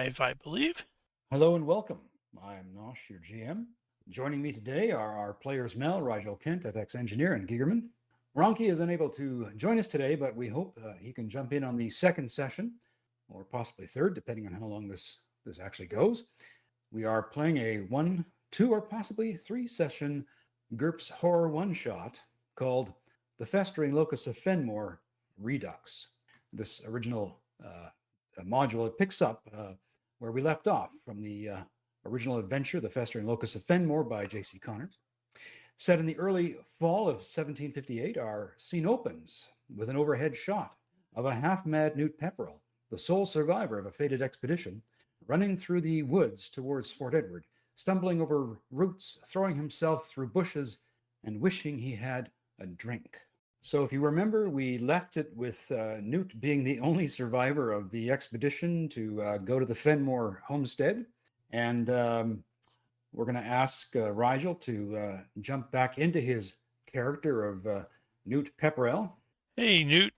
live, I believe. Hello and welcome. I'm Nosh, your GM. Joining me today are our players Mel, Rigel Kent, FX Engineer, and Gigerman. Ronki is unable to join us today, but we hope he can jump in on the second session, or possibly third, depending on how long this actually goes. We are playing a 1, 2, or possibly 3-session GURPS horror one-shot called The Festering Locusts of Fenmore, Redux. This original module, it picks up where we left off from the original adventure, The Festering Locusts of Fenmore by J.C. Connors. Set in the early fall of 1758, our scene opens with an overhead shot of a half-mad Newt Pepperell, the sole survivor of a fated expedition, running through the woods towards Fort Edward, stumbling over roots, throwing himself through bushes, and wishing he had a drink. So if you remember, we left it with Newt being the only survivor of the expedition to go to the Fenmore homestead. And we're going to ask Rigel to jump back into his character of Newt Pepperell. Hey, Newt.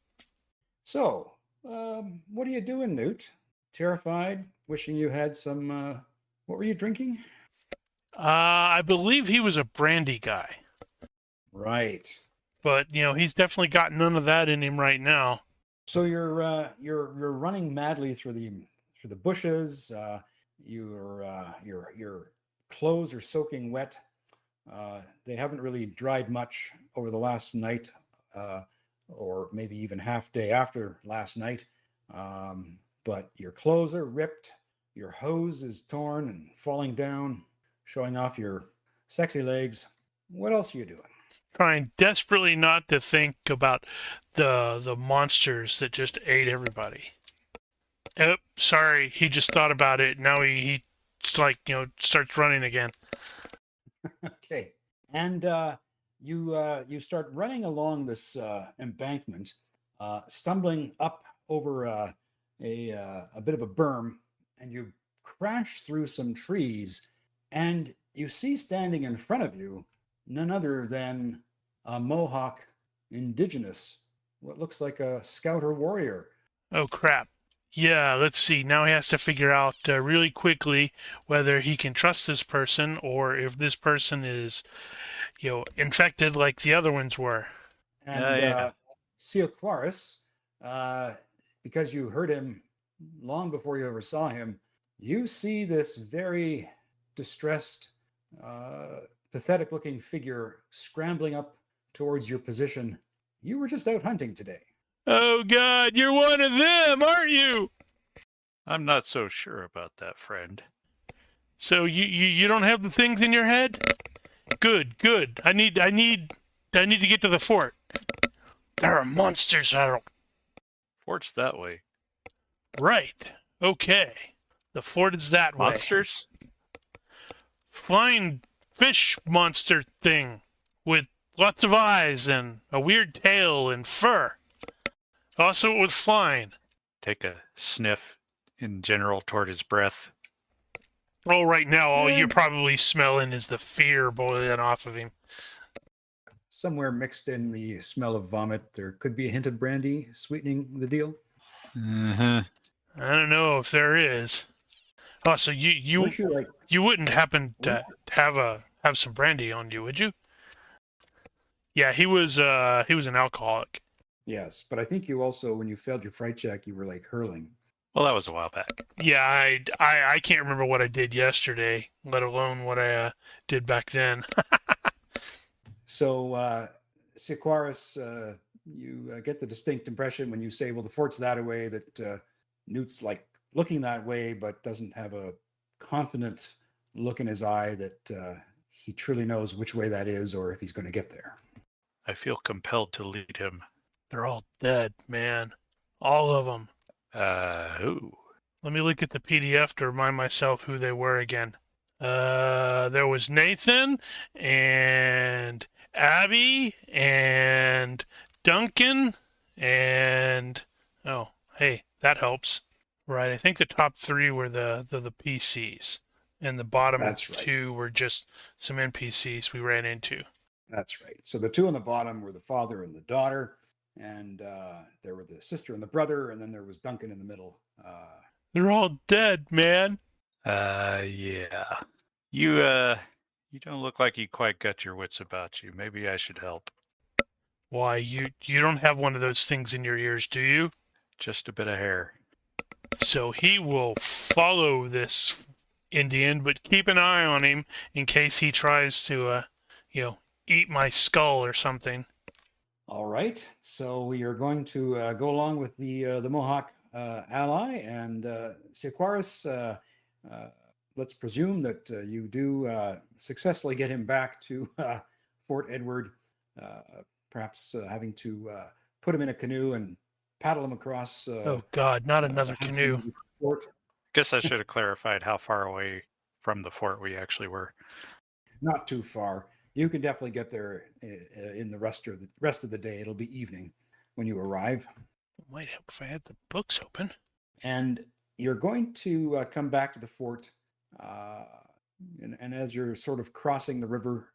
So, what are you doing, Newt? Terrified? Wishing you had some... what were you drinking? I believe he was a brandy guy. Right. But, he's definitely got none of that in him right now. So you're running madly through the bushes. Your clothes are soaking wet. They haven't really dried much over the last night, or maybe even half day after last night. But your clothes are ripped. Your hose is torn and falling down, showing off your sexy legs. What else are you doing? Trying desperately not to think about the monsters that just ate everybody. Oh, sorry, he just thought about it. Now he starts running again. Okay, and you start running along this embankment, stumbling up over a bit of a berm, and you crash through some trees, and you see standing in front of you none other than a Mohawk indigenous, what looks like a scout or warrior. Oh, crap. Yeah, let's see. Now he has to figure out really quickly whether he can trust this person or if this person is, infected like the other ones were. And Seoquaris, because you heard him long before you ever saw him, you see this very distressed, pathetic-looking figure scrambling up towards your position. You were just out hunting today. Oh, God, you're one of them, aren't you? I'm not so sure about that, friend. So you don't have the things in your head? Good. I need to get to the fort. There are monsters out. Fort's that way. Right. Okay. The fort is that way. Monsters? Flying fish monster thing with lots of eyes and a weird tail and fur. Also, it was flying. Take a sniff in general toward his breath. Oh, right now, all you're probably smelling is the fear boiling off of him. Somewhere mixed in the smell of vomit, there could be a hint of brandy sweetening the deal. Mm-hmm. I don't know if there is. Oh, so you wouldn't happen to have some brandy on you, would you? Yeah, he was an alcoholic. Yes, but I think you also, when you failed your fright check, you were like hurling. Well, that was a while back. Yeah, I can't remember what I did yesterday, let alone what I did back then. So, Sequaris, you get the distinct impression when you say, well, the fort's that way, that Newt's like looking that way, but doesn't have a confident look in his eye that he truly knows which way that is or if he's going to get there. I feel compelled to lead him. They're all dead, man. All of them. Who? Let me look at the PDF to remind myself who they were again. There was Nathan and Abby and Duncan and oh, hey, that helps. Right, I think the top three were the PCs, and the bottom two were just some NPCs we ran into. That's right. So the two on the bottom were the father and the daughter, and there were the sister and the brother, and then there was Duncan in the middle. They're all dead, man. Yeah. You you don't look like you quite got your wits about you. Maybe I should help. Why, you don't have one of those things in your ears, do you? Just a bit of hair. So he will follow this Indian, but keep an eye on him in case he tries to, eat my skull or something. All right. So we are going to go along with the Mohawk ally and Sequaris. Let's presume that you do successfully get him back to Fort Edward, perhaps having to put him in a canoe and paddle him across Oh God, not another Hudson canoe. River Fort. Guess I should have clarified how far away from the fort we actually were. Not too far. You can definitely get there in the rest of the day. It'll be evening when you arrive. Might help if I had the books open. And you're going to come back to the fort. And as you're sort of crossing the river,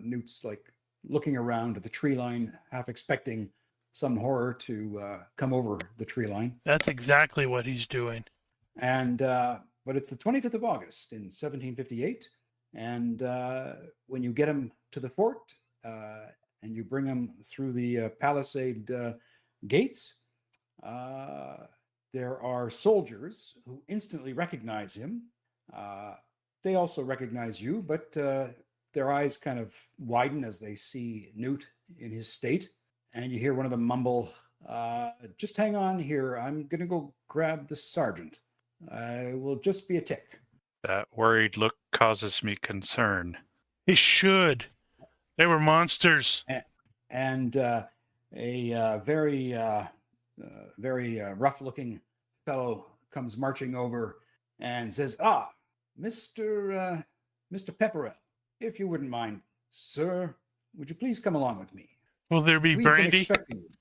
Newt's like looking around at the tree line, half expecting some horror to come over the tree line. That's exactly what he's doing. And but it's the 25th of August in 1758, and when you get him to the fort and you bring him through the palisade gates, there are soldiers who instantly recognize him. They also recognize you, but their eyes kind of widen as they see Newt in his state, and you hear one of them mumble, "Just hang on here. I'm going to go grab the sergeant. I will just be a tick." That worried look causes me concern. He should. They were monsters. And a very rough-looking fellow comes marching over and says, "Ah, Mr. Pepperell, if you wouldn't mind, sir, would you please come along with me? Will there be We've been brandy? expecting you."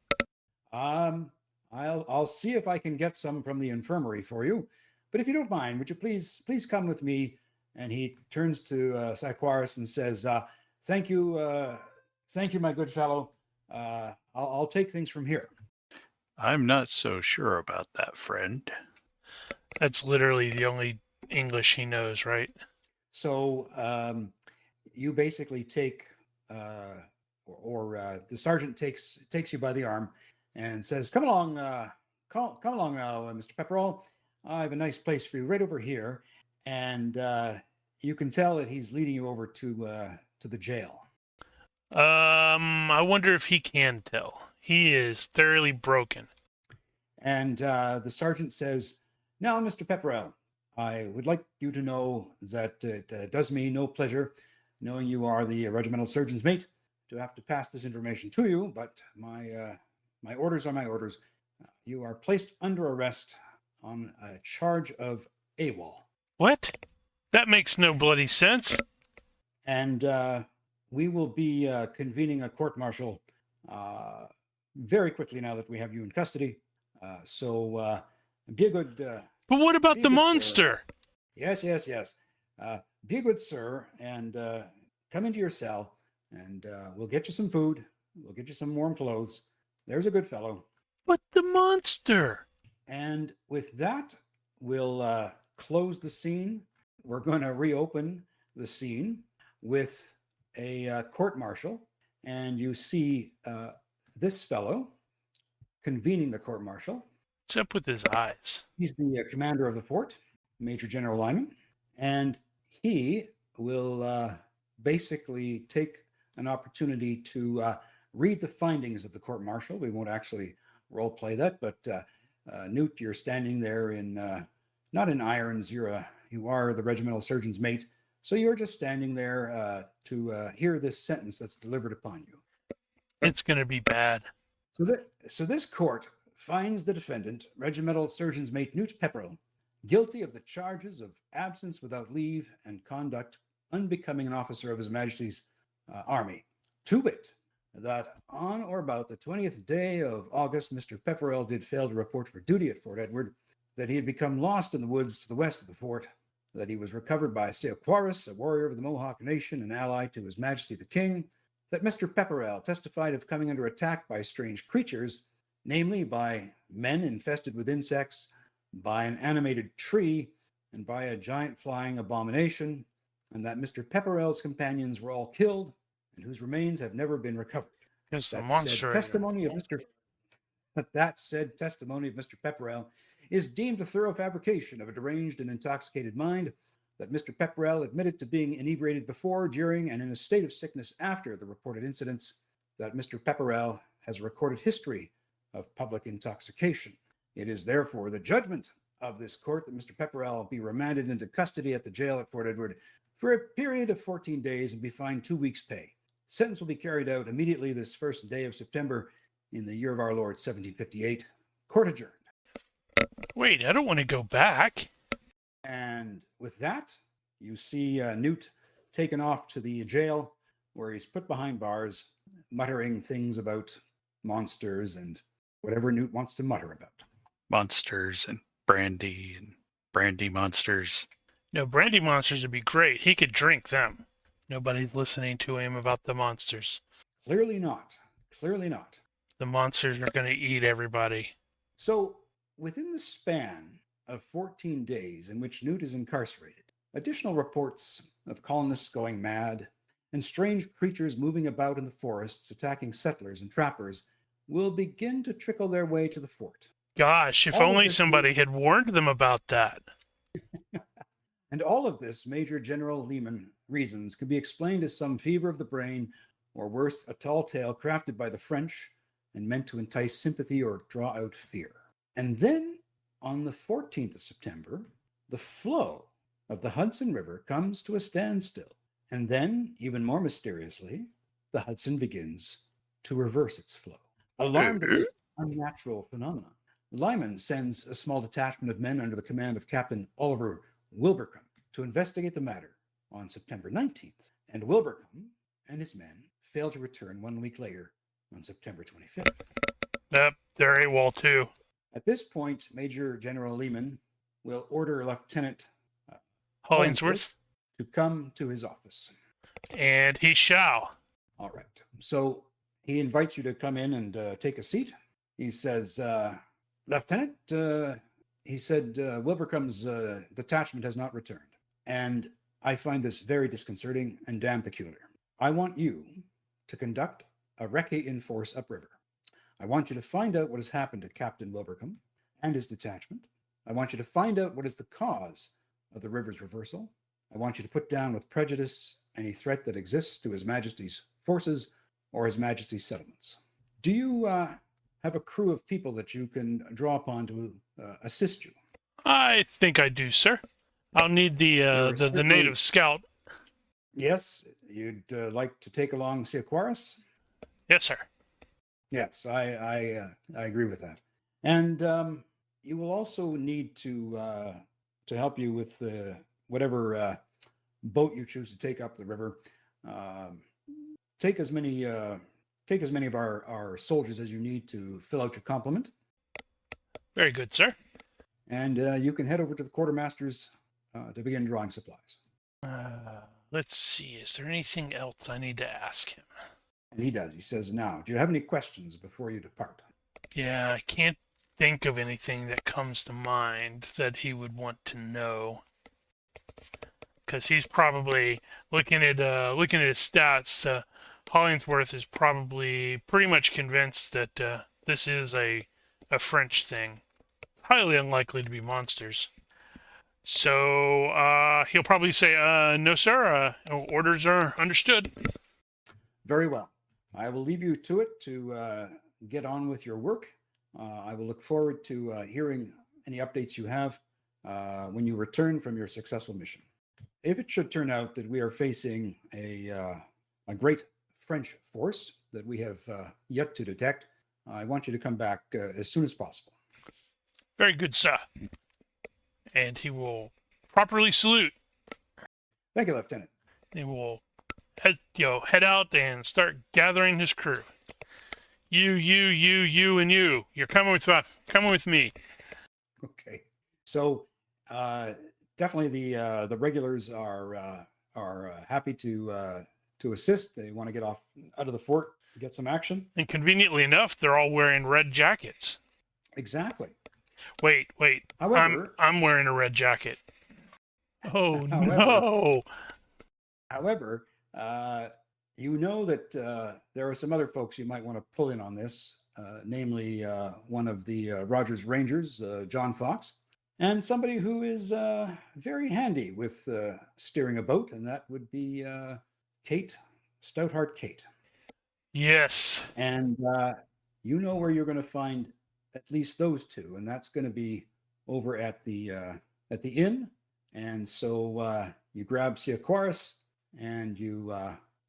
I'll see if I can get some from the infirmary for you, but if you don't mind, would you please come with me?" And he turns to Saquaris and says, "Thank you, my good fellow. I'll take things from here." I'm not so sure about that, friend. That's literally the only English he knows, right? So you basically take, the sergeant takes you by the arm and says, "Come along, come along now, Mr. Pepperell. I have a nice place for you right over here." And you can tell that he's leading you over to the jail. I wonder if he can tell. He is thoroughly broken. And the sergeant says, "Now, Mr. Pepperell, I would like you to know that it does me no pleasure, knowing you are the regimental surgeon's mate, to have to pass this information to you, but my orders are my orders. You are placed under arrest on a charge of AWOL. What? That makes no bloody sense. And we will be convening a court-martial very quickly now that we have you in custody. So be a good... But what about the monster? Yes. Be a good sir and come into your cell, and we'll get you some food. We'll get you some warm clothes. There's a good fellow." But the monster. And with that, we'll close the scene. We're going to reopen the scene with a court-martial, and you see this fellow convening the court-martial. What's up with his eyes? He's the commander of the fort, Major General Lyman, and he will basically take an opportunity to read the findings of the court-martial. We won't actually role play that, but Newt, you're standing there in not in irons. You are the regimental surgeon's mate, so you're just standing there to hear this sentence that's delivered upon you. It's going to be bad. So this court finds the defendant, regimental surgeon's mate Newt Pepperell, guilty of the charges of absence without leave and conduct unbecoming an officer of His Majesty's army. To wit, that on or about the 20th day of August, Mr. Pepperell did fail to report for duty at Fort Edward, that he had become lost in the woods to the west of the fort, that he was recovered by Sequaris, a warrior of the Mohawk Nation and ally to His Majesty the King, that Mr. Pepperell testified of coming under attack by strange creatures, namely by men infested with insects, by an animated tree and by a giant flying abomination, and that Mr. Pepperell's companions were all killed and whose remains have never been recovered. It's the That monster. said testimony of Mr. Pepperell is deemed a thorough fabrication of a deranged and intoxicated mind, that Mr. Pepperell admitted to being inebriated before, during, and in a state of sickness after the reported incidents, that Mr. Pepperell has a recorded history of public intoxication. It is therefore the judgment of this court that Mr. Pepperell be remanded into custody at the jail at Fort Edward for a period of 14 days and be fined 2 weeks' pay. Sentence will be carried out immediately this first day of September in the year of our Lord 1758. Court adjourned. Wait, I don't want to go back. And with that, you see Newt taken off to the jail where he's put behind bars, muttering things about monsters and whatever Newt wants to mutter about. Monsters and brandy monsters. No, brandy monsters would be great. He could drink them. Nobody's listening to him about the monsters. Clearly not. Clearly not. The monsters are going to eat everybody. So, within the span of 14 days in which Newt is incarcerated, additional reports of colonists going mad and strange creatures moving about in the forests attacking settlers and trappers will begin to trickle their way to the fort. Gosh, if All of only this somebody had warned them about that. And all of this, Major General Lehman reasons, could be explained as some fever of the brain, or worse, a tall tale crafted by the French and meant to entice sympathy or draw out fear. And then, on the 14th of September, the flow of the Hudson River comes to a standstill. And then, even more mysteriously, the Hudson begins to reverse its flow. Alarmed at this unnatural phenomenon, Lyman sends a small detachment of men under the command of Captain Oliver Wilbraham to investigate the matter on September 19th. And Wilbraham and his men fail to return 1 week later on September 25th. They're AWOL too. At this point, Major General Lehman will order Lieutenant Hollingsworth. to come to his office. And he shall. All right. So he invites you to come in and take a seat. He says, Lieutenant, he said, Wilbraham's detachment has not returned. And I find this very disconcerting and damn peculiar. I want you to conduct a recce in force upriver. I want you to find out what has happened to Captain Wilbraham and his detachment. I want you to find out what is the cause of the river's reversal. I want you to put down with prejudice any threat that exists to His Majesty's forces or His Majesty's settlements. Do you have a crew of people that you can draw upon to assist you? I think I do, sir. I'll need the native scout. Yes, you'd like to take along Siaquaris? Yes, sir. Yes, I agree with that. And you will also need to help you with whatever boat you choose to take up the river. Take as many of our soldiers as you need to fill out your complement. Very good, sir. And you can head over to the quartermaster's to begin drawing supplies. Let's see. Is there anything else I need to ask him? And he does. He says, now, do you have any questions before you depart? Yeah, I can't think of anything that comes to mind that he would want to know. Because he's probably looking at his stats. Hollingsworth is probably pretty much convinced that this is a French thing. Highly unlikely to be monsters. So he'll probably say, no, sir. Orders are understood. Very well. I will leave you to it to get on with your work. I will look forward to hearing any updates you have when you return from your successful mission. If it should turn out that we are facing a great French force that we have yet to detect, I want you to come back as soon as possible. Very good, sir. And he will properly salute. Thank you, Lieutenant. He will head out and start gathering his crew. You, and you. You're coming with me. Okay. So definitely the regulars are happy to assist. They want to get out of the fort to get some action. And conveniently enough, they're all wearing red jackets. Exactly. Wait. However, I'm wearing a red jacket. Oh however, no. however, you know that there are some other folks you might want to pull in on this, namely one of the Rogers Rangers, John Fox, and somebody who is very handy with steering a boat, and that would be Kate, Stoutheart Kate. Yes. And you know where you're going to find at least those two, and that's going to be over at the inn. And so you grab Siaquaris and you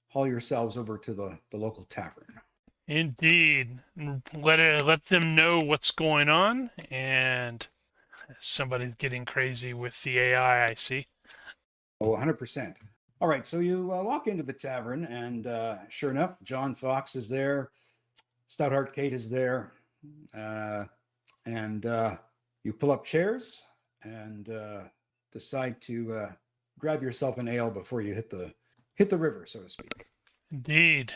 haul yourselves over to the local tavern. Indeed. Let them know what's going on, and somebody's getting crazy with the AI, I see. Oh, 100%. All right, so you walk into the tavern, and sure enough, John Fox is there, Stoutheart Kate is there, and you pull up chairs and decide to grab yourself an ale before you hit the river, so to speak. Indeed.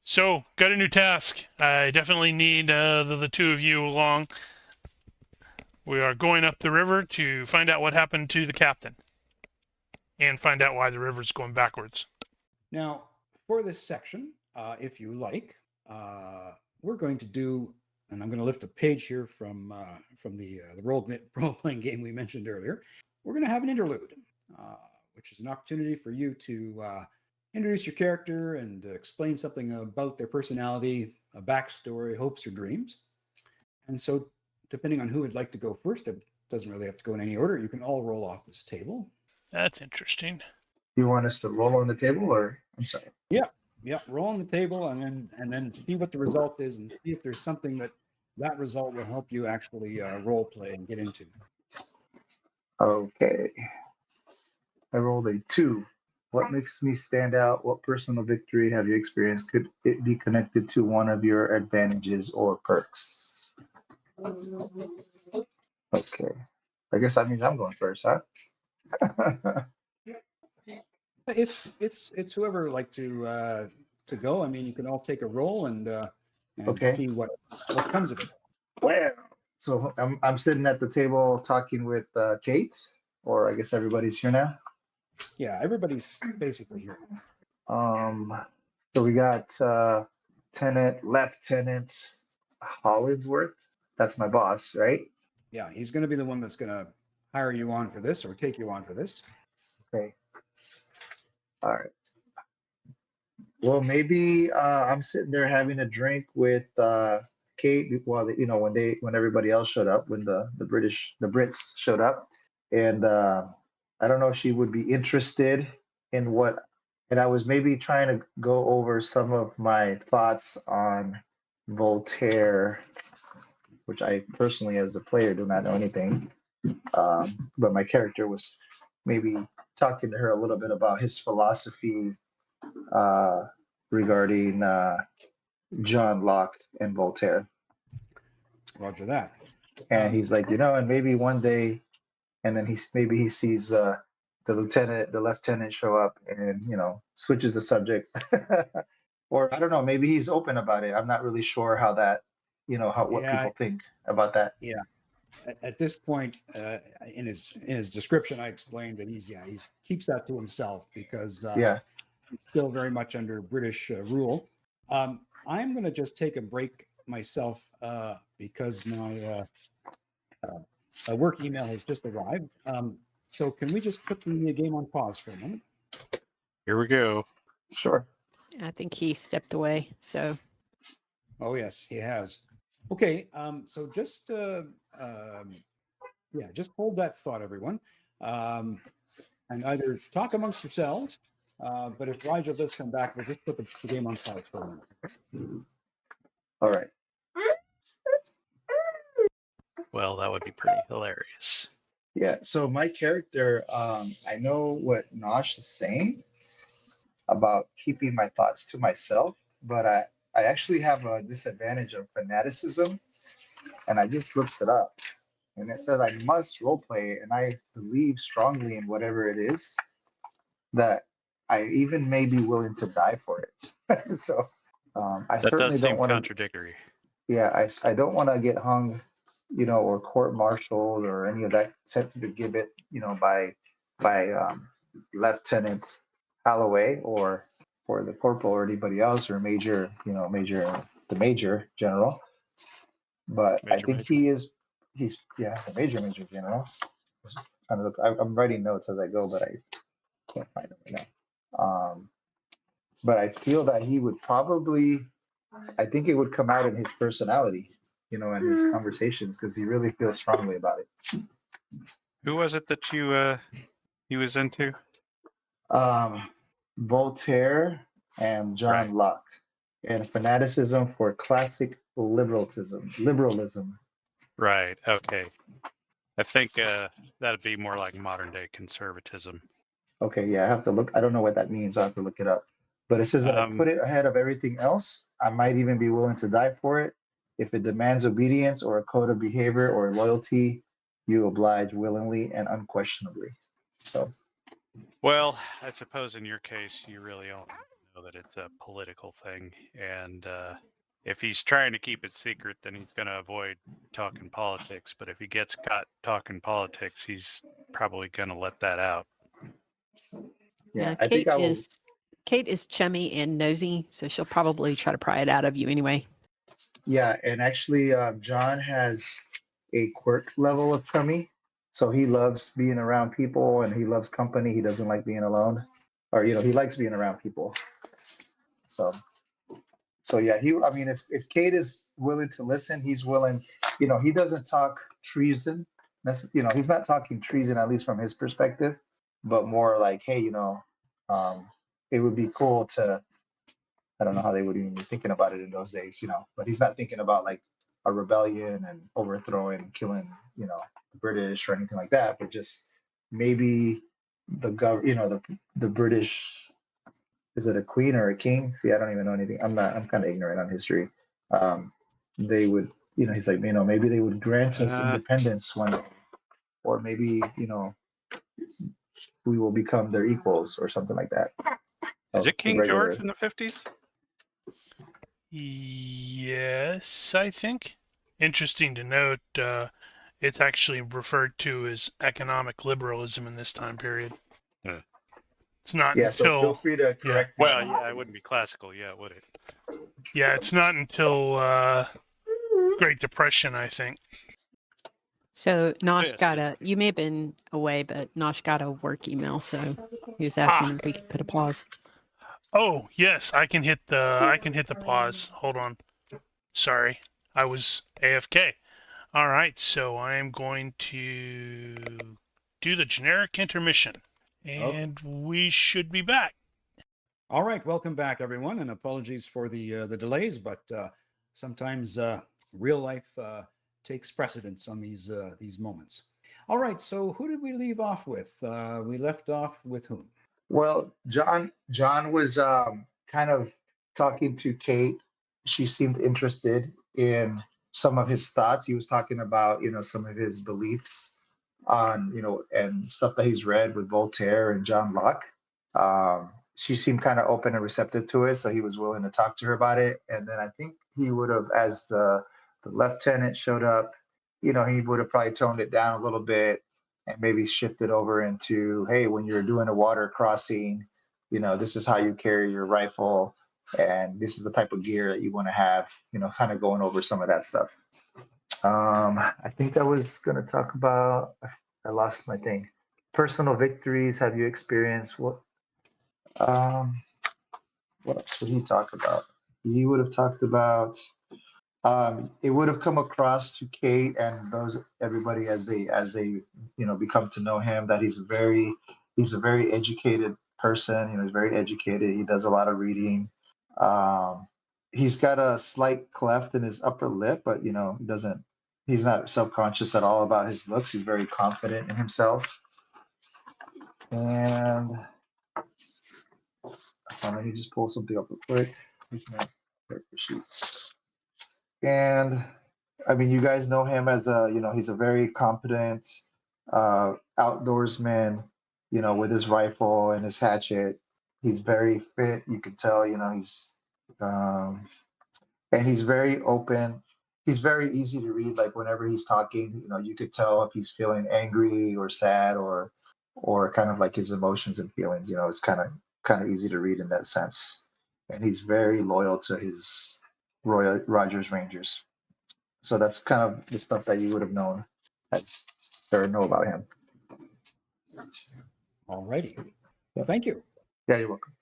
So, got a new task. I definitely need the two of you along. We are going up the river to find out what happened to the captain and find out why the river's going backwards. Now, for this section, if you like, we're going to do, and I'm going to lift a page here from the role-playing game we mentioned earlier. We're going to have an interlude, which is an opportunity for you to introduce your character and explain something about their personality, a backstory, hopes, or dreams. And so, depending on who would like to go first, it doesn't really have to go in any order. You can all roll off this table. That's interesting. You want us to roll on the table, or I'm sorry? Yeah, roll on the table and then see what the result is and see if there's something that result will help you actually role play and get into. Okay. I rolled a 2. What makes me stand out? What personal victory have you experienced? Could it be connected to one of your advantages or perks? Okay. I guess that means I'm going first, huh? It's whoever would like to go. I mean, you can all take a roll and Okay. see what comes of it. Well, so I'm sitting at the table talking with Kate, or I guess everybody's here now. Yeah, everybody's basically here. So we got Lieutenant Hollingsworth. That's my boss, right? Yeah, he's going to be the one that's going to hire you on for this or take you on for this. Okay. All right. Well, maybe I'm sitting there having a drink with Kate while when everybody else showed up, when the Brits showed up, and I don't know if she would be interested in what. And I was maybe trying to go over some of my thoughts on Voltaire, which I personally, as a player, do not know anything. But my character was maybe talking to her a little bit about his philosophy regarding John Locke and Voltaire. Roger that. And he's like, and maybe one day, and then he sees the lieutenant show up and, switches the subject. Or I don't know, maybe he's open about it. I'm not really sure how that, what people think about that. Yeah. At this point, in his description, I explained that he keeps that to himself because he's still very much under British rule. I'm going to just take a break myself because my work email has just arrived. So can we just put the game on pause for a moment? Here we go. Sure. I think he stepped away. So. Oh yes, he has. Okay. So just just hold that thought, everyone, and either talk amongst yourselves. But if Rigel does come back, we'll just put the game on pause for a minute. All right. Well, that would be pretty hilarious. Yeah. So my character, I know what Nosh is saying about keeping my thoughts to myself, but I actually have a disadvantage of fanaticism, and I just looked it up, and it says I must roleplay, and I believe strongly in whatever it is, that I even may be willing to die for it. So I that certainly does don't seem want to. contradictory. Yeah, I don't want to get hung or court-martialed or any of that, sent to the gibbet, by Lieutenant Holloway or the corporal or anybody else or the major general. But I think he's the major general. I'm writing notes as I go, but I can't find them right now. But I feel that he would probably, I think it would come out in his personality, and his conversations, because he really feels strongly about it. Who was it that he was into? Voltaire and John Locke, and fanaticism for classic liberalism. Right. Okay. I think that'd be more like modern day conservatism. Okay, yeah, I have to look. I don't know what that means. I have to look it up. But it says that I put it ahead of everything else. I might even be willing to die for it. If it demands obedience or a code of behavior or loyalty, you oblige willingly and unquestionably. So. Well, I suppose in your case, you really only know that it's a political thing. And if he's trying to keep it secret, then he's going to avoid talking politics. But if he gets caught talking politics, he's probably going to let that out. Yeah, I think Kate is chummy and nosy, so she'll probably try to pry it out of you anyway. Yeah, and actually, John has a quirk level of chummy, so he loves being around people and he loves company. He doesn't like being alone, or he likes being around people. So yeah, I mean, if Kate is willing to listen, he's willing. He doesn't talk treason. He's not talking treason, at least from his perspective, but more like, hey, it would be cool to. I don't know how they would even be thinking about it in those days, but he's not thinking about like a rebellion and overthrowing and killing, the British or anything like that, but just maybe the British, is it a queen or a king? See, I don't even know anything. I'm kind of ignorant on history. They would, he's like, maybe they would grant us independence one day, or maybe, we will become their equals or something like that. Is it King George in the 50s? Yes, I think. Interesting to note, it's actually referred to as economic liberalism in this time period. It's not until. So feel free to correct me. Well, yeah, it wouldn't be classical, would it? Yeah, it's not until Great Depression, I think. So Nosh you may have been away, but Nosh got a work email, so he was asking if we could put a pause. Oh, yes, I can hit the pause. Hold on. Sorry, I was AFK. All right, so I am going to do the generic intermission, and we should be back. All right, welcome back, everyone, and apologies for the delays, but sometimes real life takes precedence on these moments. All right, so who did we leave off with? We left off with whom? Well, John was kind of talking to Kate. She seemed interested in some of his thoughts. He was talking about, some of his beliefs on, and stuff that he's read with Voltaire and John Locke. She seemed kind of open and receptive to it, so he was willing to talk to her about it. And then I think he would have, as the lieutenant showed up, he would have probably toned it down a little bit and maybe shifted over into, hey, when you're doing a water crossing, this is how you carry your rifle, and this is the type of gear that you want to have, kind of going over some of that stuff. I think I was going to talk about, I lost my thing. Personal victories. Have you experienced what else would he talk about? He would have talked about, it would have come across to Kate and everybody as they become to know him, that he's a very educated person. He's very educated. He does a lot of reading. He's got a slight cleft in his upper lip, but he's not self-conscious at all about his looks. He's very confident in himself. And let me just pull something up real quick. And I mean, you guys know him as he's a very competent outdoorsman, with his rifle and his hatchet. He's very fit. You can tell, he's and he's very open. he's very easy to read. Like whenever he's talking, you could tell if he's feeling angry or sad or kind of like his emotions and feelings. It's kind of easy to read in that sense. And he's very loyal to his Royal Rogers Rangers. So that's kind of the stuff that you would have known or know about him. All righty. Well, thank you. Yeah, you're welcome.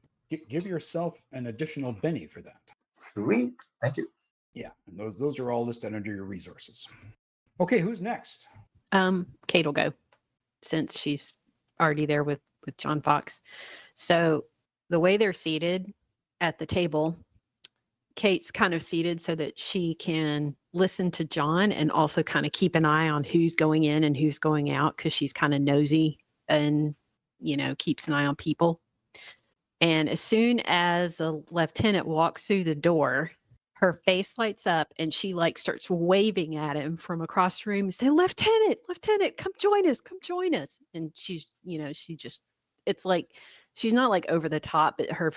Give yourself an additional Benny for that. Sweet. Thank you. Yeah, and those are all listed under your resources. Okay, who's next? Kate will go, since she's already there with John Fox. So the way they're seated at the table, Kate's kind of seated so that she can listen to John and also kind of keep an eye on who's going in and who's going out, because she's kind of nosy and, keeps an eye on people. And as soon as a lieutenant walks through the door, her face lights up and she starts waving at him from across the room and say, Lieutenant, come join us. And she's, it's like, she's not like over the top, but her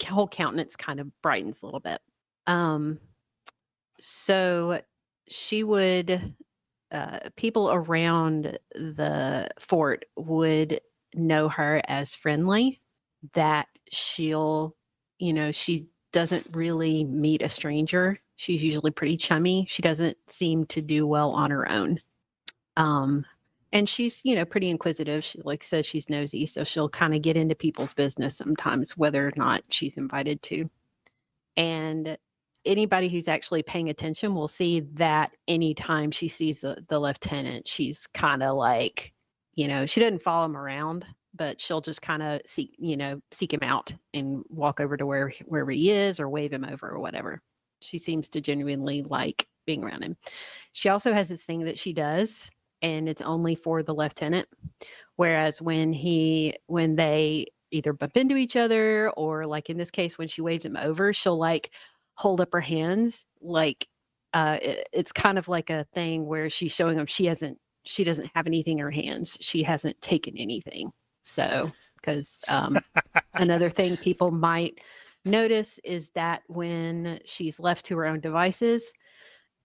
whole countenance kind of brightens a little bit. So she would, people around the fort would know her as friendly, that she'll, she doesn't really meet a stranger. She's usually pretty chummy. She doesn't seem to do well on her own. And she's, pretty inquisitive. She says she's nosy, so she'll kind of get into people's business sometimes, whether or not she's invited to. And anybody who's actually paying attention will see that anytime she sees the lieutenant, she's kind of she doesn't follow him around, but she'll just kind of seek him out and walk over to wherever he is or wave him over or whatever. She seems to genuinely like being around him. She also has this thing that she does, and it's only for the lieutenant. Whereas when they either bump into each other or in this case, when she waves him over, she'll hold up her hands. It's kind of like a thing where she's showing him she doesn't have anything in her hands. She hasn't taken anything. So, because another thing people might notice is that when she's left to her own devices,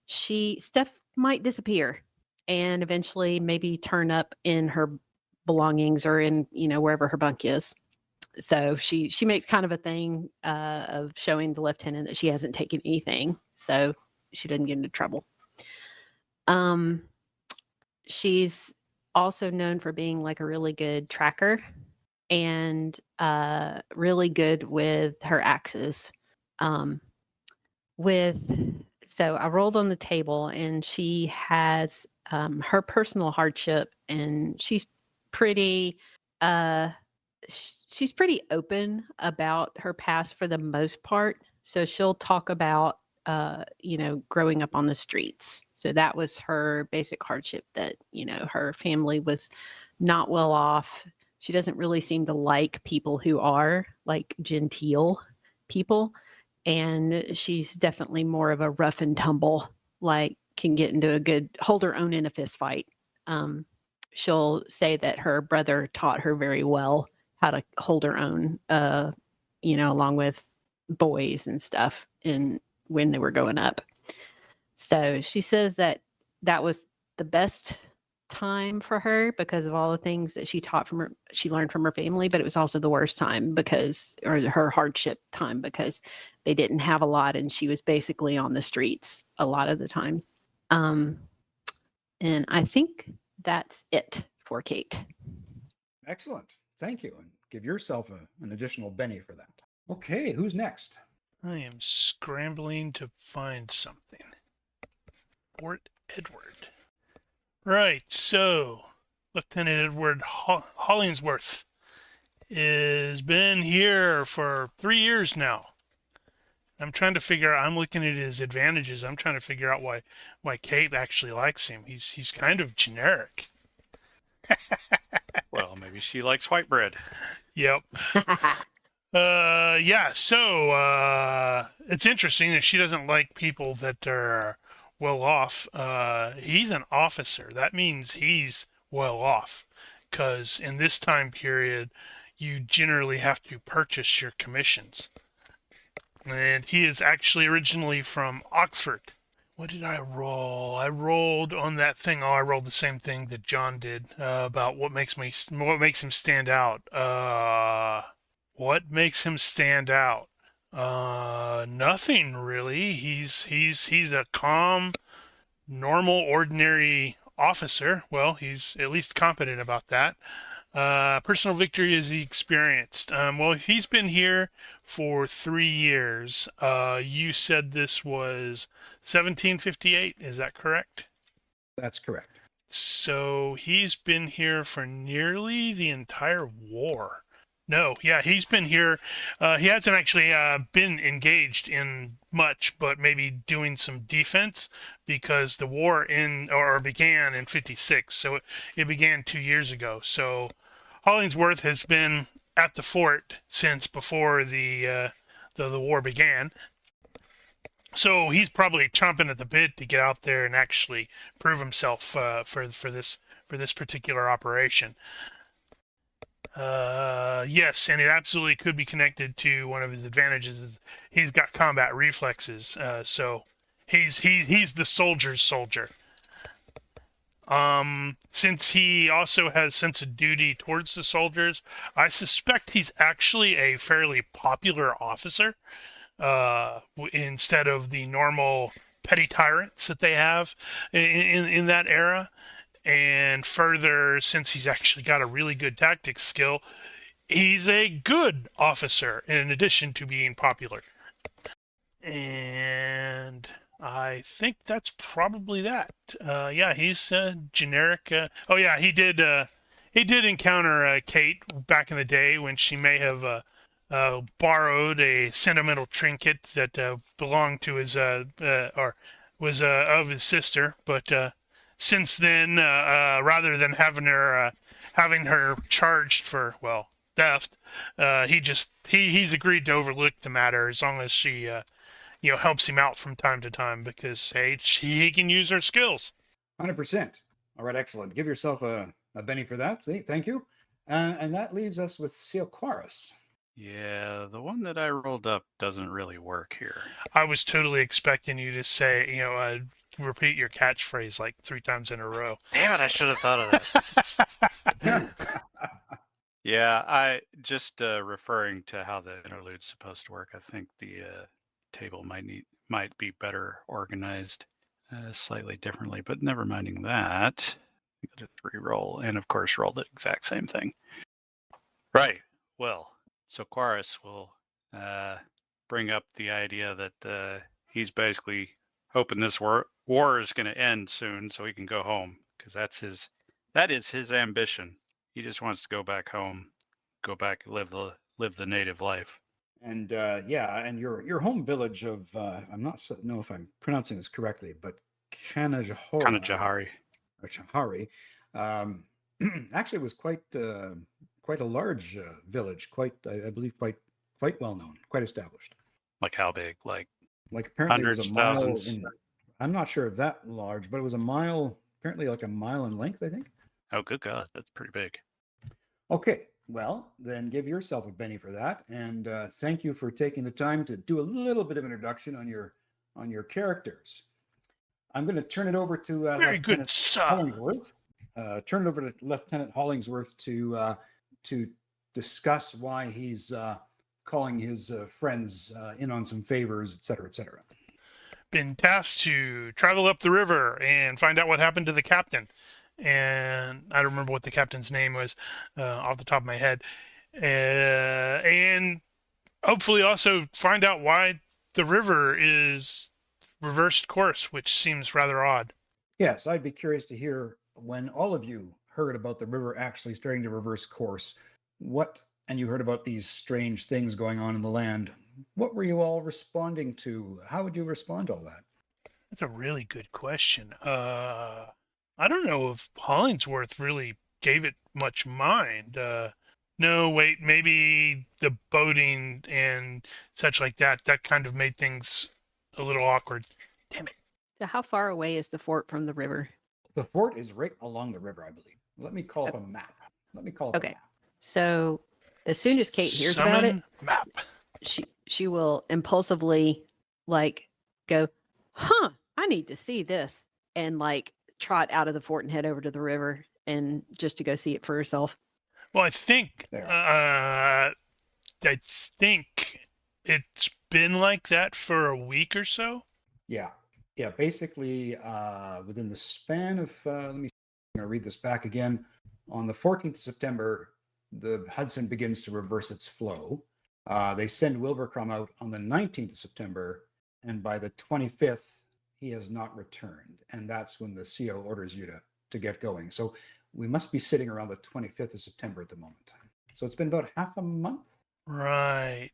stuff might disappear and eventually maybe turn up in her belongings or in, wherever her bunk is. So she makes kind of a thing of showing the lieutenant that she hasn't taken anything, so she doesn't get into trouble. She's also known for being a really good tracker and really good with her axes. So I rolled on the table, and she has her personal hardship, and she's pretty open about her past for the most part. So she'll talk about growing up on the streets. So that was her basic hardship, that, her family was not well off. She doesn't really seem to like people who are genteel people. And she's definitely more of a rough and tumble, can get into hold her own in a fist fight. She'll say that her brother taught her very well how to hold her own, along with boys and stuff when they were growing up. So she says that was the best time for her because of all the things that she learned from her family, but it was also the worst time or her hardship time, because they didn't have a lot and she was basically on the streets a lot of the time. And I think that's it for Kate. Excellent. Thank you. And give yourself an additional Benny for that. Okay, who's next? I am scrambling to find something. Fort Edward. Right, so Lieutenant Edward Hollingsworth has been here for 3 years now. I'm looking at his advantages. I'm trying to figure out why Kate actually likes him. He's kind of generic. Well, maybe she likes white bread. Yep. So it's interesting that she doesn't like people that are well off. He's an officer. That means he's well off, because in this time period, you generally have to purchase your commissions. And he is actually originally from Oxford, What did I roll? I rolled on that thing. Oh, I rolled the same thing that John did about what makes him stand out. What makes him stand out? Nothing really. He's a calm, normal, ordinary officer. Well, he's at least competent about that. Personal victory is he experienced. Well, he's been here for 3 years. You said this was 1758. Is that correct? That's correct. So he's been here for nearly the entire war. No, yeah, he's been here. He hasn't actually been engaged in much, but maybe doing some defense because the war began in '56. So it began 2 years ago. So Hollingsworth has been at the fort since before the war began. So he's probably chomping at the bit to get out there and actually prove himself for this particular operation. Yes, and it absolutely could be connected to one of his advantages. Is he's got combat reflexes, so he's the soldier's soldier. Since he also has sense of duty towards the soldiers, I suspect he's actually a fairly popular officer. Instead of the normal petty tyrants that they have in that era. And further, since he's actually got a really good tactics skill, he's a good officer in addition to being popular. And I think that's probably that. Yeah, he's generic. He did encounter Kate back in the day when she may have borrowed a sentimental trinket that belonged to his or was of his sister, but since then, rather than having her charged for theft, he's agreed to overlook the matter as long as she helps him out from time to time because hey, he can use her skills. 100%. All right, excellent. Give yourself a Benny for that. Thank you. And that leaves us with Seoquaris. Yeah, the one that I rolled up doesn't really work here. I was totally expecting you to say, repeat your catchphrase like 3 times in a row. Damn it, I should have thought of that. Yeah, I just referring to how the interlude's supposed to work. I think the table might be better organized slightly differently, but never minding that, you got to re-roll and of course roll the exact same thing. Right. Well, so Quaris will bring up the idea that he's basically hoping this war is going to end soon so he can go home because that is his ambition. He just wants to go back home, go back and live the native life. And and your home village of I'm not know if I'm pronouncing this correctly, but Kanajahari or Chahari, actually was quite a large village, I believe quite well known, quite established. Like how big? Like apparently hundreds, it was a mile thousands. I'm not sure if that large, but it was a mile, apparently like a mile in length, I think. Oh, good God, that's pretty big. Okay, well, then give yourself a Benny for that, and thank you for taking the time to do a little bit of introduction on your characters. I'm going to turn it over to Very good, sir. Hollingsworth. Turn it over to Lieutenant Hollingsworth to discuss why he's calling his friends in on some favors, et cetera, et cetera. Been tasked to travel up the river and find out what happened to the captain. And I don't remember what the captain's name was off the top of my head. And hopefully also find out why the river is reversed course, which seems rather odd. Yes, I'd be curious to hear when all of you heard about the river actually starting to reverse course, and you heard about these strange things going on in the land, what were you all responding to? How would you respond to all that? That's a really good question. I don't know if Hollingsworth really gave it much mind. No, wait, maybe the boating and such like that kind of made things a little awkward. Damn it. So how far away is the fort from the river? The fort is right along the river, I believe. Let me call up a map. Okay. So as soon as Kate hears about it, map. she will impulsively go, huh, I I need to see this, and like trot out of the fort and head over to the river and just to go see it for herself. Well, I think There. I think it's been like that for a week or so. Yeah. Yeah. Basically, within the span of, let me I'm going to read this back again. On the 14th of September, the Hudson begins to reverse its flow. They send Wilburcrum out on the 19th of September, and by the 25th, he has not returned. And that's when the CO orders you to get going. So we must be sitting around the 25th of September at the moment. So it's been about half a month. Right.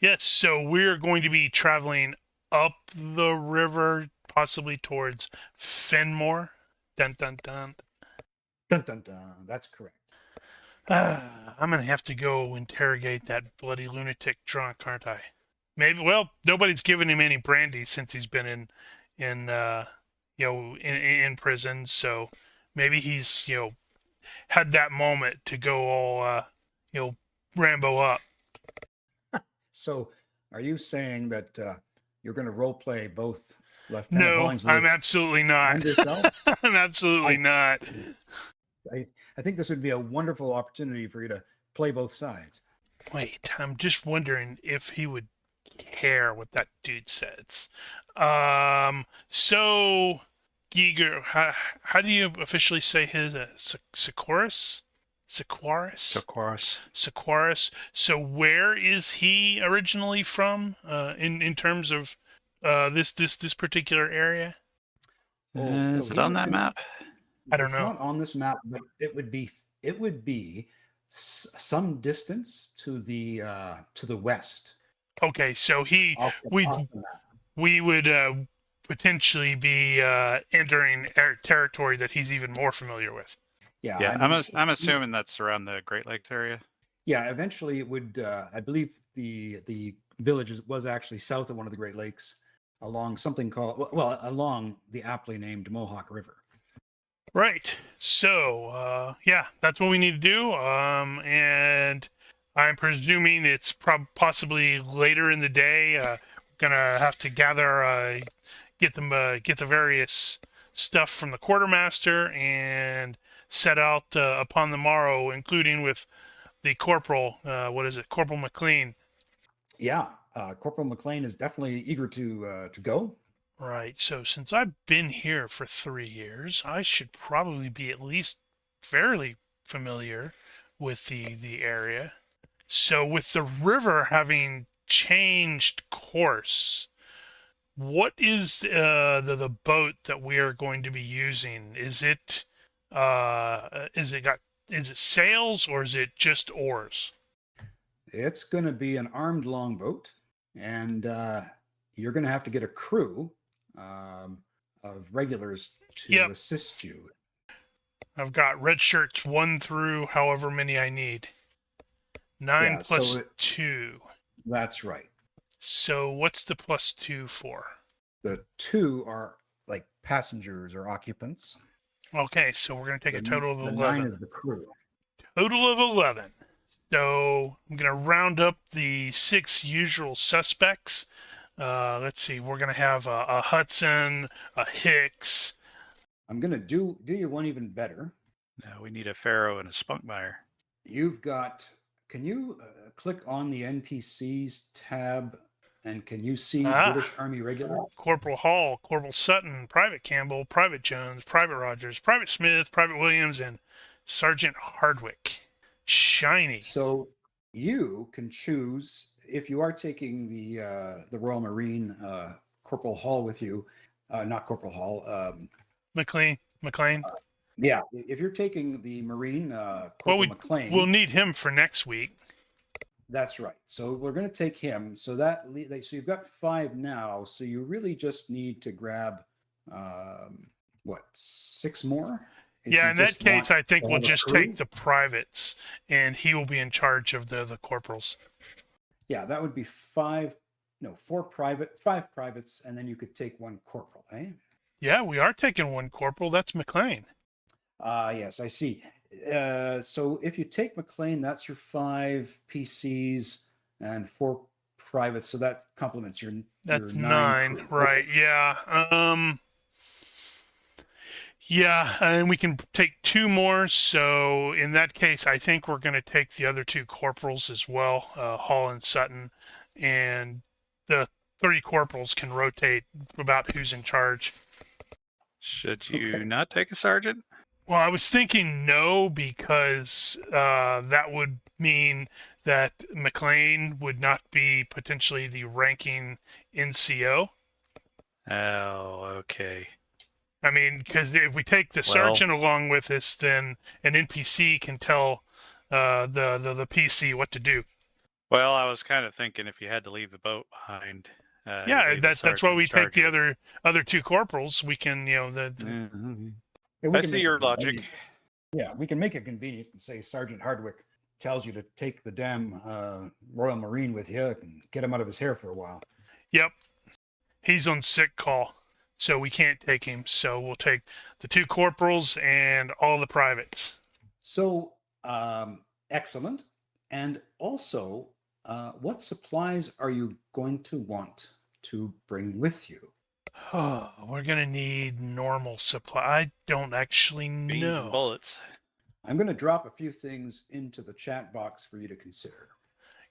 Yes, so we're going to be traveling up the river, possibly towards Fenmore. Dun dun dun. Dun, dun, dun. That's correct. I'm gonna have to go interrogate that bloody lunatic drunk, aren't I? Maybe. Well, nobody's given him any brandy since he's been in prison. So maybe he's had that moment to go all Rambo up. So are you saying that you're going to role play both Lieutenant No, Hollingsworth I'm absolutely not. and yourself? I'm absolutely not. I think this would be a wonderful opportunity for you to play both sides. Wait, I'm just wondering if he would care what that dude says. So, Giger, how do you officially say his Sequoris? Sequoris. So, where is he originally from? In terms of this particular area? Is it on that map? I don't It's know. not on this map, but it would be some distance to the west. Okay, so Off the map. we would potentially be entering territory that he's even more familiar with. Yeah, Yeah, I mean, I'm assuming that's around the Great Lakes area. yeah. Eventually, it would. I believe the village was actually south of one of the Great Lakes, along something called along the aptly named Mohawk River. Right. So, yeah, that's what we need to do. And I'm presuming it's possibly later in the day. Gonna have to gather, get the various stuff from the quartermaster and set out upon the morrow, including with the corporal. What is it, Corporal McLean? Yeah, Corporal McLean is definitely eager to go. Right. So since I've been here for 3 years, I should probably be at least fairly familiar with the area. So with the river having changed course, what is the boat that we are going to be using? Is it sails or is it just oars? It's going to be an armed longboat, and you're going to have to get a crew of regulars to Yep. assist you. I've got red shirts 1 through however many I need. 9 Yeah, plus so 2. That's right. So what's the plus 2 for? The 2 are like passengers or occupants. Okay, so we're going to take a total of The 11. 9 is the crew. Total of 11. So I'm going to round up the 6 usual suspects. Let's see, we're going to have a Hudson, a Hicks. I'm going to do you one even better. No, we need a Pharaoh and a Spunkmeyer. You've got, can you click on the NPCs tab, and can you see British Army regulars? Corporal Hall, Corporal Sutton, Private Campbell, Private Jones, Private Rogers, Private Smith, Private Williams, and Sergeant Hardwick. Shiny. So you can choose, if you are taking the Royal Marine Corporal Hall with you, not Corporal Hall. McLean. Yeah, if you're taking the Marine Corporal McLean, we'll need him for next week. That's right. So we're going to take him. So so you've got 5 now. So you really just need to grab 6 more? Yeah, in that case, I think we'll just take the privates, and he will be in charge of the corporals. Yeah, that would be 5 privates, and then you could take 1 corporal, eh? Yeah, we are taking 1 corporal. That's McLean. Yes, I see. So if you take McLean, that's your 5 PCs and 4 privates. So that complements your That's your 9, crew. right? Okay. Yeah. Yeah, and we can take 2 more. So in that case, I think we're going to take the other 2 corporals as well, Hall and Sutton, and the 3 corporals can rotate about who's in charge. Should you Okay. not take a sergeant? Well, I was thinking no, because that would mean that McLean would not be potentially the ranking NCO. Oh, okay. I mean, because if we take the Well- sergeant along with us, then an NPC can tell the PC what to do. Well, I was kind of thinking if you had to leave the boat behind. Yeah, leave the that's why sergeant we in take charge the of it. other 2 corporals. We can, Mhm. Yeah, we I can see make your it logic. convenient. Yeah, we can make it convenient and say Sergeant Hardwick tells you to take the damn Royal Marine with you and get him out of his hair for a while. Yep, he's on sick call, so we can't take him. So we'll take the 2 corporals and all the privates. So, excellent. And also, what supplies are you going to want to bring with you? Oh, we're gonna need normal supply. I don't actually Beans know. and bullets. I'm going to drop a few things into the chat box for you to consider.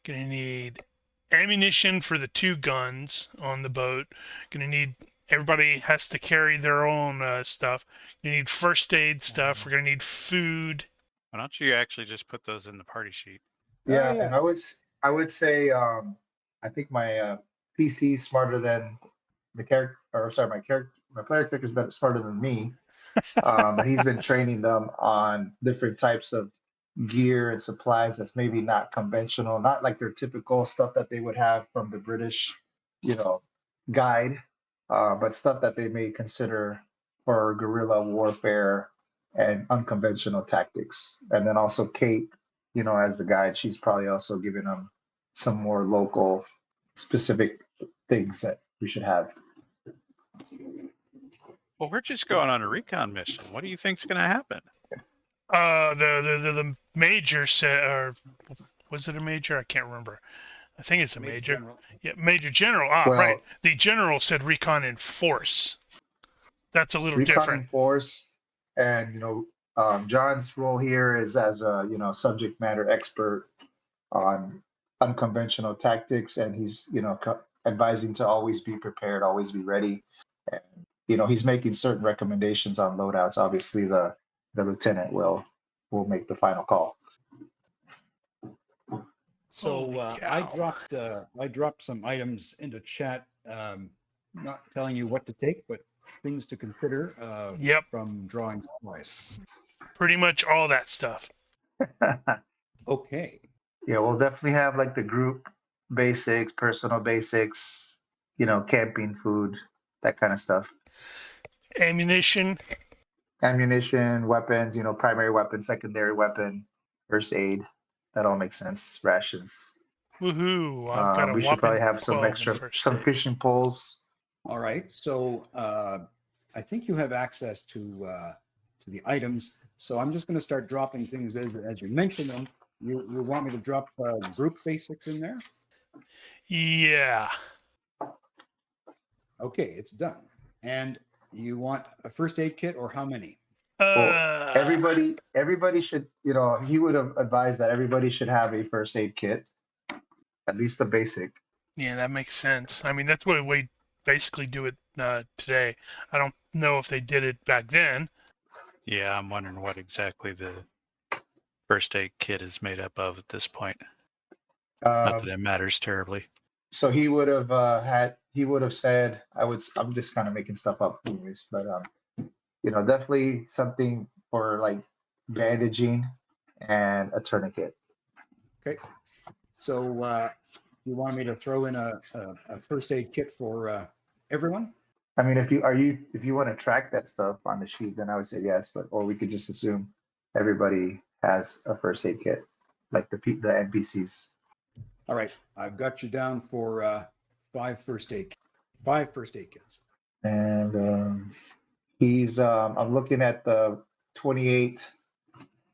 Gonna need ammunition for the 2 guns on the boat. Gonna need everybody has to carry their own stuff. You need first aid stuff. We're gonna need food. Why don't you actually just put those in the party sheet? Yeah, yeah. and I would say I think my PC is smarter than the character, or sorry, my player character is smarter than me. And he's been training them on different types of gear and supplies that's maybe not conventional, not like their typical stuff that they would have from the British, guide, but stuff that they may consider for guerrilla warfare and unconventional tactics. And then also Kate, as the guide, she's probably also giving them some more local specific things that we should have. Well, we're just going on a recon mission. What do you think's going to happen? The major said, or was it a major? I can't remember. I think it's a major. General. Yeah, Major General. Ah, Well- right. The general said recon in force. That's a little Recon different. force, and John's role here is as a subject matter expert on unconventional tactics, and he's advising to always be prepared, always be ready. And he's making certain recommendations on loadouts. Obviously, the lieutenant will make the final call. So Holy I cow. dropped some items into chat, not telling you what to take, but things to consider Yep, from drawing supplies. pretty much all that stuff. Okay. Yeah, we'll definitely have like the group basics, personal basics, camping food, that kind of stuff. Ammunition. Ammunition, weapons, primary weapon, secondary weapon, first aid. That all makes sense. Rations. Woohoo! I've got a We should probably whopping have some 12 in extra, first some aid. fishing poles. All right. So I think you have access to the items. So I'm just going to start dropping things as you mention them. You want me to drop group basics in there? Yeah. Okay, it's done. And you want a first aid kit, or how many? Well, everybody should, he would have advised that everybody should have a first aid kit, at least the basic. Yeah, that makes sense. I mean, that's what we basically do it today. I don't know if they did it back then. Yeah, I'm wondering what exactly the first aid kit is made up of at this point. Not that it matters terribly. So he would have said, I'm just kind of making stuff up anyways, but definitely something for like bandaging and a tourniquet. Okay. So you want me to throw in a first aid kit for everyone? I mean, if you want to track that stuff on the sheet, then I would say yes, or we could just assume everybody has a first aid kit, like the NPCs. All right. I've got you down for 5 first aid kits. And he's I'm looking at the 28,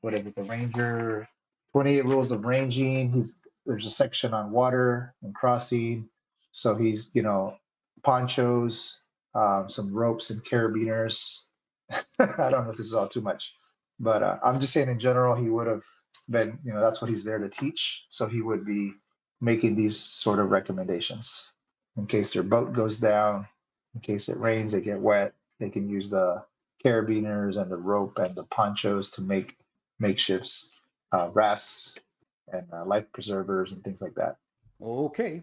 what is it, the Ranger 28 rules of ranging. There's a section on water and crossing. So he's, ponchos, some ropes and carabiners. I don't know if this is all too much, but I'm just saying in general, he would have been, that's what he's there to teach. So he would be making these sort of recommendations in case their boat goes down, in case it rains, they get wet, they can use the carabiners and the rope and the ponchos to make makeshifts, rafts and life preservers and things like that. Okay.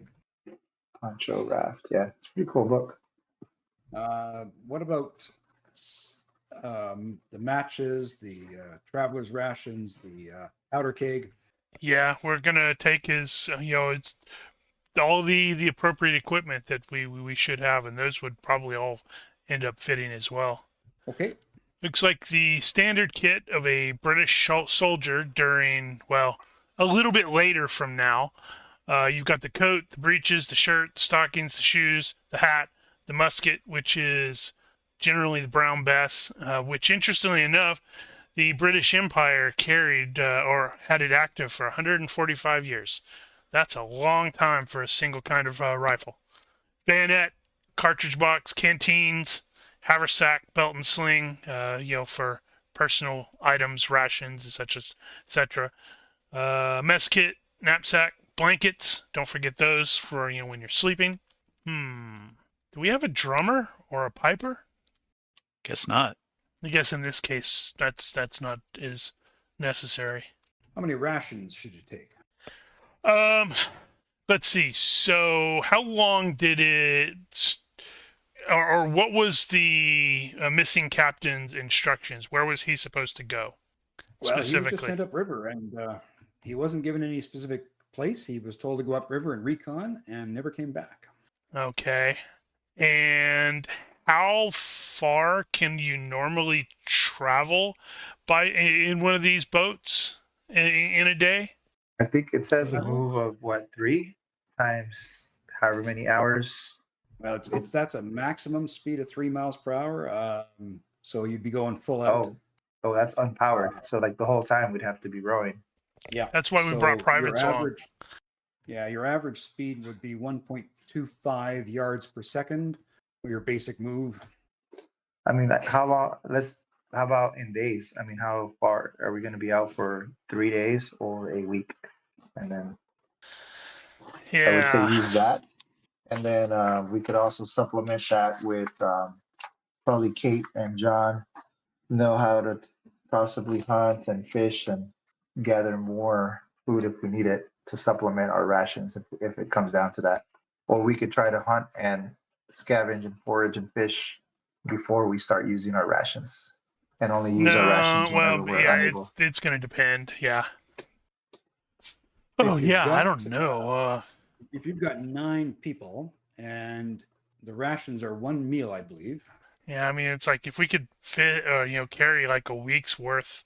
Poncho raft. Yeah, it's a pretty cool book. What about the matches, the traveler's rations, the powder keg? Yeah, we're gonna take his, it's all the appropriate equipment that we should have, and those would probably all end up fitting as well. Okay. Looks like the standard kit of a British soldier during, well, a little bit later from now. You've got the coat, the breeches, the shirt, the stockings, the shoes, the hat, the musket, which is generally the brown bess, which, interestingly enough, the British Empire carried or had it active for 145 years. That's a long time for a single kind of rifle. Bayonet, cartridge box, canteens, haversack, belt and sling, for personal items, rations, such as etc. Mess kit, knapsack, blankets. Don't forget those for when you're sleeping. Do we have a drummer or a piper? Guess not. I guess in this case, that's not as necessary. How many rations should you take? Let's see. So, how long did it, or what was the missing captain's instructions? Where was he supposed to go Well, he was specifically? just sent upriver, and he wasn't given any specific place. He was told to go upriver and recon, and never came back. Okay. And how far can you normally travel in one of these boats in a day? I think it says a move of 3 times however many hours. Well, that's a maximum speed of 3 miles per hour. So you'd be going full out. Oh, that's unpowered. So like the whole time we'd have to be rowing. Yeah. That's why we brought privates along. Yeah, your average speed would be 1.25 yards per second for your basic move. I mean, how about in days? I mean, how far are we going to be out for 3 days or a week? And then I would say use that. And then we could also supplement that with probably Kate and John know how to possibly hunt and fish and gather more food if we need it to supplement our rations if it comes down to that. Or we could try to hunt and scavenge and forage and fish before we start using our rations and only use our rations whenever we're unable. It's going to depend. Yeah. Oh, yeah. I don't know. If you've got 9 people and the rations are 1 meal, I believe. Yeah, I mean, it's like if we could fit, carry like a week's worth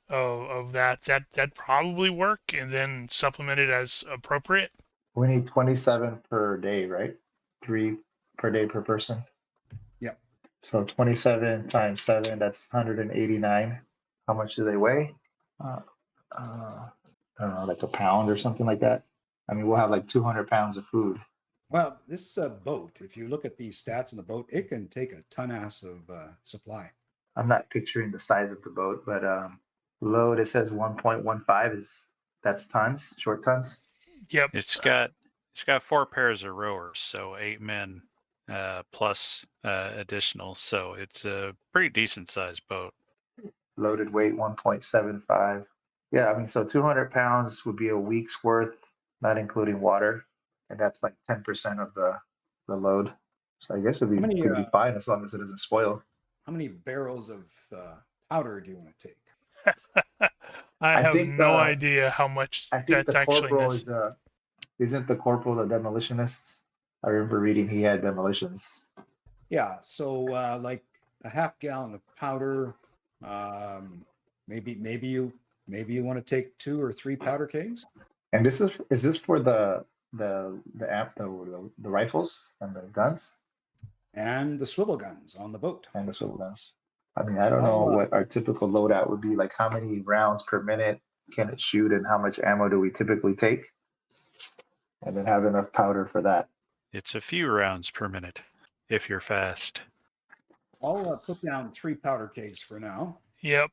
of that'd probably work, and then supplement it as appropriate. We need 27 per day, right? 3 per day per person. Yep. So 27 times 7, that's 189. How much do they weigh? I don't know, like a pound or something like that. I mean, we'll have like 200 pounds of food. Well, this boat, if you look at the stats in the boat, it can take a ton-ass of supply. I'm not picturing the size of the boat, but load, it says 1.15 that's tons, short tons. Yep. It's got 4 pairs of rowers, so 8 men plus additional. So it's a pretty decent sized boat. Loaded weight 1.75. Yeah, I mean, so 200 pounds would be a week's worth, not including water, and that's like 10% of the load. So I guess it'd be fine as long as it doesn't spoil. How many barrels of powder do you want to take? I have no idea how much that's actually necessary. Isn't the corporal the demolitionist? I remember reading he had demolitions. Yeah, so like a half gallon of powder. Maybe you want to take 2 or 3 powder kegs. And is this for the rifles and the guns? And the swivel guns on the boat. And the swivel guns. I mean, I don't know what our typical loadout would be. Like, how many rounds per minute can it shoot, and how much ammo do we typically take? And then have enough powder for that. It's a few rounds per minute. if you're fast. I'll put down 3 powder kegs for now. Yep.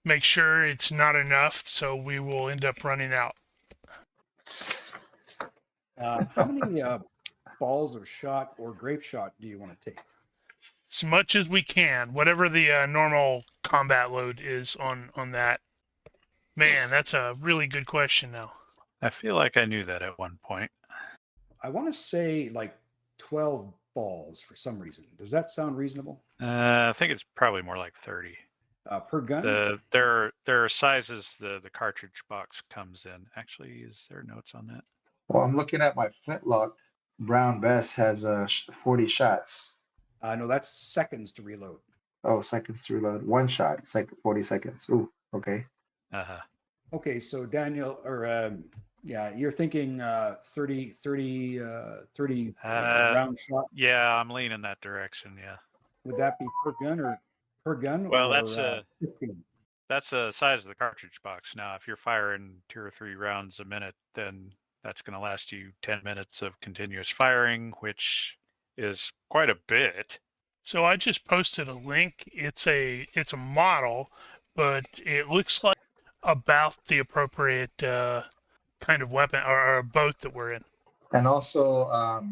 Make sure it's not enough, so we will end up running out. How many balls of shot or grape shot do you want to take? As much as we can, whatever the normal combat load is on that. Man, that's a really good question now. I feel like I knew that at one point. I want to say like 12 balls for some reason. Does that sound reasonable? I think it's probably more like 30. Per gun? There are sizes the cartridge box comes in. Actually, is there notes on that? Well, I'm looking at my flintlock. Brown Bess has 40 shots. No, that's seconds to reload. Oh, seconds to reload. 1 shot, 40 seconds. Ooh, okay. Uh-huh. Okay, so Daniel, or you're thinking 30 round shot. Yeah, I'm leaning that direction. Yeah. Would that be per gun or per gun? Well, or, that's 15? that's the size of the cartridge box. Now, if you're firing 2 or 3 rounds a minute, then that's going to last you 10 minutes of continuous firing, which is quite a bit. So I just posted a link. It's a model, but it looks like about the appropriate kind of weapon or boat that we're in. And also,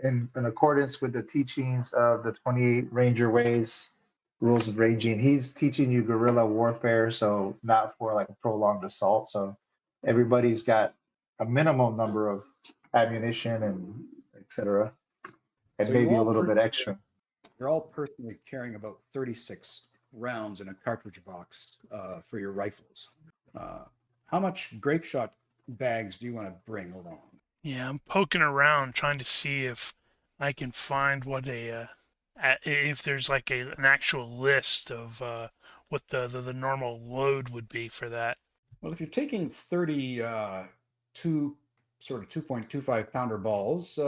in accordance with the teachings of the 28 Ranger Ways, rules of ranging, he's teaching you guerrilla warfare, so not for like a prolonged assault. So everybody's got a minimum number of ammunition and etc. And So you maybe a all little bit extra. You're all personally carrying about 36 rounds in a cartridge box for your rifles. How much grape shot bags do you want to bring along? Yeah, I'm poking around trying to see if I can find what if there's like an actual list of what the normal load would be for that. Well, if you're taking 32 sort of 2.25 pounder balls,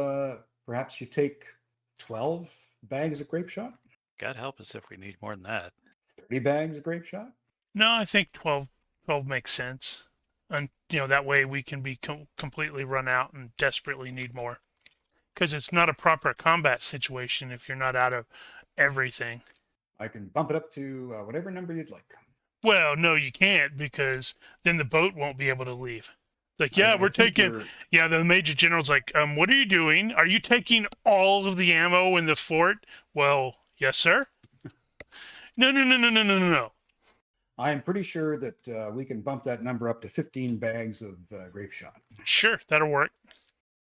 perhaps you take 12 bags of grape shot? God help us if we need more than that. 30 bags of grape shot? No, I think 12 makes sense. And, that way we can be completely run out and desperately need more. Because it's not a proper combat situation if you're not out of everything. I can bump it up to whatever number you'd like. Well, no, you can't, because then the boat won't be able to leave. Like, yeah, I we're think taking... Yeah, the Major General's like, what are you doing? Are you taking all of the ammo in the fort? Well, yes, sir. No. I am pretty sure that we can bump that number up to 15 bags of grape shot. Sure, that'll work.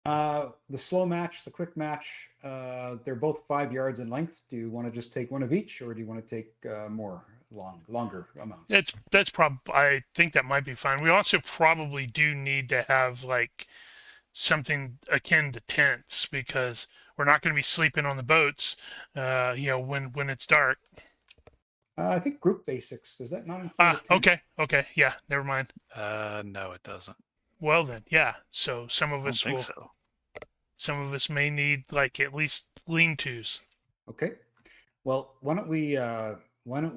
The slow match, the quick match, they're both 5 yards in length. Do you want to just take one of each, or do you want to take longer amounts? That's probably... I think that might be fine. We also probably do need to have, like, something akin to tents, because we're not going to be sleeping on the boats, when it's dark. I think group basics, does that not include a tent? Okay, yeah, never mind. No, it doesn't. Well then, yeah. So some of I don't us think will. so. Some of us may need like at least lean-tos. Okay. Well, why don't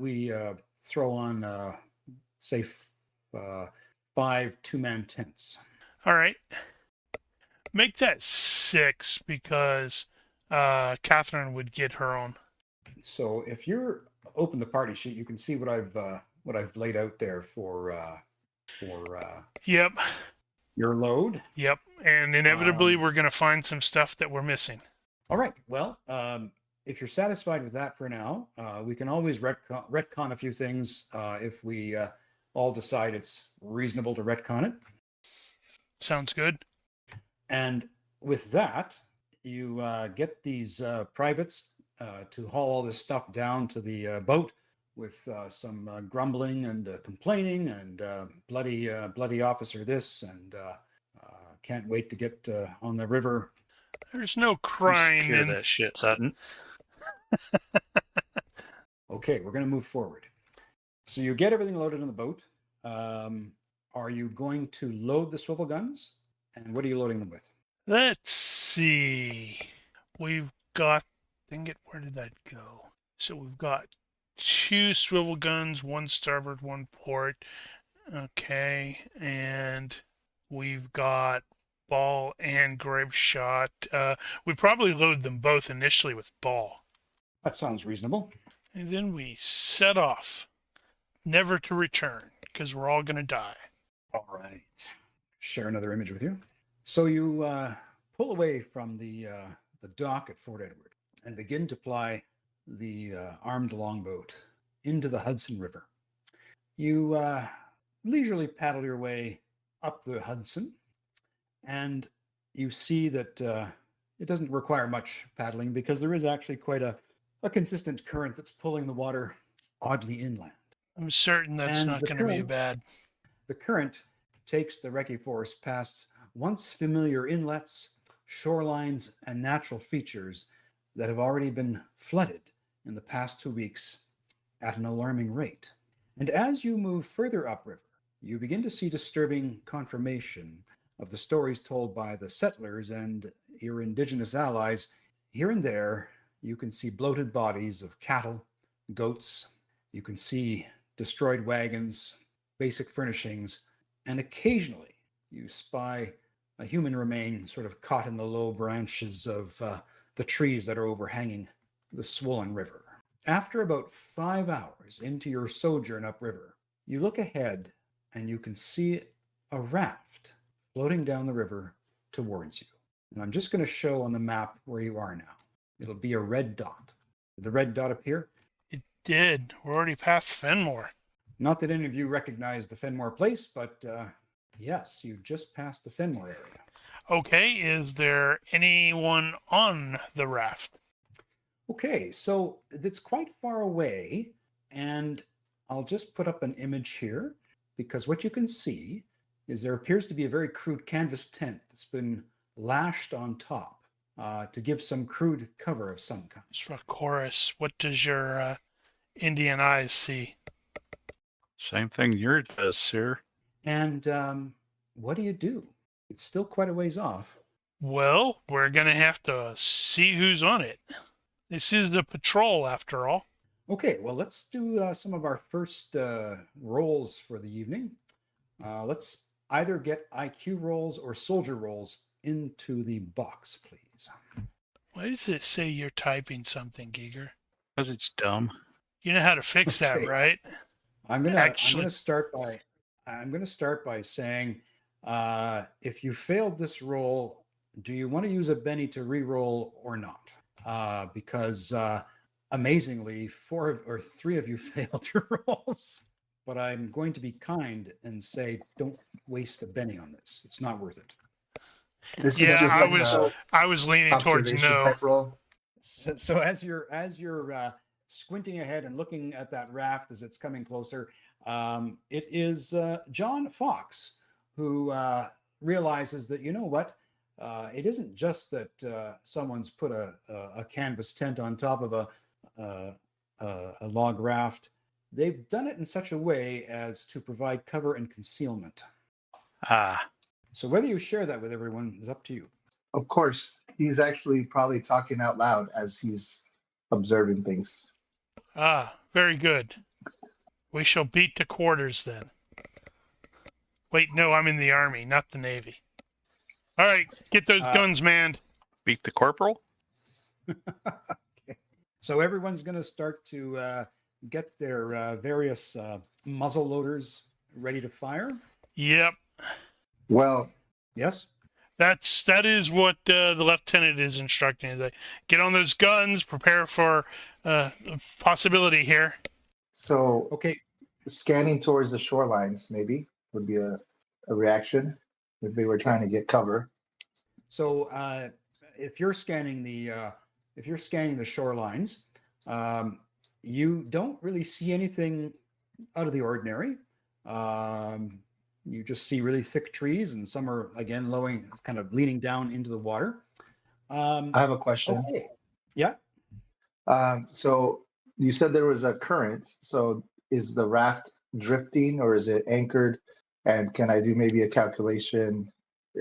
we throw on say 5 2-man tents? All right. Make that 6 because Catherine would get her own. So if you're open the party sheet, you can see what I've laid out there for Yep. your load. Yep. And inevitably, we're gonna find some stuff that we're missing. All right. Well, if you're satisfied with that for now, we can always retcon a few things if we all decide it's reasonable to retcon it. Sounds good. And with that, you get these privates to haul all this stuff down to the boat with some grumbling and complaining and bloody officer this and can't wait to get on the river. There's no crying Secure in that shit, Sutton. Okay, we're going to move forward. So you get everything loaded on the boat. Are you going to load the swivel guns? And what are you loading them with? Let's see. We've got... Dang it, where did that go? So we've got 2 swivel guns, 1 starboard, 1 port. Okay, and we've got ball and grape shot. We probably load them both initially with ball. That sounds reasonable. And then we set off, never to return, because we're all going to die. All right. Share another image with you. So you pull away from the dock at Fort Edward and begin to ply the armed longboat into the Hudson River. You leisurely paddle your way up the Hudson, and you see that it doesn't require much paddling because there is actually quite a consistent current that's pulling the water oddly inland. I'm certain that's And not the going to be current- bad. The current takes the Recce Force past once familiar inlets, shorelines, and natural features that have already been flooded in the past 2 weeks at an alarming rate. And as you move further upriver, you begin to see disturbing confirmation of the stories told by the settlers and your indigenous allies. Here and there, you can see bloated bodies of cattle, goats. You can see destroyed wagons, basic furnishings, and occasionally you spy a human remain sort of caught in the low branches of the trees that are overhanging the swollen river. After about 5 hours into your sojourn upriver, you look ahead and you can see a raft floating down the river towards you. And I'm just going to show on the map where you are now. It'll be a red dot. Did the red dot appear? It did. We're already past Fenmore. Not that any of you recognize the Fenmore place, but yes, you just passed the Fenmore area. Okay, is there anyone on the raft? Okay, so it's quite far away, and I'll just put up an image here because what you can see is there appears to be a very crude canvas tent that's been lashed on top to give some crude cover of some kind. Just for chorus, what does your Indian eyes see? Same thing yours does, sir. And what do? It's still quite a ways off. Well, we're going to have to see who's on it. This is the patrol, after all. Okay, well, let's do some of our first rolls for the evening. Let's either get IQ rolls or soldier rolls into the box, please. Why does it say you're typing something, Giger? Because it's dumb. You know how to fix that, Okay. right? I'm gonna Actually- start by saying, if you failed this roll, do you want to use a Benny to re-roll or not? Because amazingly, 3 of you failed your rolls. But I'm going to be kind and say, don't waste a Benny on this. It's not worth it. This is Yeah, just I like was a I was leaning towards observation no. type roll. So as you're squinting ahead and looking at that raft as it's coming closer, it is John Fox who realizes that, you know what, it isn't just that someone's put a canvas tent on top of a log raft. They've done it in such a way as to provide cover and concealment. Ah, So whether you share that with everyone is up to you. Of course, he's actually probably talking out loud as he's observing things. Ah, very good. We shall beat the quarters then. Wait, no, I'm in the Army, not the Navy. All right, get those guns manned. beat the corporal? Okay. So everyone's going to start to get their various muzzle loaders ready to fire. Yep, Well, Yes? that is what the lieutenant is instructing. Like, get on those guns, prepare for a possibility here. so Okay. scanning towards the shorelines maybe would be a reaction if they were trying to get cover. So if you're scanning the shorelines, you don't really see anything out of the ordinary. You just see really thick trees, and some are again kind of leaning down into the water. I have a question. Okay. Yeah. So you said there was a current. So is the raft drifting or is it anchored? And can I do maybe a calculation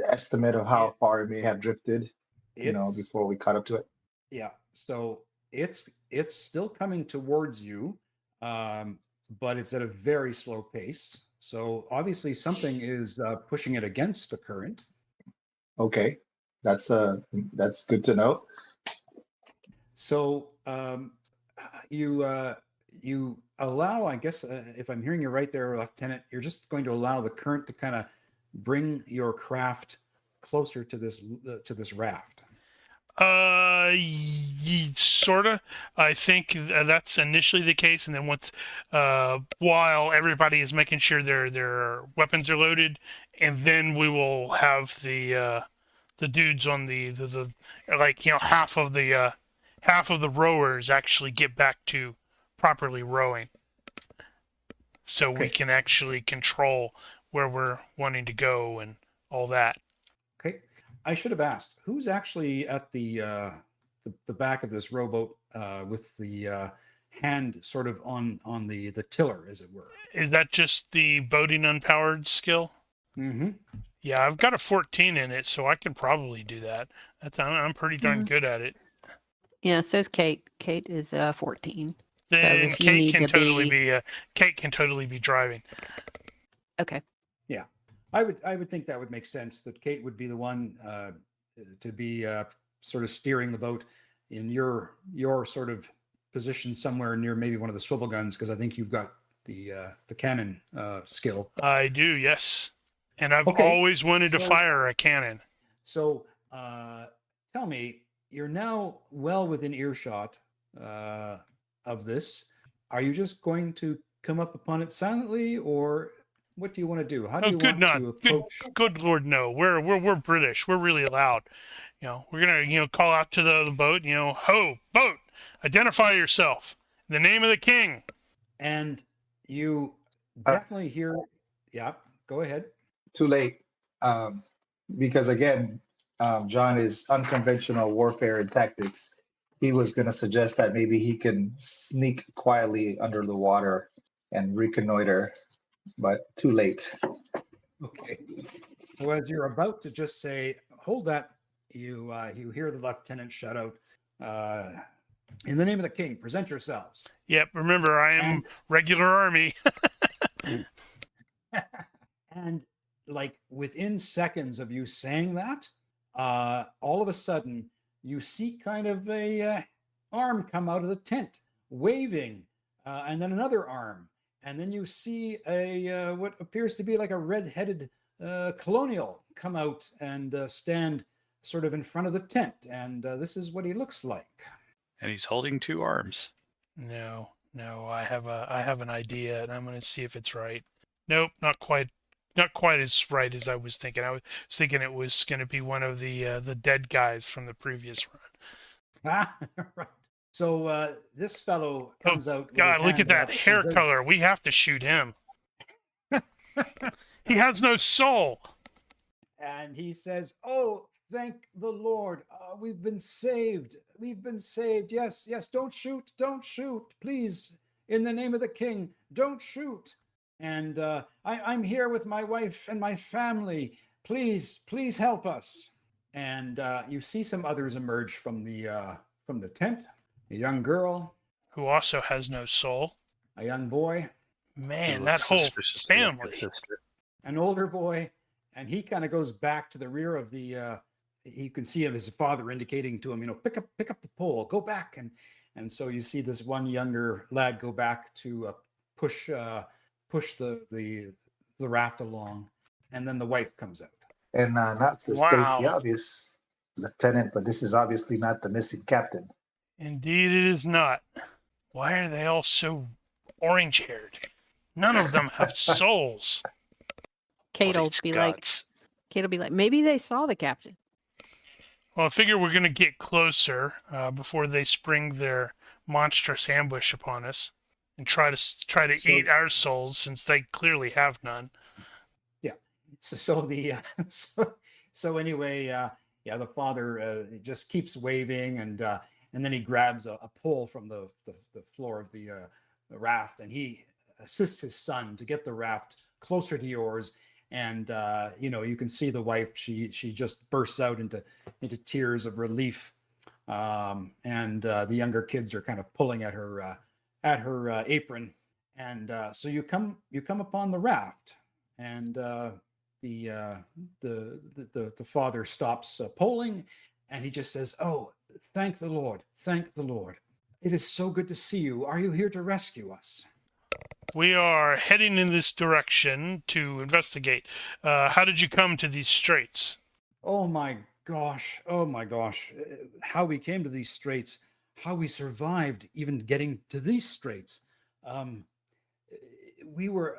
estimate of how far it may have drifted, It's- before we caught up to it? Yeah. So it's still coming towards you, but it's at a very slow pace. So obviously something is pushing it against the current. Okay, that's good to know. So you allow, I guess, if I'm hearing you right there, Lieutenant, you're just going to allow the current to kind of bring your craft closer to this raft. Sorta. I think that's initially the case, and then once, while everybody is making sure their weapons are loaded, and then we will have the dudes on the like half of the rowers actually get back to properly rowing, so we Okay. can actually control where we're wanting to go and all that. Okay. I should have asked, who's actually at the back of this rowboat with the hand sort of on the tiller, as it were? Is that just the boating unpowered skill? Mm-hmm. Yeah, I've got a 14 in it, so I can probably do that. I'm pretty darn Mhm. good at it. Yeah, so is Kate. Kate is 14. So Then if you need to be Kate can totally be driving. okay. Yeah, I would think that would make sense. That Kate would be the one to be sort of steering the boat in your sort of position somewhere near maybe one of the swivel guns, because I think you've got the cannon skill. I do, yes. And I've Okay, always wanted to so- fire a cannon. So tell me, you're now well within earshot of this. Are you just going to come up upon it silently, or what do you want to do? How do Oh, you good want not. to approach? Good Lord, no. We're British. We're really loud. We're gonna call out to the boat. Ho, boat, identify yourself. In the name of the king. And you Uh, definitely hear. Yeah, go ahead. Too late, because again, John is unconventional warfare and tactics. He was going to suggest that maybe he can sneak quietly under the water and reconnoiter, but too late. Okay. So as you're about to just say, "Hold that," you hear the lieutenant shout out, "In the name of the king, present yourselves." Yep. Remember, I am And regular army. and like within seconds of you saying that, all of a sudden you see kind of a arm come out of the tent, waving, and then another arm, and then you see a what appears to be like a red-headed colonial come out and stand sort of in front of the tent, and this is what he looks like. And he's holding two arms. No, I have an idea, and I'm gonna see if it's right. Nope, not quite as right as I was thinking. I was thinking it was gonna be one of the dead guys from the previous run. Ah, right. So this fellow comes out. With God, his look hand at that up, hair and color. We have to shoot him. He has no soul. and he says, "Oh, thank the Lord! We've been saved. We've been saved. Yes, yes. Don't shoot. Don't shoot, please. In the name of the King, don't shoot." And I'm here with my wife and my family. Please, please help us. And you see some others emerge from the tent. A young girl, Who also has no soul. a young boy, Man, He that looks whole suspiciously like family. his sister. an older boy, and he kind of goes back to the rear of the. You can see him, his father indicating to him, pick up the pole, go back, and so you see this one younger lad go back to push the raft along, and then the wife comes out. And not to state the Wow. obvious, Lieutenant, but this is obviously not the missing captain. Indeed, it is not. Why are they all so orange-haired? None of them have souls. Kate will Bloody be like, Scots. maybe they saw the captain. Well, I figure we're going to get closer before they spring their monstrous ambush upon us and try to So- eat our souls, since they clearly have none. So the so anyway, yeah, the father just keeps waving, and then he grabs a pole from the floor of the raft, and he assists his son to get the raft closer to yours. And you can see the wife; she just bursts out into tears of relief, and the younger kids are kind of pulling at her apron. And so you come upon the raft, and the father stops polling, and he just says, "Oh, thank the Lord, thank the Lord. It is so good to see you. Are you here to rescue us?" We are heading in this direction to investigate. How did you come to these straits? Oh my gosh, oh my gosh. How we came to these straits, how we survived even getting to these straits. Um, we were,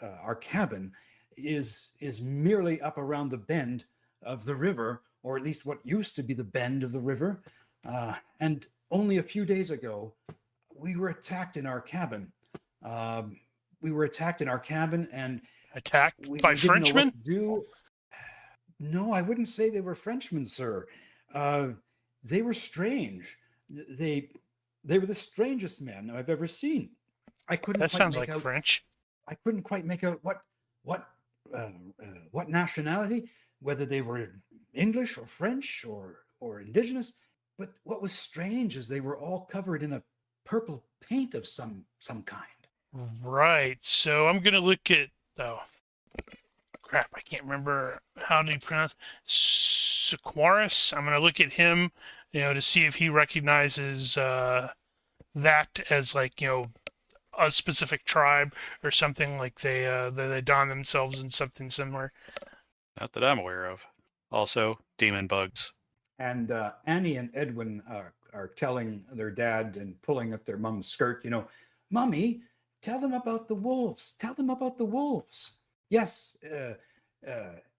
our cabin is merely up around the bend of the river, or at least what used to be the bend of the river. And only a few days ago, we were attacked in our cabin. We were attacked in our cabin, and Attacked we by didn't know what Frenchmen? to do. No, I wouldn't say they were Frenchmen, sir. Uh, they were strange. They they were the strangest men I've ever seen. I couldn't That quite sounds make like out. French. I couldn't quite make out what what nationality, whether they were English or French or indigenous. But what was strange is they were all covered in a purple paint of some kind. Right. So I'm gonna look at. Oh, crap! I can't remember how do you pronounce Sequaris. I'm gonna look at him, to see if he recognizes that as like a specific tribe or something like they don themselves in something similar. Not that I'm aware of. Also, demon bugs. And Annie and Edwin are telling their dad and pulling at their mom's skirt, "Mommy, tell them about the wolves. Tell them about the wolves." "Yes,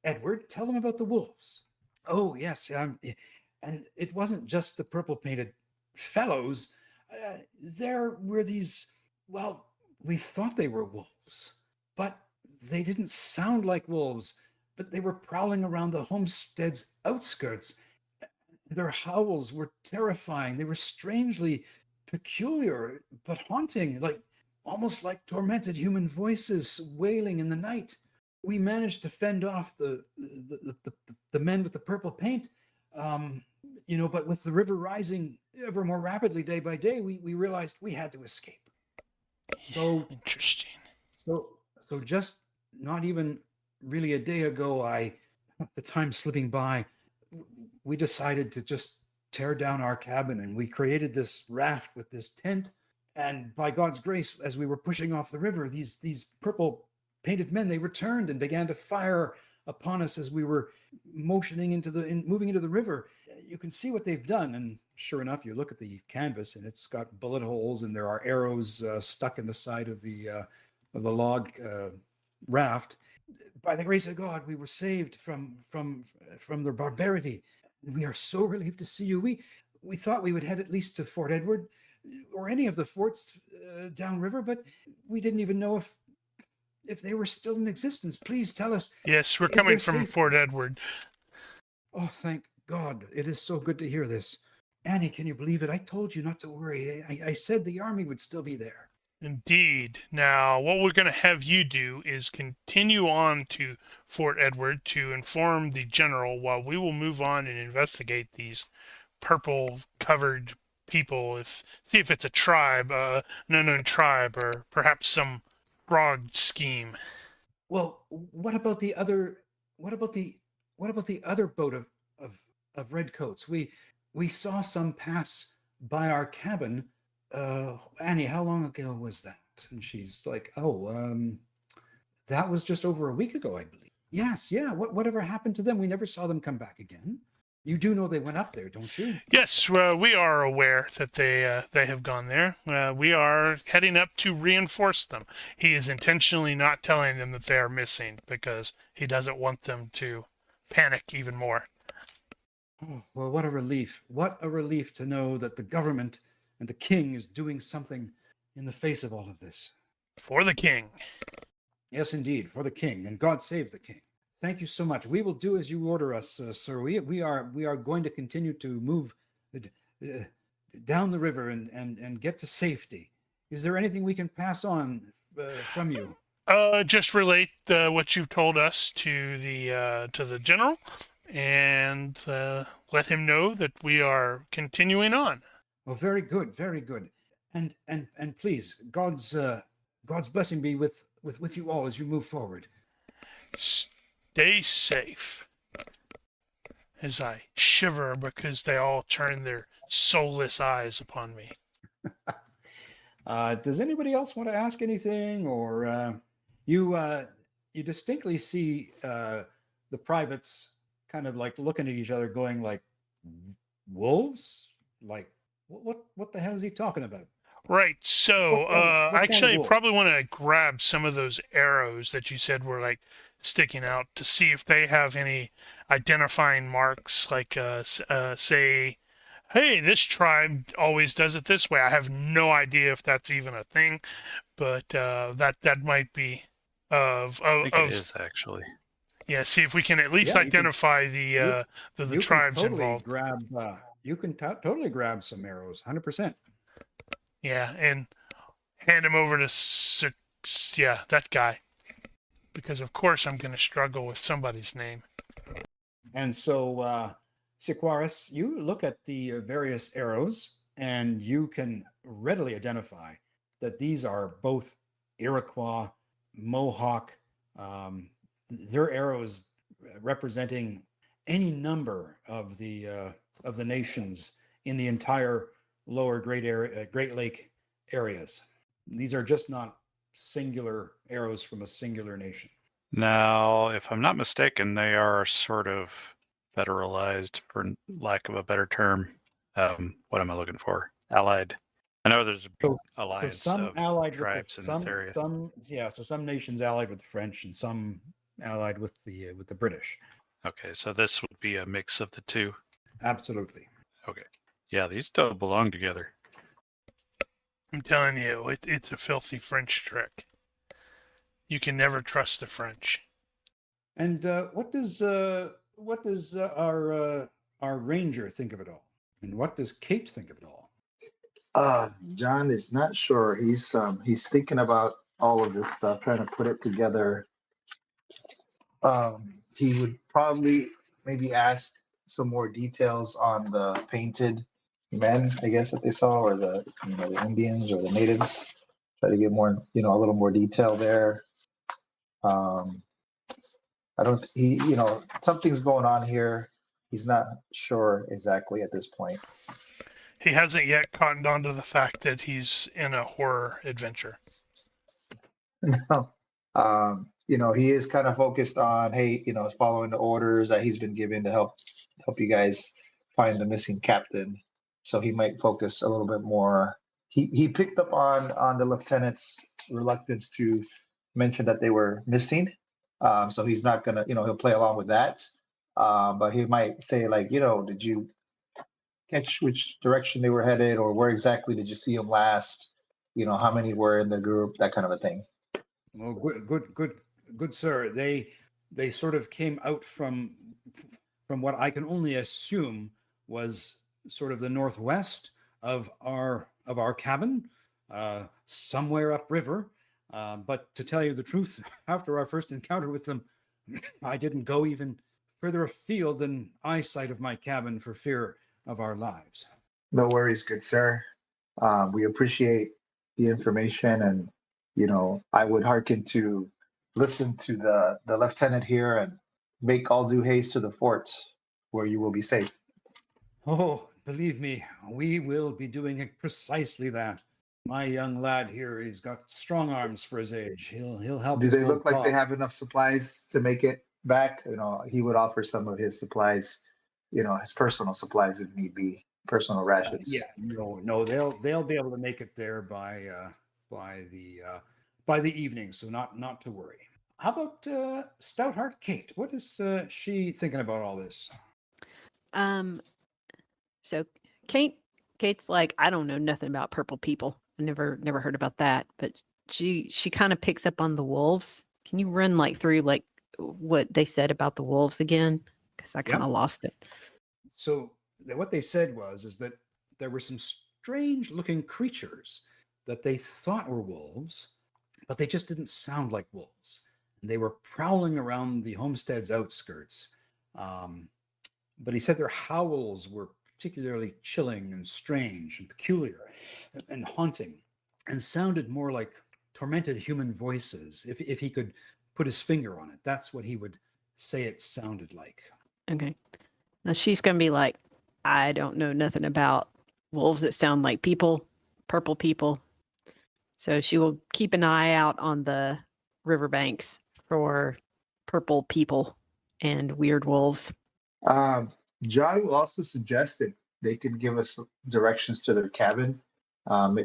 Edward, tell them about the wolves." "Oh, yes. And it wasn't just the purple painted fellows. There were these, well, we thought they were wolves, but they didn't sound like wolves, but they were prowling around the homestead's outskirts. Their howls were terrifying. They were strangely peculiar, but haunting, like almost like tormented human voices wailing in the night. We managed to fend off the men with the purple paint, but with the river rising ever more rapidly day by day, we realized we had to escape. So Interesting. so just not even really a day ago, the time slipping by, we decided to just tear down our cabin, and we created this raft with this tent. And by God's grace, as we were pushing off the river, these purple painted men, they returned and began to fire upon us as we were moving into the river. You can see what they've done, and sure enough, you look at the canvas, and it's got bullet holes, and there are arrows stuck in the side of the log raft. By the grace of God, we were saved from their barbarity. We are so relieved to see you. We thought we would head at least to Fort Edward or any of the forts downriver, but we didn't even know if they were still in existence. Please tell us. Yes, we're Is there coming from safe- Fort Edward. Oh, thank God. It is so good to hear this. Annie, can you believe it? I told you not to worry. I said the army would still be there. Indeed. Now, what we're going to have you do is continue on to Fort Edward to inform the general while we will move on and investigate these purple-covered people. See if it's a tribe, an unknown tribe, or perhaps some frog scheme. Well, what about the other? What about the other boat of redcoats? We saw some pass by our cabin. Annie, how long ago was that? And she's like, "Oh, that was just over a week ago, I believe." "Yes, yeah. Whatever happened to them? We never saw them come back again." You do know they went up there, don't you? Yes, we are aware that they have gone there. We are heading up to reinforce them. He is intentionally not telling them that they are missing because he doesn't want them to panic even more. Oh, well, what a relief. What a relief to know that the government and the king is doing something in the face of all of this. For the king. Yes, indeed, for the king, and God save the king. Thank you so much. We will do as you order us, sir. We are going to continue to move down the river and get to safety. Is there anything we can pass on from you? Just relate what you've told us to the general, and let him know that we are continuing on. Oh, very good, very good. And please, God's blessing be with you all as you move forward. Stay safe. As I shiver because they all turn their soulless eyes upon me. Does anybody else want to ask anything, or you distinctly see the privates kind of like looking at each other, going like, "Wolves? Like what the hell is he talking about?" Right. So, What kind of actually, I wolf? probably want to grab some of those arrows that you said were like sticking out to see if they have any identifying marks, like say, "Hey, this tribe always does it this way." I have no idea if that's even a thing, but that might be I think it of is actually. yeah. See if we can at least Yeah, you can identify you, the you can tribes totally involved. grab totally grab some arrows, 100%. Yeah, and hand him over to yeah, that guy. Because of course I'm going to struggle with somebody's name. And so, Siquaris, you look at the various arrows, and you can readily identify that these are both Iroquois, Mohawk. Um, their arrows representing any number of the nations in the entire lower Great Lake areas. These are just not singular arrows from a singular nation. Now, if I'm not mistaken, they are sort of federalized, for lack of a better term. What am I looking for? Allied. I know there's a big So alliance some of allied with the tribes in this area. so some nations allied with the French and some allied with the British. Okay, so this would be a mix of the two. Absolutely. Okay. Yeah, these don't belong together. I'm telling you, it's a filthy French trick. You can never trust the French. And what does our ranger think of it all? And what does Kate think of it all? John is not sure. He's thinking about all of this stuff, trying to put it together. He would probably maybe ask some more details on the painted men, I guess, that they saw, or the the Indians or the natives. Try to get more, a little more detail there. Um, I don't. Something's going on here. He's not sure exactly at this point. He hasn't yet cottoned on to the fact that he's in a horror adventure. No. He is kind of focused on, hey, following the orders that he's been given to help you guys find the missing captain. So he might focus a little bit more. He picked up on the lieutenant's reluctance to mention that they were missing. So he's not gonna, he'll play along with that. But he might say, like, did you catch which direction they were headed, or where exactly did you see them last? How many were in the group, that kind of a thing. Well, good, sir. They sort of came out from what I can only assume was sort of the northwest of our cabin, somewhere upriver. But to tell you the truth, after our first encounter with them, I didn't go even further afield than eyesight of my cabin for fear of our lives. No worries, good sir. We appreciate the information, and I would hearken to listen to the lieutenant here and make all due haste to the fort, where you will be safe. Oh, believe me, we will be doing precisely that. My young lad here, he's got strong arms for his age. He'll help. Do his they old look like they cause. have enough supplies to make it back? He would offer some of his supplies, his personal supplies if need be, personal rations. Yeah, no, they'll be able to make it there by the evening, so not to worry. How about Stout-hearted Kate? What is she thinking about all this? So Kate's like, I don't know nothing about purple people. I never heard about that, but she kind of picks up on the wolves. Can you run like through like what they said about the wolves again? Because I kind of lost it. So what they said is that there were some strange looking creatures that they thought were wolves, but they just didn't sound like wolves. And they were prowling around the homestead's outskirts. But he said their howls were particularly chilling and strange and peculiar and haunting, and sounded more like tormented human voices. If he could put his finger on it. That's what he would say it sounded like. Okay. Now she's going to be like, I don't know nothing about wolves that sound like people, purple people. So she will keep an eye out on the riverbanks for purple people and weird wolves. John will also suggest that they can give us directions to their cabin.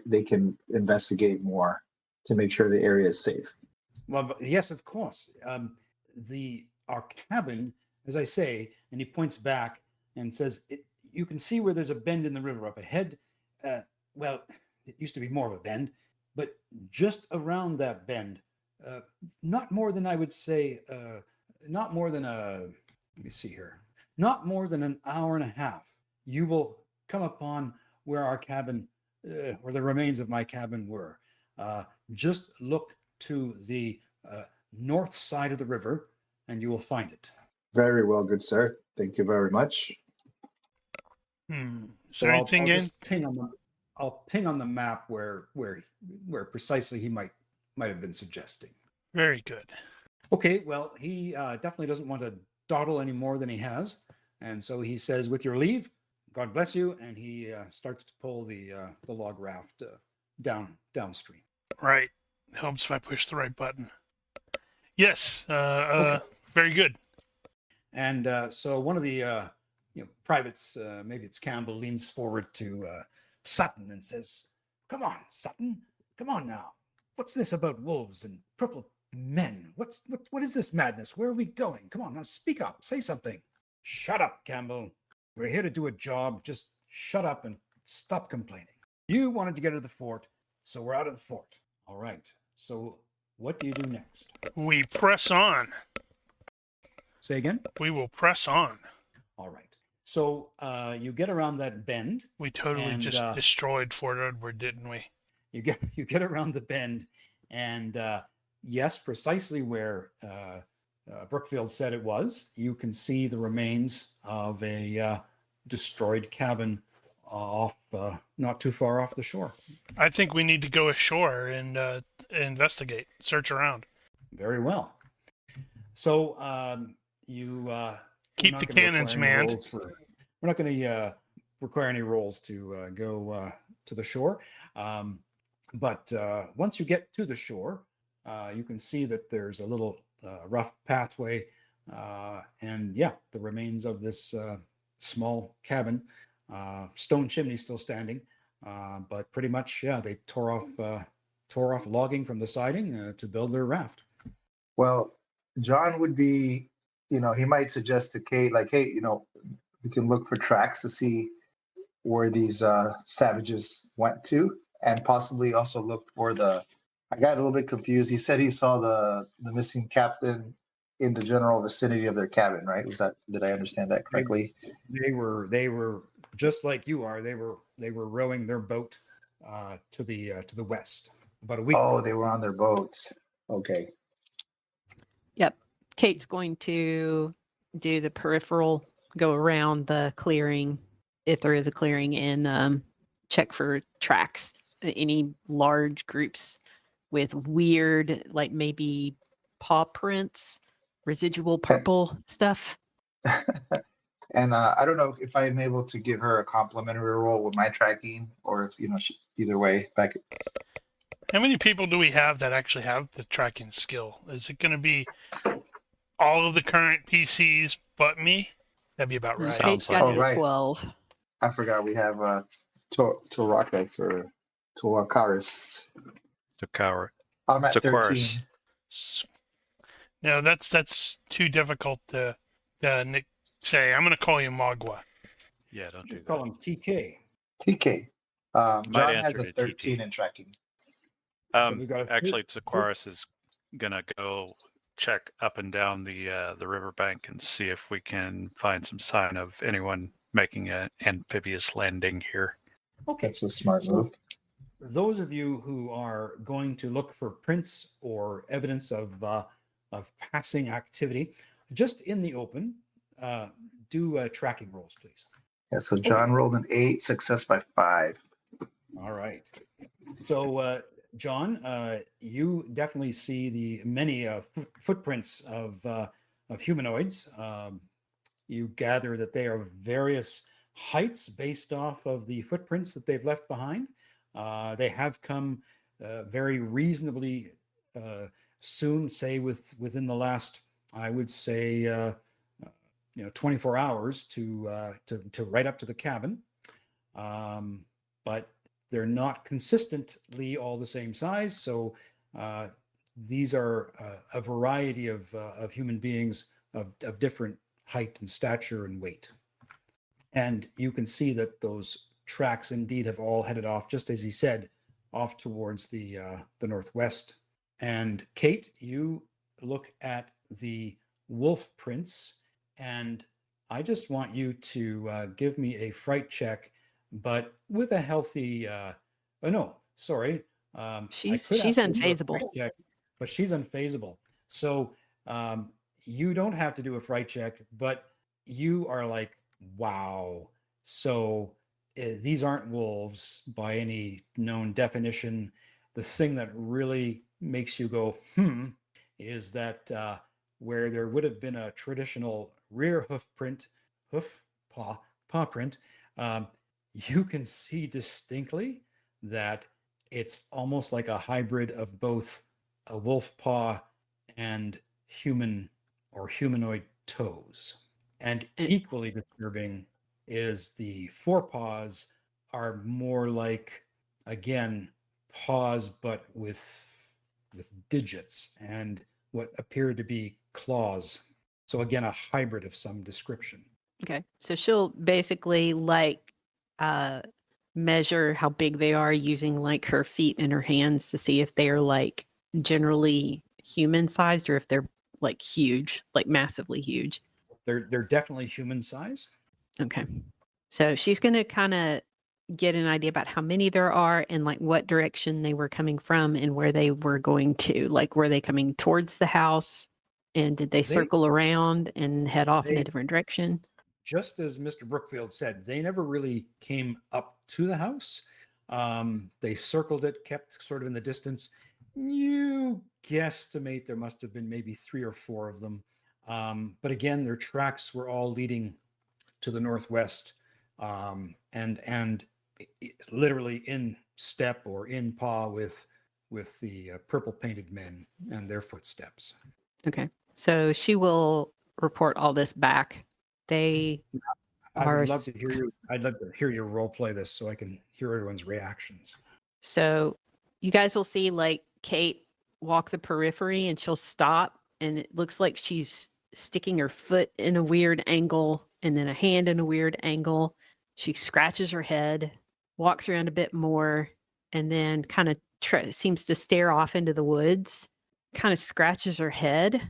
They can investigate more to make sure the area is safe. Well, yes, of course. Our cabin, as I say, and he points back and says, you can see where there's a bend in the river up ahead. Well, it used to be more of a bend, but just around that bend, not more than I would say, not more than let me see here, not more than an hour and a half, you will come upon where our cabin, where the remains of my cabin were. Just look to the north side of the river and you will find it. Very well, good sir. Thank you very much. Is there anything in? I'll ping on the map where precisely he might have been suggesting. Very good. Okay, well, he definitely doesn't want to dawdle any more than he has, and so he says, "With your leave, God bless you," and he starts to pull the log raft downstream. Right. Helps if I push the right button. Yes. Okay. Very good. And so one of the privates, maybe it's Campbell, leans forward to Sutton and says, "Come on, Sutton. Come on now. What's this about wolves and purple men? What is this madness? Where are we going? Come on, now speak up. Say something." "Shut up, Campbell. We're here to do a job. Just shut up and stop complaining. You wanted to get out of the fort, so we're out of the fort. All right. So what do you do next?" We press on. Say again? We will press on. All right. So you get around that bend. We totally just destroyed Fort Edward, didn't we? You get around the bend, and yes, precisely where Brookfield said it was. You can see the remains of a destroyed cabin off, not too far off the shore. I think we need to go ashore and investigate, search around. Very well. So you keep the cannons manned. We're not going to require any rolls to go to the shore. But once you get to the shore, you can see that there's a little rough pathway, and the remains of this small cabin, stone chimney still standing, but pretty much, they tore off logging from the siding to build their raft. Well, John would be, he might suggest to Kate, like, hey, we can look for tracks to see where these savages went to, and possibly also look for I got a little bit confused. He said he saw the missing captain in the general vicinity of their cabin, right? Did I understand that correctly? They were just like you are. They were rowing their boat to the west about a week ago. They were on their boats. Okay. Yep. Kate's going to do the peripheral, go around the clearing, if there is a clearing, and check for tracks, any large groups with weird, like maybe paw prints, residual purple stuff. And I don't know if I'm able to give her a complimentary roll with my tracking, or if, either way. How many people do we have that actually have the tracking skill? Is it going to be all of the current PCs but me? That'd be about right. Sounds Kate's got right. 12. I forgot we have Rockets or Toakaris. Tokaris. I'm at 13. Tokaris. No, that's too difficult to say. I'm going to call you Magua. Yeah, don't do Just call that. him TK. TK. John has answer a to 13 TT. in tracking. So we got a Actually, Tokaris is gonna go check up and down the riverbank and see if we can find some sign of anyone making an amphibious landing here. Okay. That's a smart move. Those of you who are going to look for prints or evidence of passing activity, just in the open, do tracking rolls, please. Yeah, so John rolled an 8, success by 5. All right. So John, you definitely see the many footprints of humanoids. You gather that they are of various heights based off of the footprints that they've left behind. They have come very reasonably soon, say within the last, I would say, 24 hours to right up to the cabin. But they're not consistently all the same size. So these are a variety of human beings of different height and stature and weight. And you can see that those tracks indeed have all headed off, just as he said, off towards the northwest. And Kate, you look at the wolf prints, and I just want you to give me a fright check, but with a healthy. Oh no, sorry. She's unfazable. Check, but she's unfazable. So you don't have to do a fright check, but you are like, wow. So these aren't wolves by any known definition. The thing that really makes you go, is that where there would have been a traditional rear paw print, you can see distinctly that it's almost like a hybrid of both a wolf paw and human or humanoid toes. And equally disturbing is the forepaws are more like, again, paws, but with digits and what appear to be claws. So again, a hybrid of some description. Okay, so she'll basically measure how big they are using like her feet and her hands to see if they are like generally human sized or if they're like huge, like massively huge. They're definitely human size. Okay, so she's going to kind of get an idea about how many there are and like what direction they were coming from and where they were going to. Like, were they coming towards the house, and did they circle around and head off in a different direction? Just as Mr. Brookfield said, they never really came up to the house. They circled it, kept sort of in the distance. You guesstimate there must have been maybe 3 or 4 of them. But again, their tracks were all leading to the northwest, and literally in step or in paw with the purple painted men and their footsteps. Okay, so she will report all this back. I'd love to hear you. I'd love to hear you role play this so I can hear everyone's reactions. So you guys will see like Kate walk the periphery and she'll stop, and it looks like she's sticking her foot in a weird angle and then a hand in a weird angle. She scratches her head, walks around a bit more, and then kind of seems to stare off into the woods, kind of scratches her head,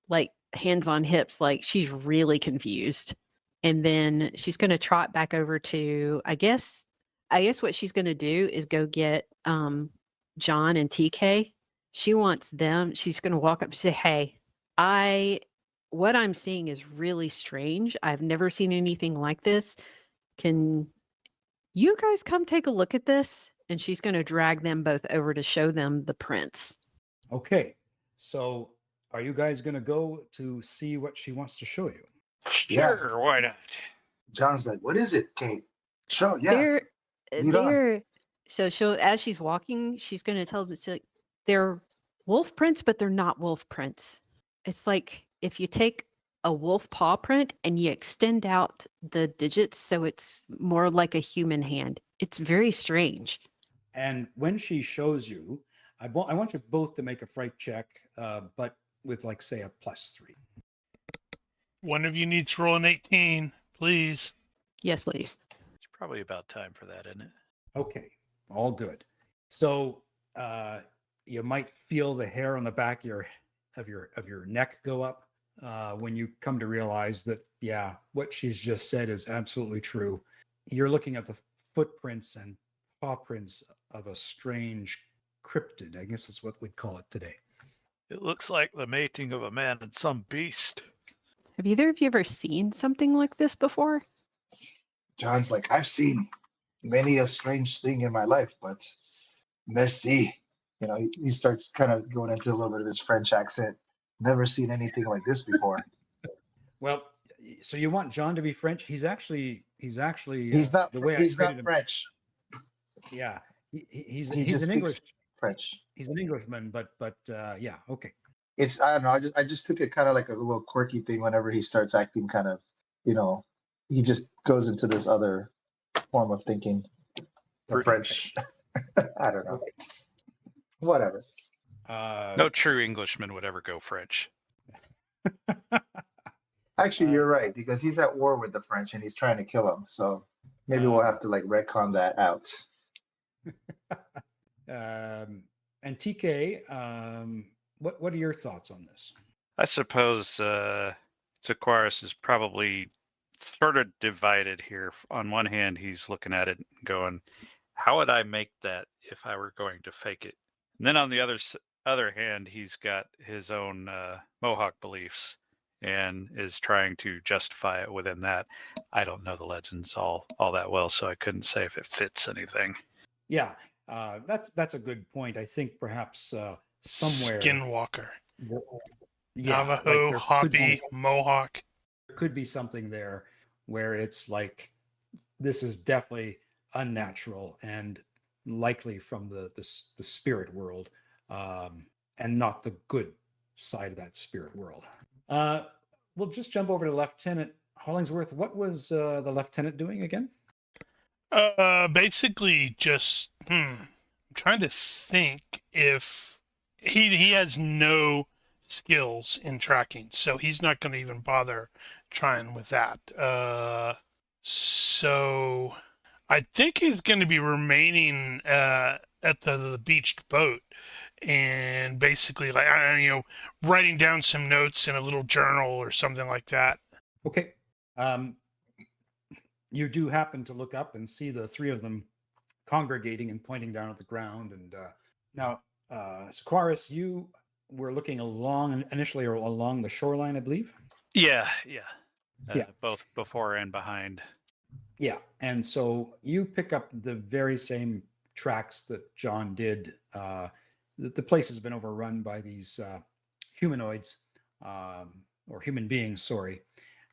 like hands on hips, like she's really confused. And then she's going to trot back over to, I guess what she's going to do is go get John and TK. She wants them. She's going to walk up and say, hey, what I'm seeing is really strange. I've never seen anything like this. Can you guys come take a look at this? And she's going to drag them both over to show them the prints. Okay. So are you guys going to go to see what she wants to show you? Sure, why not? John's like, what is it, Kate? Show, yeah. So she'll, as she's walking, she's going to tell them, like, they're wolf prints, but they're not wolf prints. It's like if you take a wolf paw print and you extend out the digits so it's more like a human hand. It's very strange. And when she shows you, I want you both to make a fright check, but with like, say, a +3. One of you needs to roll an 18, please. Yes, please. It's probably about time for that, isn't it? Okay, all good. So you might feel the hair on the back of your neck go up when you come to realize that, yeah, what she's just said is absolutely true. You're looking at the footprints and paw prints of a strange cryptid. I guess that's what we'd call it today. It looks like the mating of a man and some beast. Have either of you ever seen something like this before? John's like, I've seen many a strange thing in my life, but merci. he starts kind of going into a little bit of his French accent. Never seen anything like this before. Well, so you want John to be French? He's actually He's not. the way I He's not treated him. French. Yeah, he's He he's just an speaks English. French. He's an Englishman, but yeah, okay. It's I don't know. I just took it kind of like a little quirky thing. Whenever he starts acting kind of, he just goes into this other form of thinking. The French. I don't know. Whatever. No true Englishman would ever go French. Actually, you're right, because he's at war with the French and he's trying to kill them. So maybe we'll have to like retcon that out. And TK, what are your thoughts on this? I suppose Sequaris is probably sort of divided here. On one hand, he's looking at it and going, how would I make that if I were going to fake it? And then on the other hand, he's got his own Mohawk beliefs and is trying to justify it within that. I don't know the legends all that well, so I couldn't say if it fits anything. Yeah, that's a good point. I think perhaps somewhere Skinwalker, like Navajo, there Hopi, Mohawk. could be something there where it's like this is definitely unnatural and likely from the spirit world, and not the good side of that spirit world. We'll just jump over to Lieutenant Hollingsworth. What was the lieutenant doing again? Basically just I'm trying to think if he has no skills in tracking, so he's not going to even bother trying with that. So I think he's going to be remaining at the beached boat and basically like writing down some notes in a little journal or something like that. Okay. You do happen to look up and see the three of them congregating and pointing down at the ground. And now, Sequaris, you were looking initially along the shoreline, I believe. Yeah. Yeah. Both before and behind. Yeah. And so you pick up the very same tracks that John did. The place has been overrun by these humanoids, or human beings, sorry.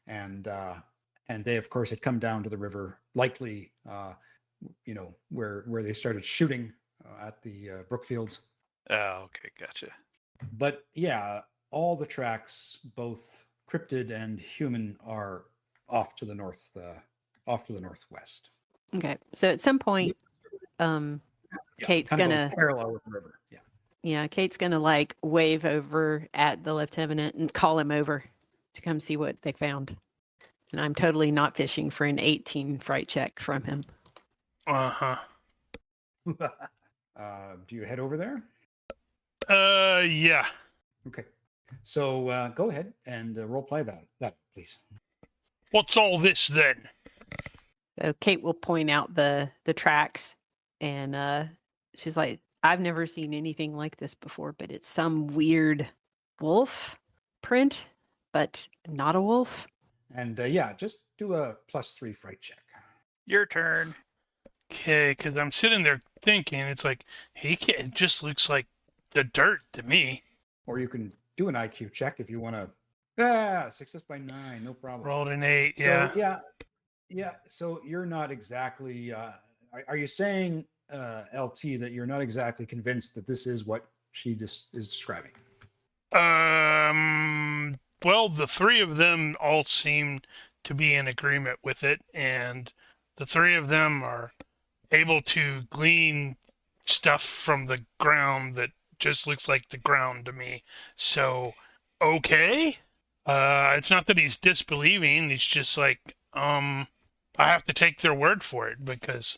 And they, of course, had come down to the river, likely, where they started shooting at the Brookfields. Oh, okay, gotcha. But yeah, all the tracks, both cryptid and human, are off to the northwest. Okay, so at some point, Kate's gonna parallel with the river. Yeah. Yeah, Kate's gonna like wave over at the lieutenant and call him over to come see what they found. And I'm totally not fishing for an 18 fright check from him. Uh-huh. Do you head over there? Yeah. Okay. So go ahead and role play that, please. What's all this then? So Kate will point out the tracks, and she's like, I've never seen anything like this before, but it's some weird wolf print, but not a wolf. And yeah, just do a +3 fright check. Your turn. Okay, because I'm sitting there thinking, it's like, it just looks like the dirt to me. Or you can do an IQ check if you want to. Success by 9, no problem. Rolled an 8, So, yeah. Yeah. So you're not exactly. Are you saying, LT, that you're not exactly convinced that this is what she just is describing? Well, the three of them all seem to be in agreement with it, and the three of them are able to glean stuff from the ground that just looks like the ground to me. So, okay. It's not that he's disbelieving. It's just like, I have to take their word for it because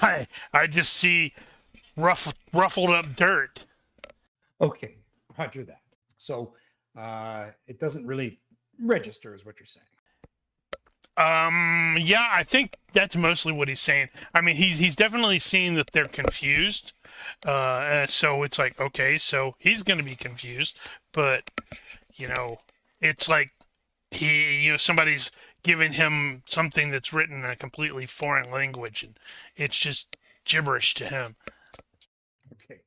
I just see ruffled up dirt. Okay, roger that. So it doesn't really register, is what you're saying. Yeah, I think that's mostly what he's saying. I mean, he's definitely seeing that they're confused. So it's like, okay, so he's going to be confused, but it's like somebody's giving him something that's written in a completely foreign language, and it's just gibberish to him. Okay.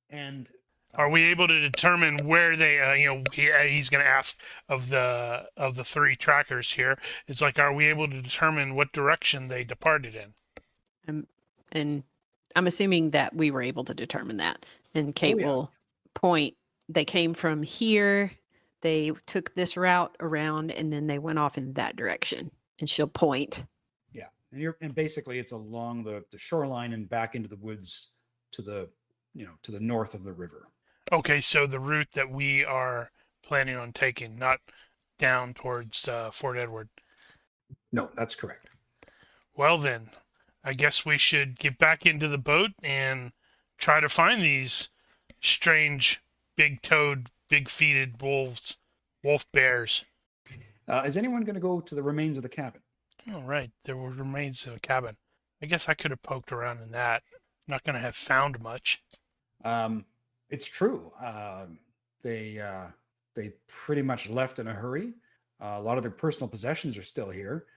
And Are we able to determine where they? He's going to ask of the three trackers here. It's like, are we able to determine what direction they departed in? And I'm assuming that we were able to determine that. And Kate yeah. will point. They came from here. They took this route around, and then they went off in that direction. And she'll point. Yeah, and basically it's along the shoreline and back into the woods to the north of the river. Okay, so the route that we are planning on taking, not down towards Fort Edward. No, that's correct. Well then, I guess we should get back into the boat and try to find these strange, big-toed, big-feeted wolf bears. Is anyone going to go to the remains of the cabin? All right, there were remains of a cabin. I guess I could have poked around in that. Not going to have found much. It's true. They pretty much left in a hurry. A lot of their personal possessions are still here.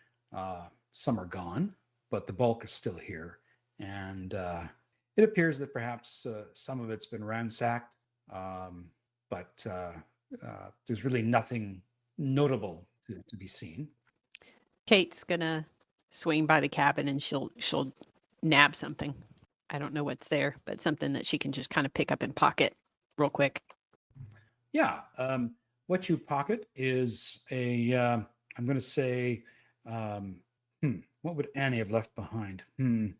Some are gone, but the bulk is still here. And it appears that perhaps some of it's been ransacked, but there's really nothing notable to be seen. Kate's gonna swing by the cabin and she'll nab something. I don't know what's there, but something that she can just kind of pick up and pocket real quick. Yeah. What you pocket is I'm going to say, what would Annie have left behind? I'm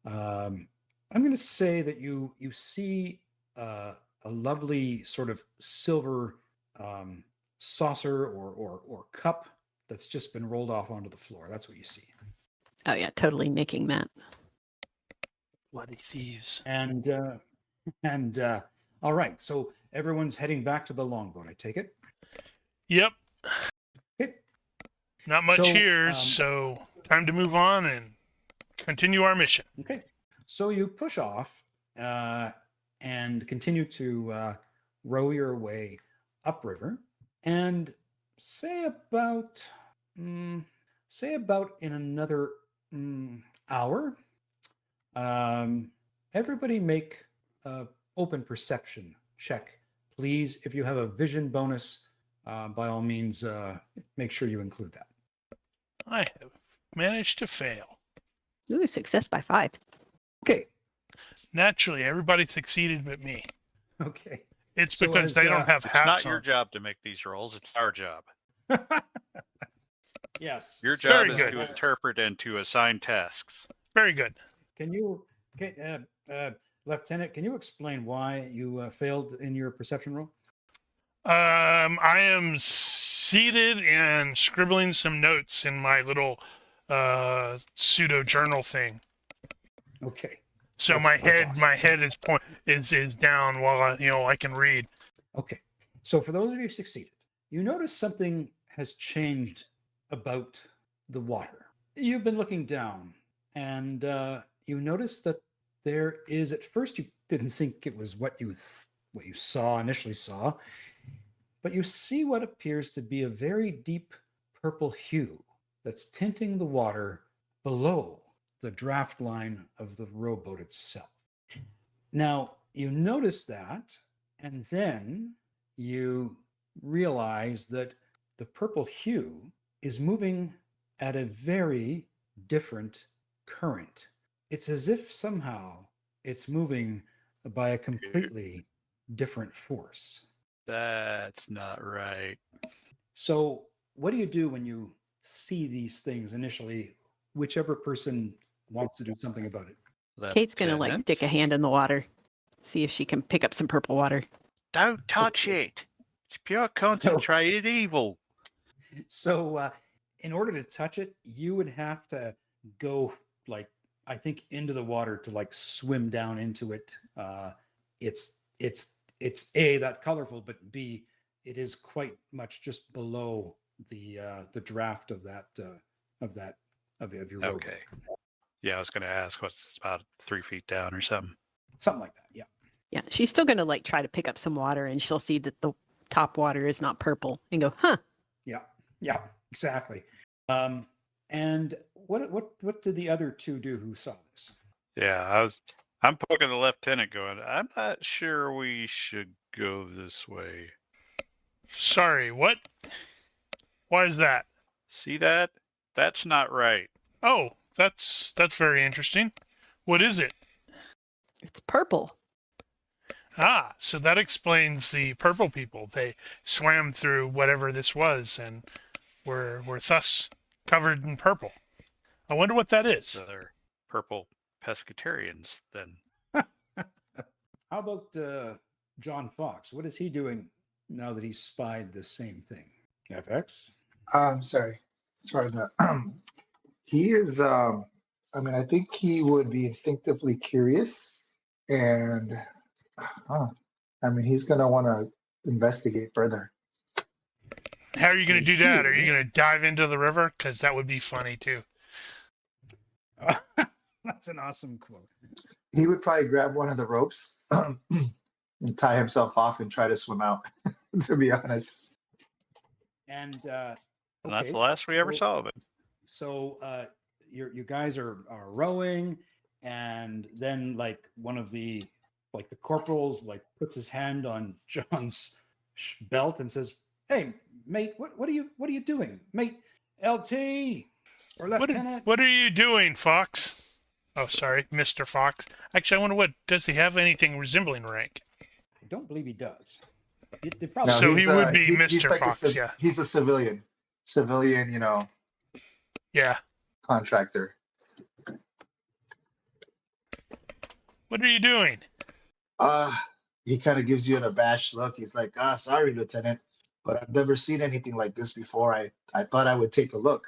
going to say that you see a lovely sort of silver saucer or cup that's just been rolled off onto the floor. That's what you see. Oh yeah, totally nicking that. Bloody thieves. And all right, so everyone's heading back to the longboat, I take it? Yep. Okay. Not much So, here, so time to move on and continue our mission. Okay. So you push off and continue to row your way upriver, and say about in another hour, everybody make a open perception check, please. If you have a vision bonus, by all means, make sure you include that. I have managed to fail. Ooh, success by 5. Okay. Naturally, everybody succeeded but me. Okay. It's So because as, they don't have It's hats not your on. job to make these rolls. It's our job. Yes. Your So, job Very is good. to interpret and to assign tasks. Very good. Lieutenant, can you explain why you failed in your perception roll? I am seated and scribbling some notes in my little pseudo journal thing. Okay. So That's awesome. my head is down while I can read. Okay. So for those of you who succeeded, you notice something has changed about the water. You've been looking down, and you notice that there is, at first you didn't think it was what you initially saw, but you see what appears to be a very deep purple hue that's tinting the water below the draft line of the rowboat itself. Now, you notice that, and then you realize that the purple hue is moving at a very different current. It's as if somehow it's moving by a completely different force. That's not right. So, what do you do when you see these things initially? Whichever person wants to do something about it. Kate's gonna Lieutenant? stick a hand in the water, see if she can pick up some purple water. Don't touch it. It's pure concentrated evil. So, in order to touch it, you would have to go I think into the water to swim down into it. It's A, that colorful, but B, it is quite much just below the draft of your rowboat. Okay. Yeah, I was going to ask what's about 3 feet down or something. Something like that. Yeah. Yeah, she's still gonna try to pick up some water, and she'll see that the top water is not purple, and go, "Huh." Yeah, exactly. And what did the other two do who saw this? Yeah, I was I'm poking the lieutenant going, I'm not sure we should go this way. Sorry, what? Why is that? See that? That's not right. Oh, that's very interesting. What is it? It's purple. Ah, so that explains the purple people. They swam through whatever this was and were thus covered in purple. I wonder what that is. So they're purple pescatarians then. How about John Fox? What is he doing now that he's spied the same thing? FX? Sorry. Sorry. He is. I think he would be instinctively curious, and he's gonna want to investigate further. How are you going to do that? Are you going to dive into the river? Because that would be funny too. That's an awesome quote. He would probably grab one of the ropes and tie himself off and try to swim out. To be honest. And And that's the last we ever saw of it. So you guys are rowing, and then like one of the corporals puts his hand on John's belt and says, "Hey, mate, what are you doing, mate? LT or Lieutenant? What are you doing, Fox? Oh, sorry, Mr. Fox. Actually, I wonder does he have anything resembling rank? I don't believe he does. They probably So he would be he's Mr. like Fox, yeah. He's a civilian, Yeah. contractor. What are you doing? He kind of gives you an abashed look. He's like, sorry, Lieutenant, but I've never seen anything like this before. I thought I would take a look.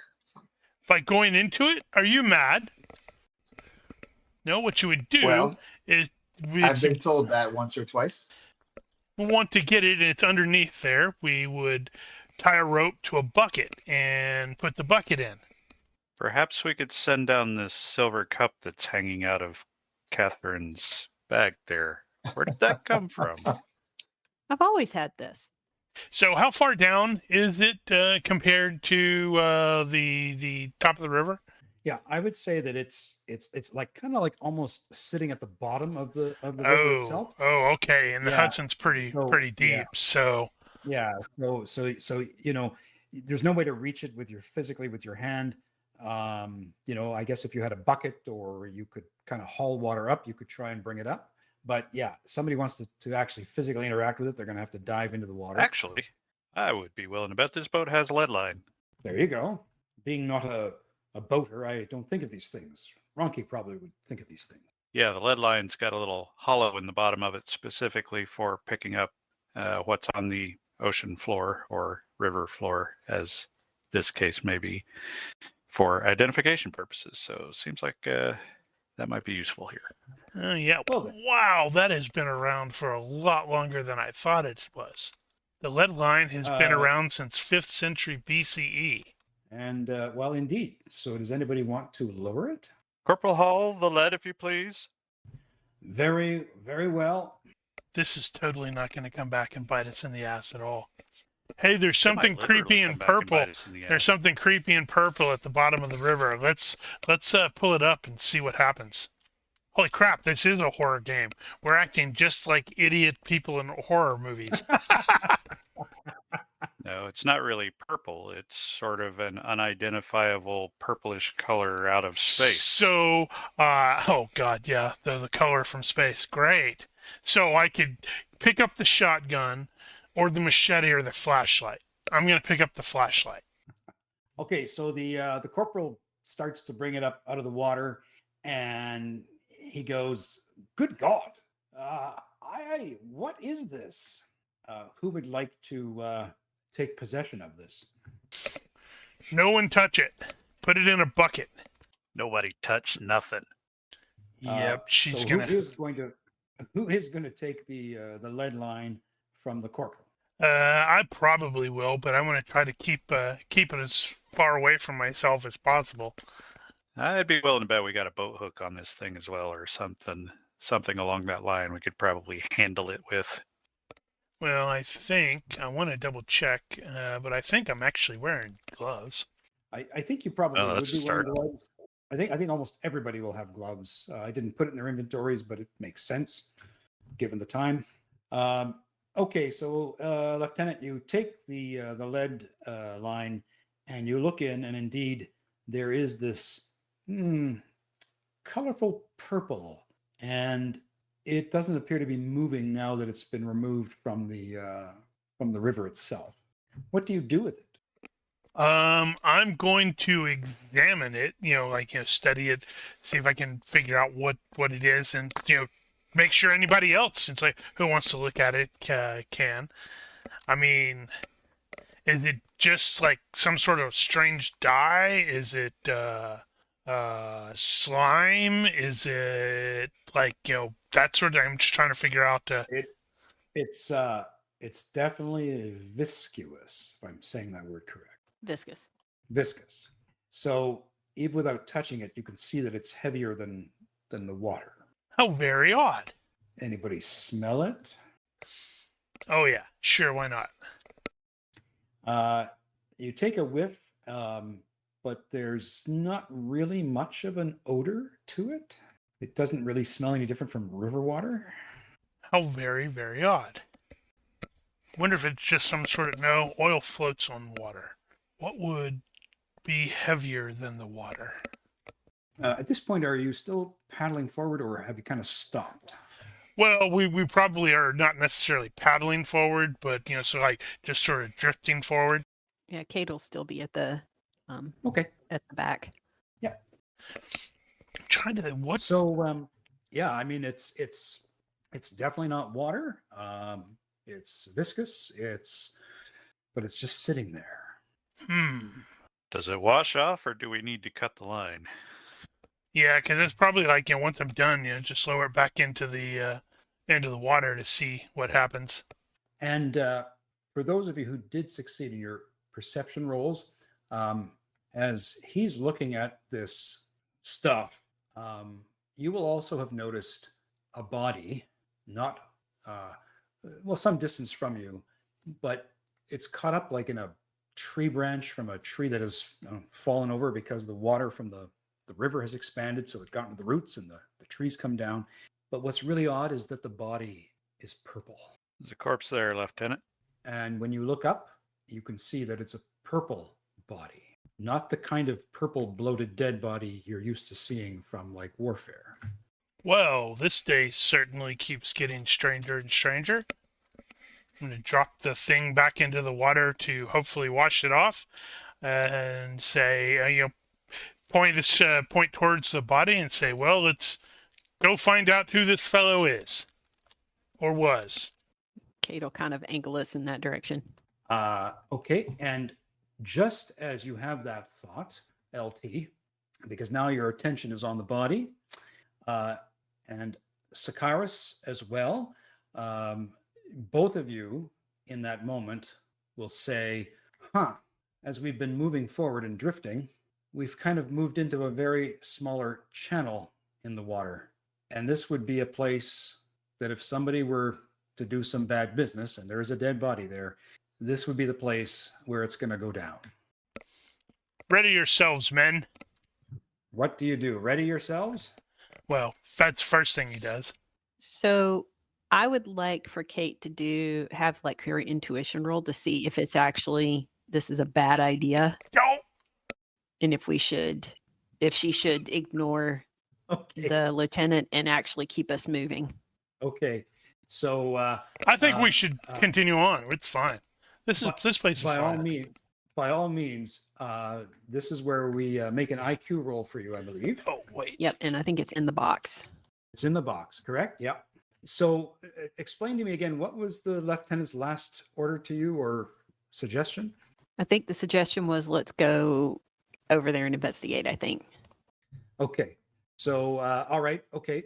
By going into it? Are you mad? No, what you would do Well, is I've been told that once or twice. we want to get it and it's underneath there, we would tie a rope to a bucket and put the bucket in. Perhaps we could send down this silver cup that's hanging out of Catherine's bag there. Where did that come from? I've always had this. So how far down is it compared to the top of the river? Yeah, I would say that it's like kind of like almost sitting at the bottom of the river itself. Oh, okay. And the Hudson's pretty deep. Yeah. So So there's no way to reach it with your hand. I guess if you had a bucket or you could kind of haul water up, you could try and bring it up. But yeah, somebody wants to actually physically interact with it, they're going to have to dive into the water. Actually, I would be willing to bet this boat has a lead line. There you go. Being not a boater, I don't think of these things. Ronki probably would think of these things. Yeah, the lead line's got a little hollow in the bottom of it specifically for picking up what's on the ocean floor or river floor, as this case may be, for identification purposes. So it seems like that might be useful here. Yeah. Wow, that has been around for a lot longer than I thought it was. The lead line has been around since 5th century BCE. And well, indeed. So does anybody want to lower it? Corporal Hall, the lead, if you please. Very, very well. This is totally not going to come back and bite us in the ass at all. Hey, there's something creepy and purple. There's something creepy and purple at the bottom of the river. Let's pull it up and see what happens. Holy crap, this is a horror game. We're acting just like idiot people in horror movies. No, it's not really purple. It's sort of an unidentifiable purplish color out of space. So, oh god, yeah, the color from space. Great. So I could pick up the shotgun or the machete or the flashlight. I'm going to pick up the flashlight. Okay, so the corporal starts to bring it up out of the water, and he goes, "Good God, what is this? Who would like to take possession of this?" No one touch it. Put it in a bucket. Nobody touched nothing. Yep, she's so gonna. Who is going to take the lead line from the corporal? I probably will, but I want to try to keep it as far away from myself as possible. I'd be willing to bet we got a boat hook on this thing as well, or something along that line we could probably handle it with. Well, I want to double check, but I think I'm actually wearing gloves. I think you probably would be wearing gloves. I think almost everybody will have gloves. I didn't put it in their inventories, but it makes sense given the time. Okay, so Lieutenant, you take the lead line and you look in, and indeed there is this colorful purple, and it doesn't appear to be moving now that it's been removed from the river itself. What do you do with it? I'm going to examine it, study it, see if I can figure out what it is, and make sure anybody else, who wants to look at it, can. I mean, is it just like some sort of strange dye? Is it slime? Is it like that sort of? I'm just trying to figure out. It's definitely viscous, if I'm saying that word correct. Viscous. Viscous. So even without touching it, you can see that it's heavier than the water. How very odd. Anybody smell it? Oh yeah, sure, why not? You take a whiff, but there's not really much of an odor to it. It doesn't really smell any different from river water. How very, very odd. Wonder if it's just some sort of no oil floats on water. What would be heavier than the water? At this point, are you still paddling forward, or have you kind of stopped? Well, we probably are not necessarily paddling forward, but so like just sort of drifting forward. Yeah, Kate will still be at the Okay. at the back. Yeah. I'm trying to what? So yeah, I mean it's definitely not water. It's viscous. But it's just sitting there. Does it wash off, or do we need to cut the line? Yeah, because it's probably like once I'm done, just lower it back into the water to see what happens. And for those of you who did succeed in your perception rolls, as he's looking at this stuff, you will also have noticed a body, not some distance from you, but it's caught up like in a tree branch from a tree that has fallen over because the water from the river has expanded, so it's gotten to the roots and the trees come down. But what's really odd is that the body is purple. There's a corpse there, Lieutenant. And when you look up, you can see that it's a purple body, not the kind of purple bloated dead body you're used to seeing from like warfare. Well, this day certainly keeps getting stranger and stranger. I'm going to drop the thing back into the water to hopefully wash it off and say, point towards the body and say, well, let's go find out who this fellow is or was. Kate will kind of angle us in that direction. Okay. And just as you have that thought, LT, because now your attention is on the body, and Sakaris as well, both of you in that moment will say, as we've been moving forward and drifting, we've kind of moved into a very smaller channel in the water. And this would be a place that if somebody were to do some bad business and there is a dead body there, this would be the place where it's going to go down. Ready yourselves, men. What do you do? Ready yourselves? Well, that's the first thing he does. So I would like for Kate to have like her intuition roll to see if it's actually, this is a bad idea. Oh! And if she should ignore the lieutenant and actually keep us moving. Okay. So I think we should continue on. It's fine. This place is fine. By all means, this is where we make an IQ roll for you, I believe. Oh, wait. Yep, and I think it's in the box. It's in the box, correct? Yep. So explain to me again, what was the lieutenant's last order to you or suggestion? I think the suggestion was let's go over there and investigate, I think. Okay. So, all right. Okay.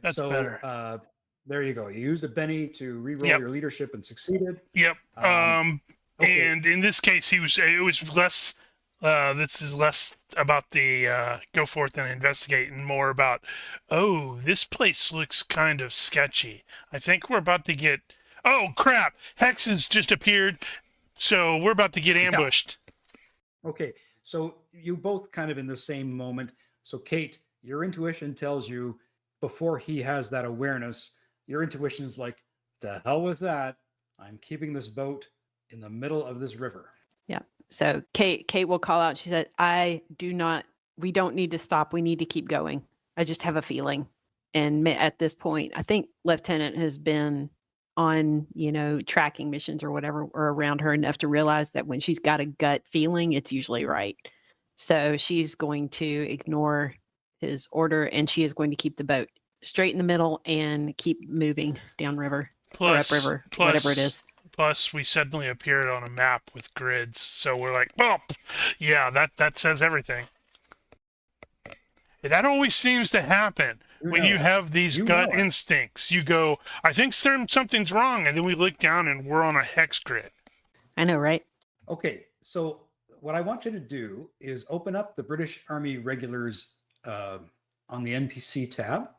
That's better. There you go. You used a Benny to re-roll your leadership and succeeded. Yep. Okay. And in this case, it was less. This is less about the go forth and investigate, and more about, this place looks kind of sketchy. I think we're about to get. Oh crap! Hexes just appeared, so we're about to get ambushed. Okay. So you both kind of in the same moment. So Kate, your intuition tells you before he has that awareness, your intuition is like, to hell with that. I'm keeping this boat in the middle of this river. Yeah. So Kate will call out. She said, we don't need to stop. We need to keep going. I just have a feeling. And at this point, I think Lieutenant has been on, tracking missions or whatever, or around her enough to realize that when she's got a gut feeling, it's usually right. So she's going to ignore his order, and she is going to keep the boat straight in the middle and keep moving downriver or upriver, whatever it is. Plus, we suddenly appeared on a map with grids, so we're like, oh, yeah, that says everything. That always seems to happen when you have these gut instincts. You go, I think something's wrong, and then we look down and we're on a hex grid. I know, right? Okay, so what I want you to do is open up the British Army Regulars on the NPC tab.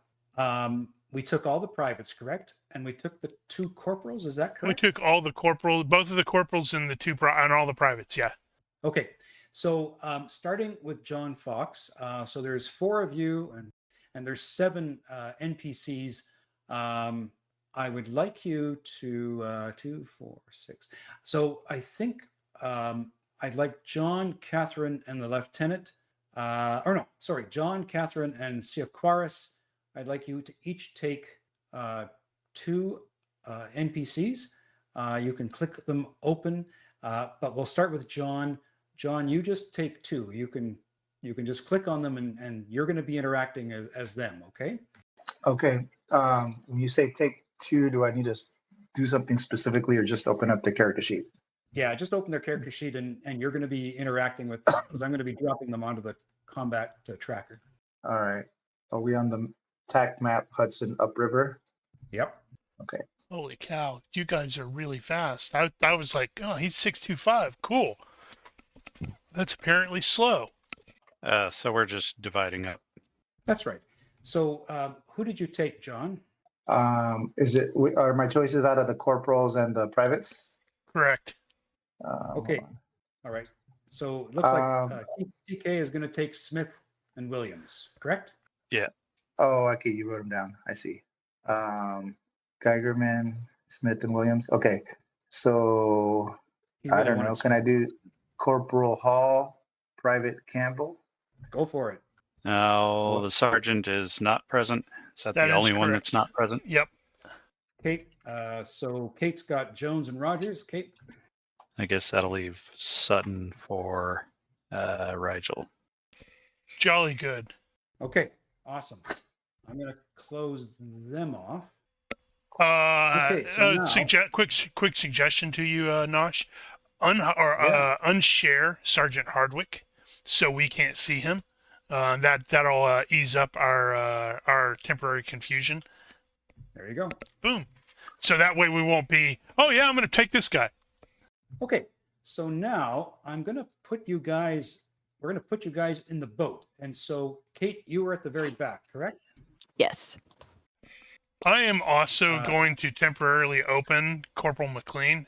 We took all the privates, correct? And we took the 2 corporals, is that correct? We took all the corporals, both of the corporals and and all the privates, yeah. Okay, so starting with John Fox, so there's 4 of you and there's 7 NPCs. I would like you to 2, 4, 6. So I think I'd like John, Catherine, and the lieutenant. John, Catherine, and Siaquaris. I'd like you to each take 2 NPCs. You can click them open, but we'll start with John. John, you just take 2. You can just click on them, and you're going to be interacting as them. Okay. Okay. When you say take 2, do I need to do something specifically, or just open up the character sheet? Yeah, just open their character sheet, and you're going to be interacting with them because I'm going to be dropping them onto the combat tracker. All right. Are we on the TAC map Hudson upriver? Yep. Okay. Holy cow, you guys are really fast. I was like, oh, he's 625. Cool. That's apparently slow. So we're just dividing up. That's right. So who did you take, John? Are my choices out of the corporals and the privates? Correct. Okay. All right. So it looks like TK is going to take Smith and Williams, correct? Yeah. Oh, okay. You wrote them down. I see. Geigerman, Smith, and Williams. Okay. So I don't know. Can I do Corporal Hall, Private Campbell? Go for it. No, the sergeant is not present. Is that the only one that's not present? Yep. Kate. So Kate's got Jones and Rogers. Kate. I guess that'll leave Sutton for Rigel. Jolly good. Okay. Awesome. I'm going to close them off. Okay, so now... quick suggestion to you, Nosh. Unshare Sergeant Hardwick so we can't see him. That'll ease up our temporary confusion. There you go. Boom. So that way we won't be, oh yeah, I'm going to take this guy. Okay. So now we're going to put you guys in the boat. And so Kate, you were at the very back, correct? Yes. I am also going to temporarily open Corporal McLean.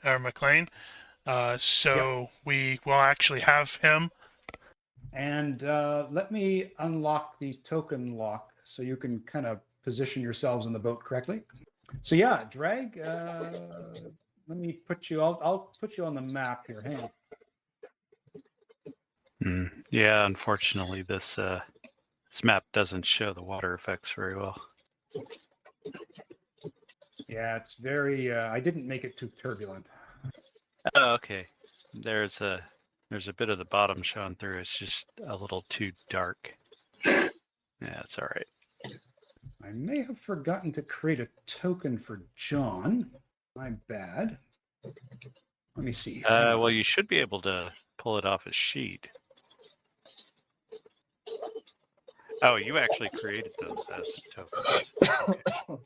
We will actually have him. And let me unlock the token lock so you can kind of position yourselves in the boat correctly. So yeah, drag. Let me put you. I'll put you on the map here. Hang on. Yeah, unfortunately, this map doesn't show the water effects very well. Yeah, it's very. I didn't make it too turbulent. Oh, okay. There's a bit of the bottom showing through. It's just a little too dark. Yeah, it's all right. I may have forgotten to create a token for John. My bad. Let me see. Well, you should be able to pull it off a sheet. Oh, you actually created those as tokens. Okay.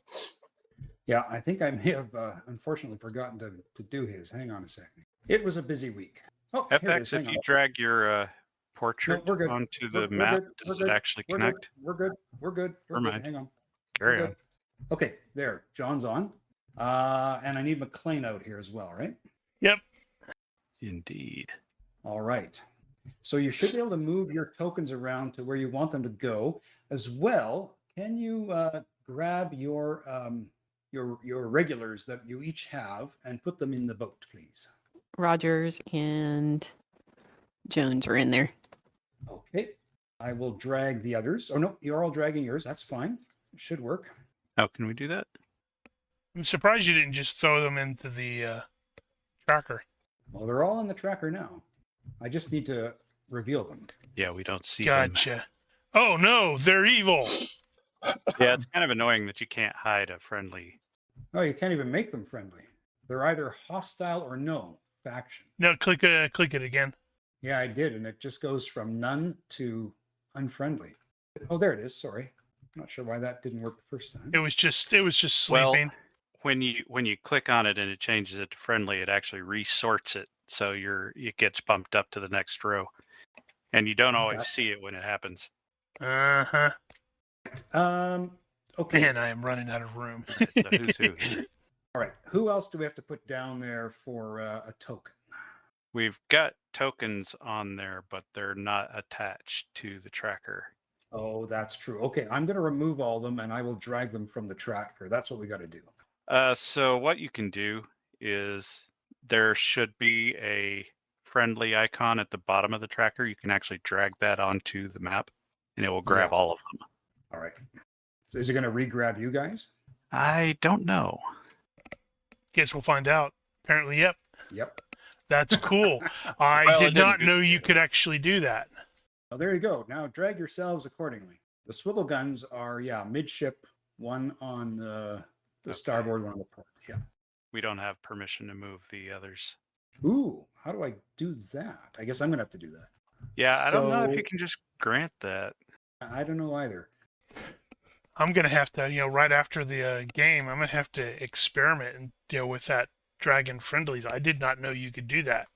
Yeah, I think I may have unfortunately forgotten to do his. Hang on a second. It was a busy week. Oh, FX, if you drag your portrait onto the map, does it actually connect? We're good. Hang on. Carry on. Okay, there. John's on. And I need McLean out here as well, right? Yep. Indeed. All right. So you should be able to move your tokens around to where you want them to go. As well, can you grab your regulars that you each have and put them in the boat, please? Rogers and Jones are in there. Okay. I will drag the others. Oh, no, you're all dragging yours. That's fine. It should work. How can we do that? I'm surprised you didn't just throw them into the tracker. Well, they're all in the tracker now. I just need to reveal them. Yeah, we don't see them. Gotcha. Oh no, they're evil. Yeah, it's kind of annoying that you can't hide a friendly. Oh, you can't even make them friendly. They're either hostile or no faction. No, click it again. Yeah, I did, and it just goes from none to unfriendly. Oh, there it is. Sorry, I'm not sure why that didn't work the first time. It was just Well, sleeping. when you click on it and it changes it to friendly, it actually resorts it, so it gets bumped up to the next row, and you don't always Gotcha. see it when it happens. Uh-huh. Okay. Man, I am running out of room. It's a who's who here. All right. Who else do we have to put down there for a token? We've got tokens on there, but they're not attached to the tracker. Oh, that's true. Okay, I'm going to remove all of them, and I will drag them from the tracker. That's what we got to do. So what you can do is there should be a friendly icon at the bottom of the tracker. You can actually drag that onto the map, and it will grab Yeah. all of them. All right. So is it going to re-grab you guys? I don't know. Guess we'll find out. Apparently, yep. Yep. That's cool. I Well, it did not didn't know do you that. could actually do that. Well, there you go. Now drag yourselves accordingly. The swivel guns are, midship, one on the Okay. starboard, one on the port. Yeah. We don't have permission to move the others. Ooh, how do I do that? I guess I'm going to have to do that. Yeah, I don't know if So- you can just grant that. I don't know either. I'm gonna have to, right after the game, I'm gonna have to experiment and with that dragon friendlies. I did not know you could do that.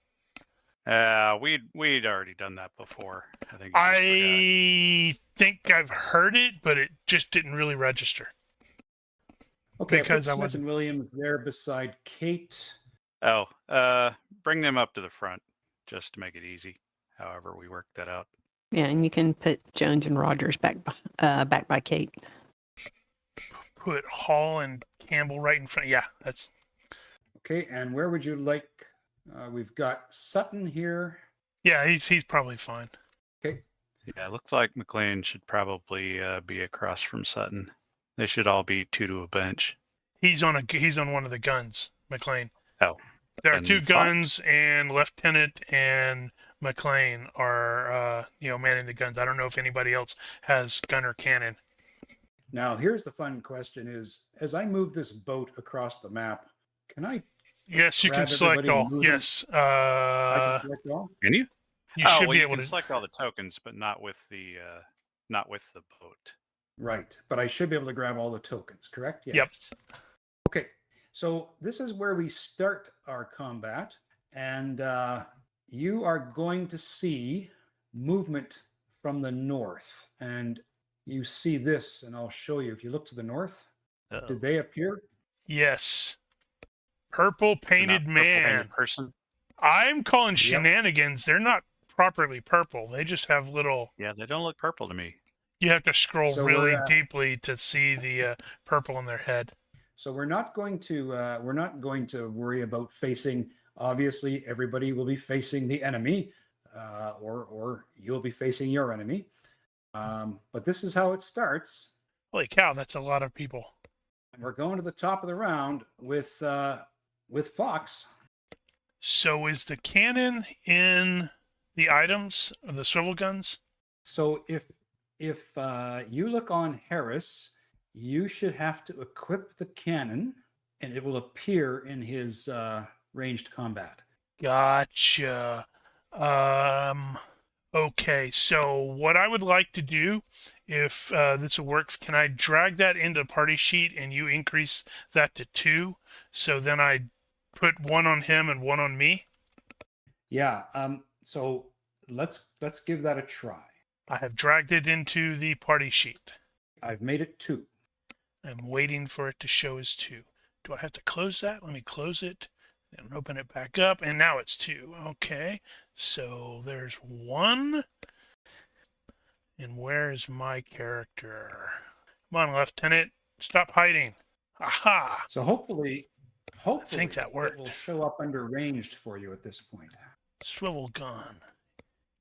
We'd already done that before. I think. You just I think I've heard it, but it just didn't really register. Okay, Because I I put Smith wasn't- and Williams there beside Kate. forgot. Oh, bring them up to the front just to make it easy. However, we work that out. Yeah, and you can put Jones and Rogers back by Kate. Put Hall and Campbell right in front. Yeah, that's Okay, and where would you like? We've got Sutton here. yeah. He's probably fine. Okay, Yeah, it looks like McLean should probably be across from Sutton. They should all be two to a bench. He's on one of the guns, McLean. Oh, There are and two Fox? guns, and Lieutenant and McLean are manning the guns. I don't know if anybody else has gun or cannon. now here's the fun question: is as I move this boat across the map, can I? Yes, you can Grab select everybody and all. move them? Yes, I can select all. Can you? you should well, be you able can to. select all the tokens, but not with the boat. Right, but I should be able to grab all the tokens. Correct? Yep. Okay, so this is where we start our combat, and you are going to see movement from the north, and you see this, and I'll show you. If you look to the north, Uh-oh. did they appear? Yes, purple They're not painted purple man. painted person. I'm calling Yep. shenanigans. They're not properly purple. They just have little. Yeah, they don't look purple to me. You have to scroll So really we're, deeply to see the purple in their head. So we're not going to worry about facing. Obviously, everybody will be facing the enemy, or you'll be facing your enemy. But this is how it starts. Holy cow, that's a lot of people. And we're going to the top of the round with Fox. So is the cannon in the items of the swivel guns? So if you look on Harris, you should have to equip the cannon, and it will appear in his ranged combat. Gotcha. Okay, so what I would like to do, if this works, can I drag that into party sheet and you increase that to 2? So then I put one on him and one on me? Yeah. So let's give that a try. I have dragged it into the party sheet. I've made it 2. I'm waiting for it to show as 2. Do I have to close that? Let me close it. Then open it back up, and now it's 2. Okay, so there's 1. And where's my character? Come on, Lieutenant. Stop hiding. Aha! So hopefully think that it will worked. show up under ranged for you at this point. Swivel gun.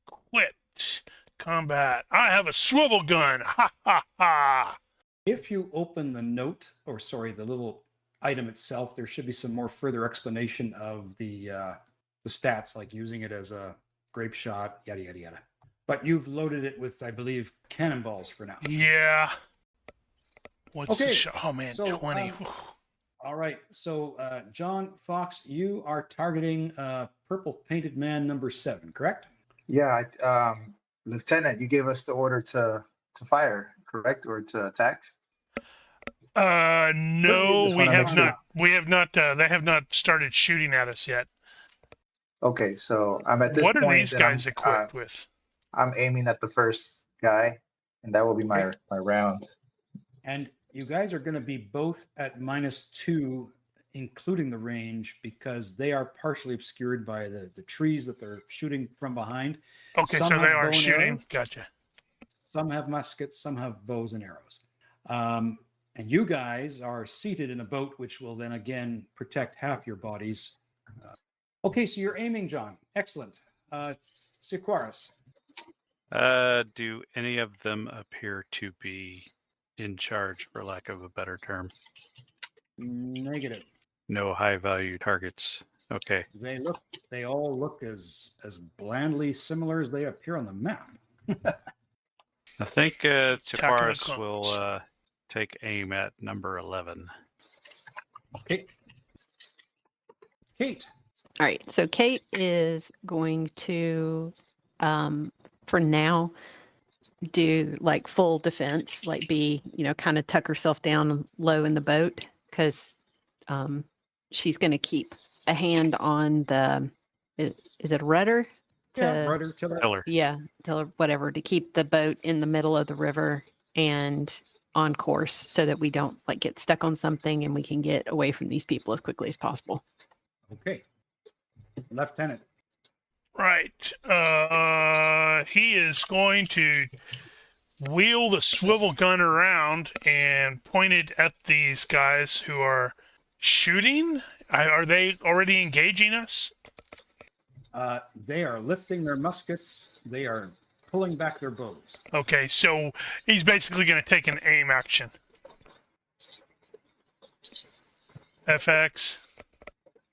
Quit. Combat. I have a swivel gun. Ha ha ha. If you open the note, the little item itself, there should be some more further explanation of the stats, like using it as a grape shot, yada yada yada. But you've loaded it with, I believe, cannonballs for now. Yeah. What's the Okay, shot? Oh man, so, 20. All right. So, John Fox, you are targeting purple painted man number 7, correct? Yeah, Lieutenant, you gave us the order to fire, correct, or to attack? No, Just we wanna have make not. sure. We have not. They have not started shooting at us yet. Okay, so I'm at this What point. are these then guys equipped with? I'm aiming at the first guy, and that will be my round. And you guys are going to be both at -2, including the range, because they are partially obscured by the trees that they're shooting from behind. Okay, Some so they have bow are and shooting. arrows. Gotcha. Some have muskets, some have bows and arrows. And you guys are seated in a boat, which will then again protect half your bodies. Okay, so you're aiming, John. Excellent. Siquaris. Do any of them appear to be in charge, for lack of a better term? Negative. No high value targets. Okay. They all look as blandly similar as they appear on the map. I think Tavares clones. will take aim at number 11. Okay. Kate. All right. So Kate is going to, for now, do like full defense, like be, kind of tuck herself down low in the boat, because she's going to keep a hand on the, is it a rudder? Rudder, tiller. Yeah, tiller, whatever, to keep the boat in the middle of the river and on course, so that we don't like get stuck on something and we can get away from these people as quickly as possible. Okay. Lieutenant. Right. He is going to wheel the swivel gun around and point it at these guys who are shooting. Are they already engaging us? They are lifting their muskets. They are pulling back their bows. Okay, so he's basically going to take an aim action. FX.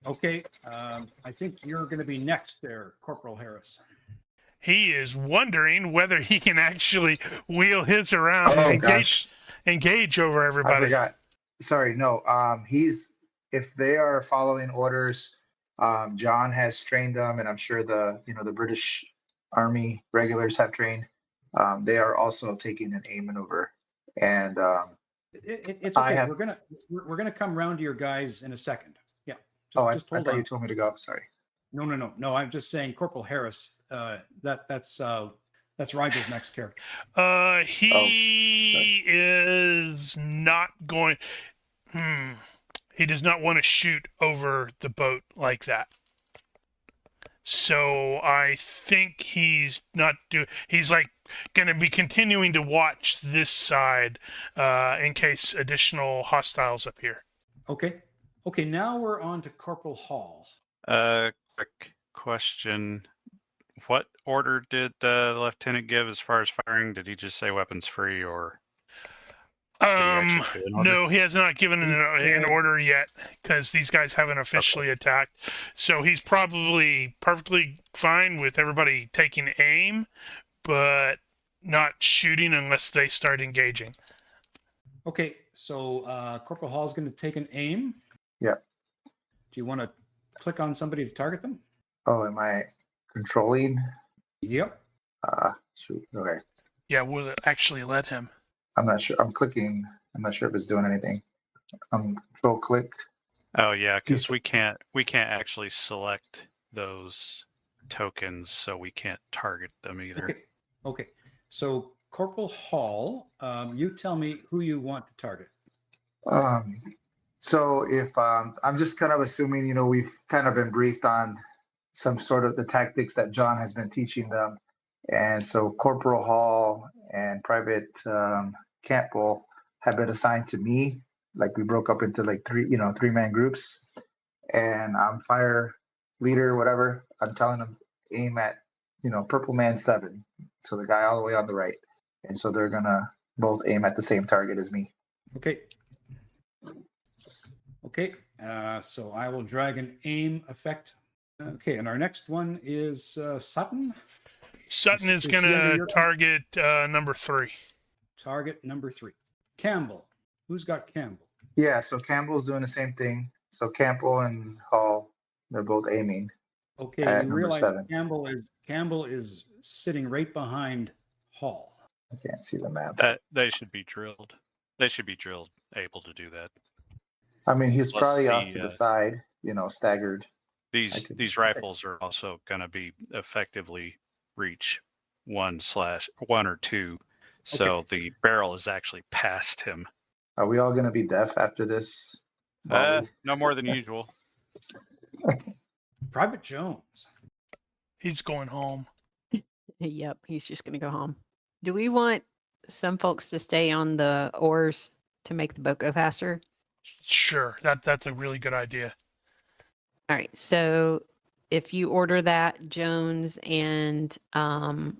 Okay. I think you're going to be next there, Corporal Harris. He is wondering whether he can actually wheel his around and engage over everybody. I forgot. Sorry, no. If they are following orders, John has trained them, and I'm sure the British Army regulars have trained. They are also taking an aim maneuver, and it's okay. We're gonna come round to your guys in a second. Yeah. I Just hold thought on. you told me to go. Sorry. No. I'm just saying, Corporal Harris. That's Rigel's next character. He is not going. He does not want to shoot over the boat like that. So I think he's not he's like going to be continuing to watch this side in case additional hostiles appear. Okay. Now we're on to Corporal Hall. Quick question. What order did the lieutenant give as far as firing? Did he just say weapons free, or? No, he has not given an order yet, because these guys haven't officially attacked. So he's probably perfectly fine with everybody taking aim, but not shooting unless they start engaging. Okay, so Corporal Hall is going to take an aim. Yeah. Do you want to click on somebody to target them? Oh, am I controlling? Yep. Shoot. Okay. Yeah, we'll actually let him. I'm not sure. I'm clicking. I'm not sure if it's doing anything. Control click. Oh yeah, because we can't actually select those tokens, so we can't target them either. Okay. So Corporal Hall, you tell me who you want to target. So if I'm just kind of assuming, we've kind of been briefed on some sort of the tactics that John has been teaching them. And so Corporal Hall and Private Campbell have been assigned to me. Like we broke up into like three-man groups. And I'm fire leader, whatever. I'm telling them aim at, Purple Man 7. So the guy all the way on the right. And so they're going to both aim at the same target as me. Okay. Okay, so I will drag an aim effect. Okay, and our next one is Sutton. Sutton is Is going he under to your target number 3. Target number 3. Campbell. Who's got Campbell? Yeah, so Campbell's doing the same thing. So Campbell and Hall, they're both aiming. Okay, At you number realize 7. Campbell is sitting right behind Hall. I can't see the map. That they should be drilled. They should be drilled, able to do that. I mean, he's Plus probably off the, to the side, staggered. These rifles are also going to be effectively reach 1 or 2, so the barrel is actually past him. Are we all going to be deaf after this? volley? No more than usual. Private Jones. He's going home. Yep, he's just going to go home. Do we want some folks to stay on the oars to make the boat go faster? Sure, that's a really good idea. All right, so if you order that, Jones and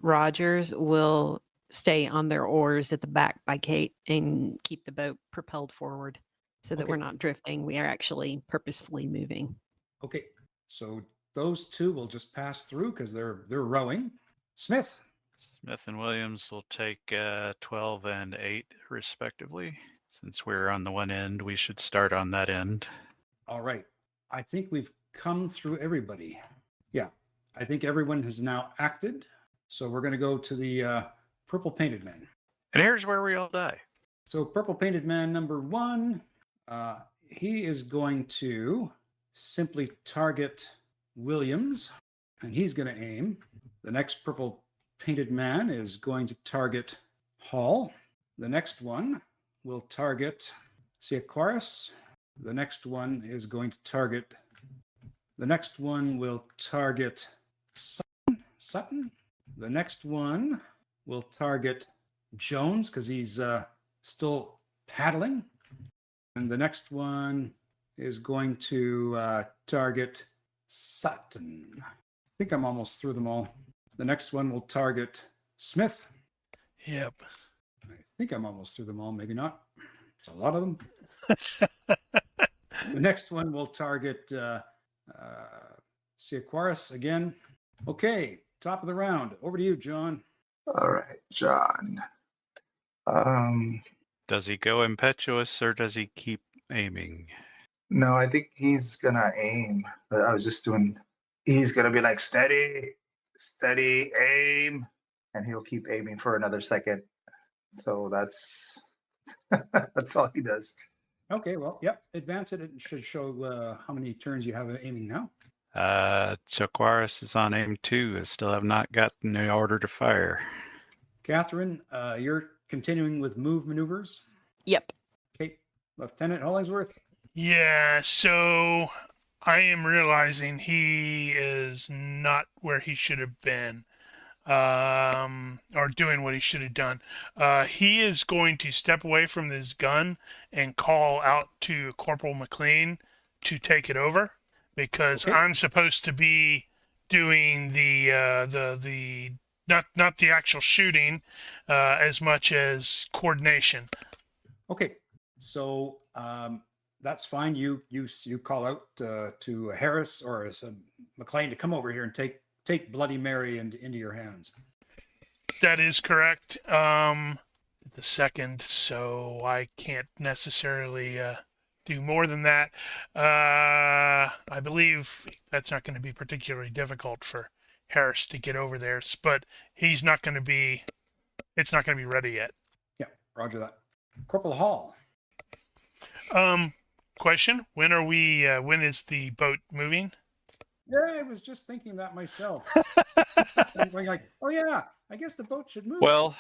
Rogers will stay on their oars at the back by Kate and keep the boat propelled forward so that Okay. we're not drifting. We are actually purposefully moving. Okay, so those two will just pass through because they're rowing. Smith. Smith and Williams will take 12 and 8 respectively. Since we're on the one end, we should start on that end. All right. I think we've come through everybody. Yeah, I think everyone has now acted. So we're going to go to the purple painted man. And here's where we all die. So purple painted man number 1, he is going to simply target Williams, and he's going to aim. The next purple painted man is going to target Hall. The next one will target Aquarius. The next one is going to target. The next one will target Sutton. The next one will target Jones because he's still paddling. And the next one is going to target Sutton. I think I'm almost through them all. The next one will target Smith. Yep. I think I'm almost through them all. Maybe not. There's a lot of them. The next one will target Aquarius again. Okay, top of the round. Over to you, John. All right, John. Does he go impetuous or does he keep aiming? No, I think he's gonna aim. But I was just doing. He's gonna be like steady, aim, and he'll keep aiming for another second. So that's that's all he does. Okay, well, yep. Advance it. It should show how many turns you have aiming now. Aquarius is on aim 2. I still have not gotten the order to fire. Catherine, you're continuing with move maneuvers. Yep. Okay, Lieutenant Hollingsworth. Yeah, so I am realizing he is not where he should have been, or doing what he should have done. He is going to step away from his gun and call out to Corporal McLean to take it over, because Okay. I'm supposed to be doing the not the actual shooting as much as coordination. Okay, so that's fine. You call out to Harris or McLean to come over here and take Bloody Mary into your hands. That is correct. The second, so I can't necessarily do more than that. I believe that's not going to be particularly difficult for Harris to get over there, but he's not going to be. It's not going to be ready yet. Yeah, roger that. Corporal Hall. Question: When are we? When is the boat moving? Yeah, I was just thinking that myself. I'm going like, oh yeah, I guess the boat should move. Well,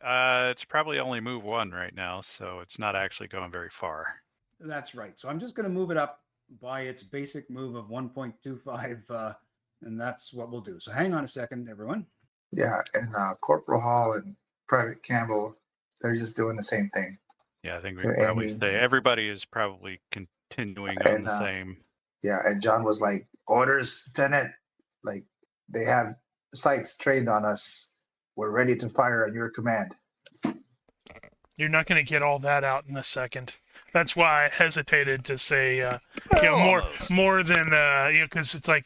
it's probably only move 1 right now, so it's not actually going very far. That's right. So I'm just going to move it up by its basic move of 1.25, and that's what we'll do. So hang on a second, everyone. Yeah, and Corporal Hall and Private Campbell, they're just doing the same thing. Yeah, I think we They're can probably aiming. say everybody is probably continuing on And the same. yeah, and John was like, "Orders, Lieutenant. Like they have sights trained on us. We're ready to fire on your command." You're not going to get all that out in a second. That's why I hesitated to say, Almost. more than because it's like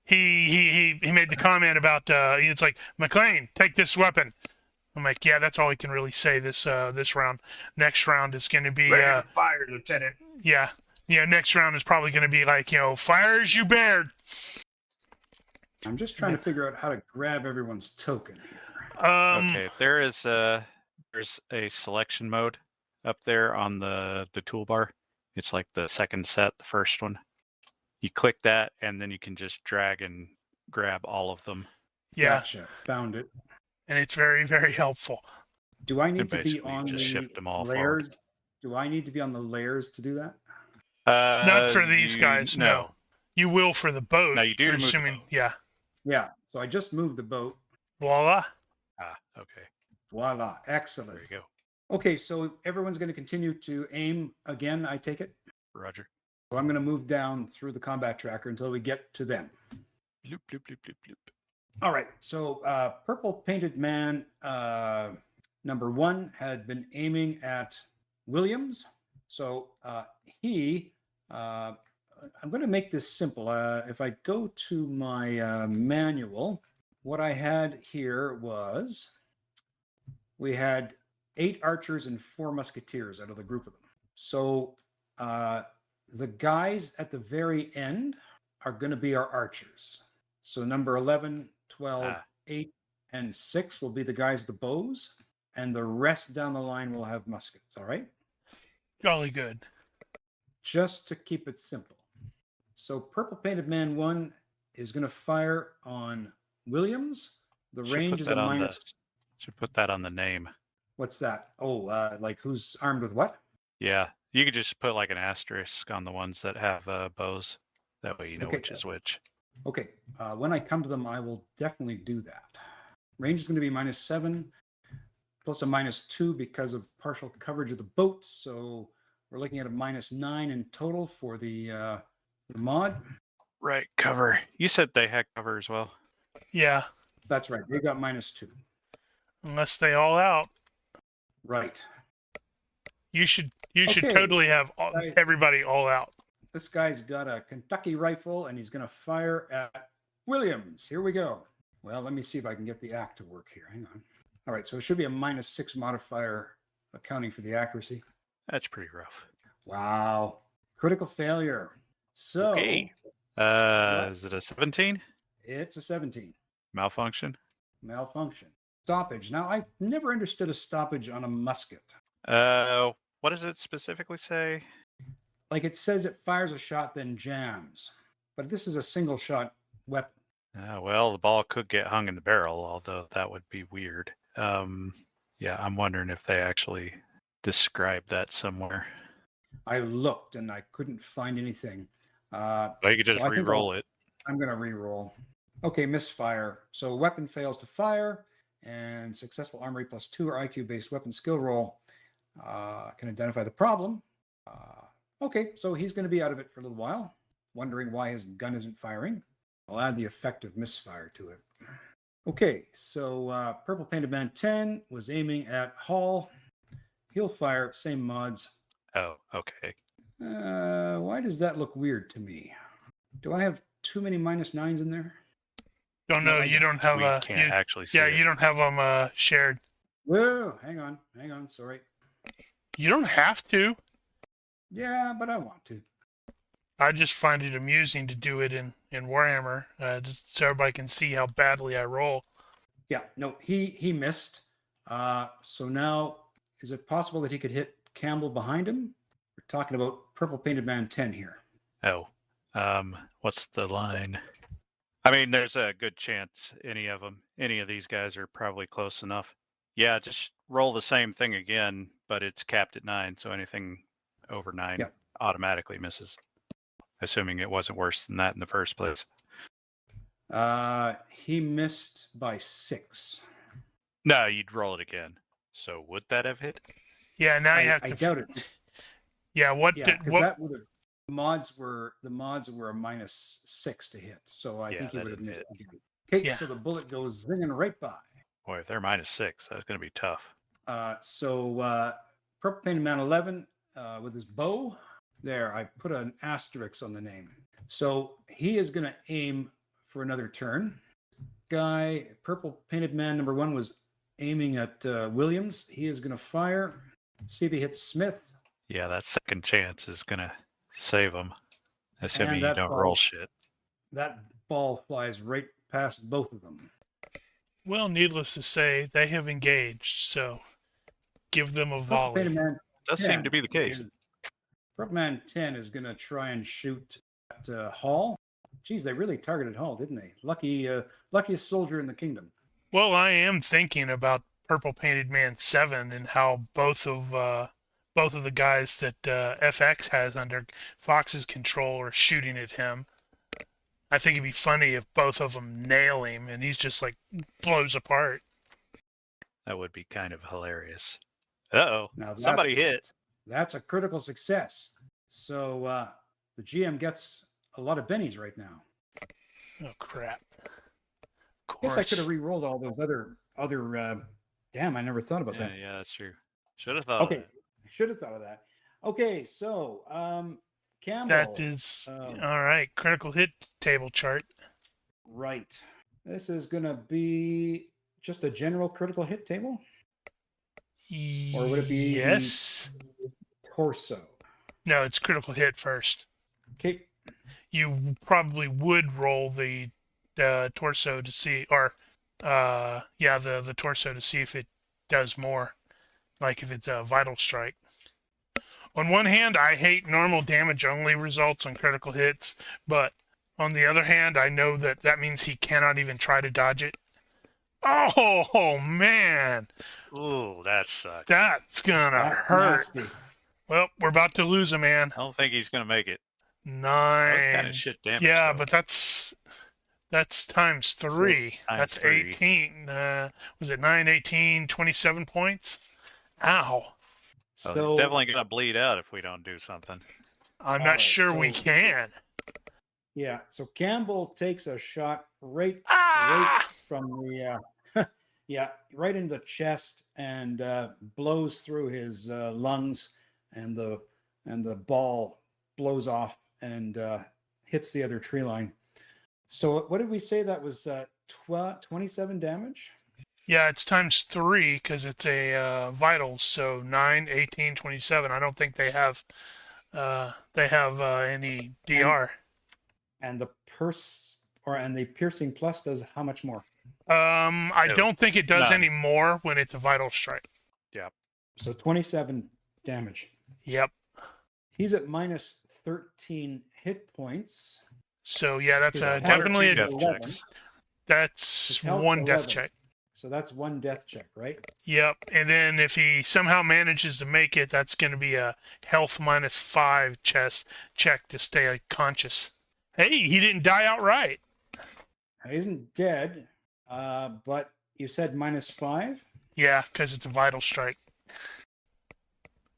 he made the comment about it's like, McLean, take this weapon. I'm like, yeah, that's all he can really say this round. Next round is going to be Ready to fire, Lieutenant. yeah. Next round is probably going to be like, fire as you bared. I'm just trying to figure out how to grab everyone's token here. Okay, there's a selection mode up there on the toolbar. It's like the second set, the first one. You click that, and then you can just drag and grab all of them. Yeah, Gotcha. Found it. and it's very, very helpful. Do I need And to be basically on just the shift them all layers? forward. Do I need to be on the layers to do that? Not for these guys, no. You will for the boat. No, you do to move the assuming, boat. yeah. Yeah. So I just moved the boat. Voila. Okay. Voila. Excellent. There you go. Okay, so everyone's going to continue to aim again, I take it? Roger. So I'm going to move down through the combat tracker until we get to them. Bloop, bloop, bloop, bloop, bloop. All right. So Purple Painted Man number 1 had been aiming at Williams. So I'm going to make this simple. If I go to my manual, what I had here was we had 8 archers and 4 musketeers out of the group of them. So the guys at the very end are going to be our archers. So number 11, 12, 8, and 6 will be the guys with the bows, and the rest down the line will have muskets. All right? Jolly good. Just to keep it simple. So Purple Painted Man 1 is going to fire on Williams. The range is a minus. Should put that on the name. What's that? Oh, like who's armed with what? Yeah, you could just put like an asterisk on the ones that have bows. That way you know which is which. Okay. When I come to them, I will definitely do that. Range is going to be -7 plus a -2 because of partial coverage of the boat. So we're looking at a -9 in total for the mod. Right, cover. You said they had cover as well. Yeah. That's right. They got -2. Unless they all out. Right. You should Okay. totally have everybody all out. This guy's got a Kentucky rifle, and he's going to fire at Williams. Here we go. Well, let me see if I can get the act to work here. Hang on. All right, so it should be a -6 modifier accounting for the accuracy. That's pretty rough. Wow. Critical failure. So Okay. Is it a 17? It's a 17. Malfunction? Malfunction. Stoppage. Now, I've never understood a stoppage on a musket. What does it specifically say? Like it says it fires a shot, then jams. But this is a single shot weapon. Well, the ball could get hung in the barrel, although that would be weird. Yeah, I'm wondering if they actually describe that somewhere. I looked and I couldn't find anything. Well, you could just re-roll it. I'm going to re-roll. Okay, misfire. So weapon fails to fire, and successful armory +2 or IQ-based weapon skill roll can identify the problem. Okay, so he's going to be out of it for a little while, wondering why his gun isn't firing. I'll add the effect of misfire to it. Okay, so Purple Painted Man 10 was aiming at Hall. He'll fire, same mods. Oh, okay. Why does that look weird to me? Do I have too many -9s in there? Don't know. You don't have We can't actually see it. you don't have them shared. Whoa, hang on, sorry. You don't have to. Yeah, but I want to. I just find it amusing to do it in Warhammer, just so everybody can see how badly I roll. Yeah, no, he missed. So now, is it possible that he could hit Campbell behind him? We're talking about Purple Painted Man 10 here. Oh, what's the line? I mean, there's a good chance any of these guys are probably close enough. Yeah, just roll the same thing again, but it's capped at 9, so anything over 9 Yep. automatically misses. Assuming it wasn't worse than that in the first place. He missed by 6. No, you'd roll it again. So would that have hit? Yeah, now you have I to. doubt it. Yeah, what Yeah, did because what? that would have the mods were a -6 to hit, so I Yeah, think he that would have didn't missed hit. again. Okay, Yeah. so the bullet goes zinging right by. Boy, if they're -6, that's going to be tough. Purple Painted Man 11 with his bow. There, I put an asterisk on the name. So he is going to aim for another turn. Guy, Purple Painted Man number 1 was aiming at Williams. He is going to fire. See if he hits Smith. Yeah, that second chance is going to save them. Assuming And you that don't ball- roll shit. That ball flies right past both of them. Well, needless to say, they have engaged. So give them a Purple Painted volley. Man Does 10 seem to be the case. Purple Man 10 is going to try and shoot at Hall. Geez, they really targeted Hall, didn't they? Luckiest soldier in the kingdom. Well, I am thinking about Purple Painted Man 7 and how both of the guys that FX has under Fox's control are shooting at him. I think it'd be funny if both of them nail him and he's just like blows apart. That would be kind of hilarious. Uh-oh, Now that's- somebody hit. That's a critical success. So the GM gets a lot of bennies right now. Oh crap! Of Guess I could have course. re-rolled all those other. Damn, I never thought about Yeah, that. yeah, that's true. Should have thought Okay, of that. I should have thought of that. Okay, so Campbell. That is all right. Critical hit table chart. Right. This is going to be just a general critical hit table, or would it be the Yes. torso? No, it's critical hit first. Okay. You probably would roll the torso to see, or the torso to see if it does more, like if it's a vital strike. On one hand, I hate normal damage only results on critical hits, but on the other hand, I know that means he cannot even try to dodge it. Oh man, Ooh, that sucks. that's gonna That hurt. nasty. Well, we're about to lose a man. I don't think he's going to make it. 9. That's kind of shit damage. Yeah, though. but that's times 3. times That's 3. 18. Was it 9, 18, 27 points? Ow. Oh, So he's definitely going to bleed out if we don't do something. I'm All not right, sure we so- can. yeah, so Campbell takes a shot right Ah! from the right into the chest and blows through his lungs, and the ball blows off and hits the other tree line. So what did we say that was 27 damage? Yeah, it's times 3 because it's a vitals. So 9, 18, 27. I don't think they have any DR. And the the piercing plus does how much more? I No, don't think it does none. any more when it's a vital strike. So 27 damage. Yep. He's at minus 13 hit points. So yeah, that's His health definitely is Death 11. checks. that's His health's one death 11. check. So that's one death check, right? Yep. And then if he somehow manages to make it, that's going to be a health minus 5 chest check to stay conscious. Hey, he didn't die outright. He isn't dead, but you said minus 5? Yeah, because it's a vital strike.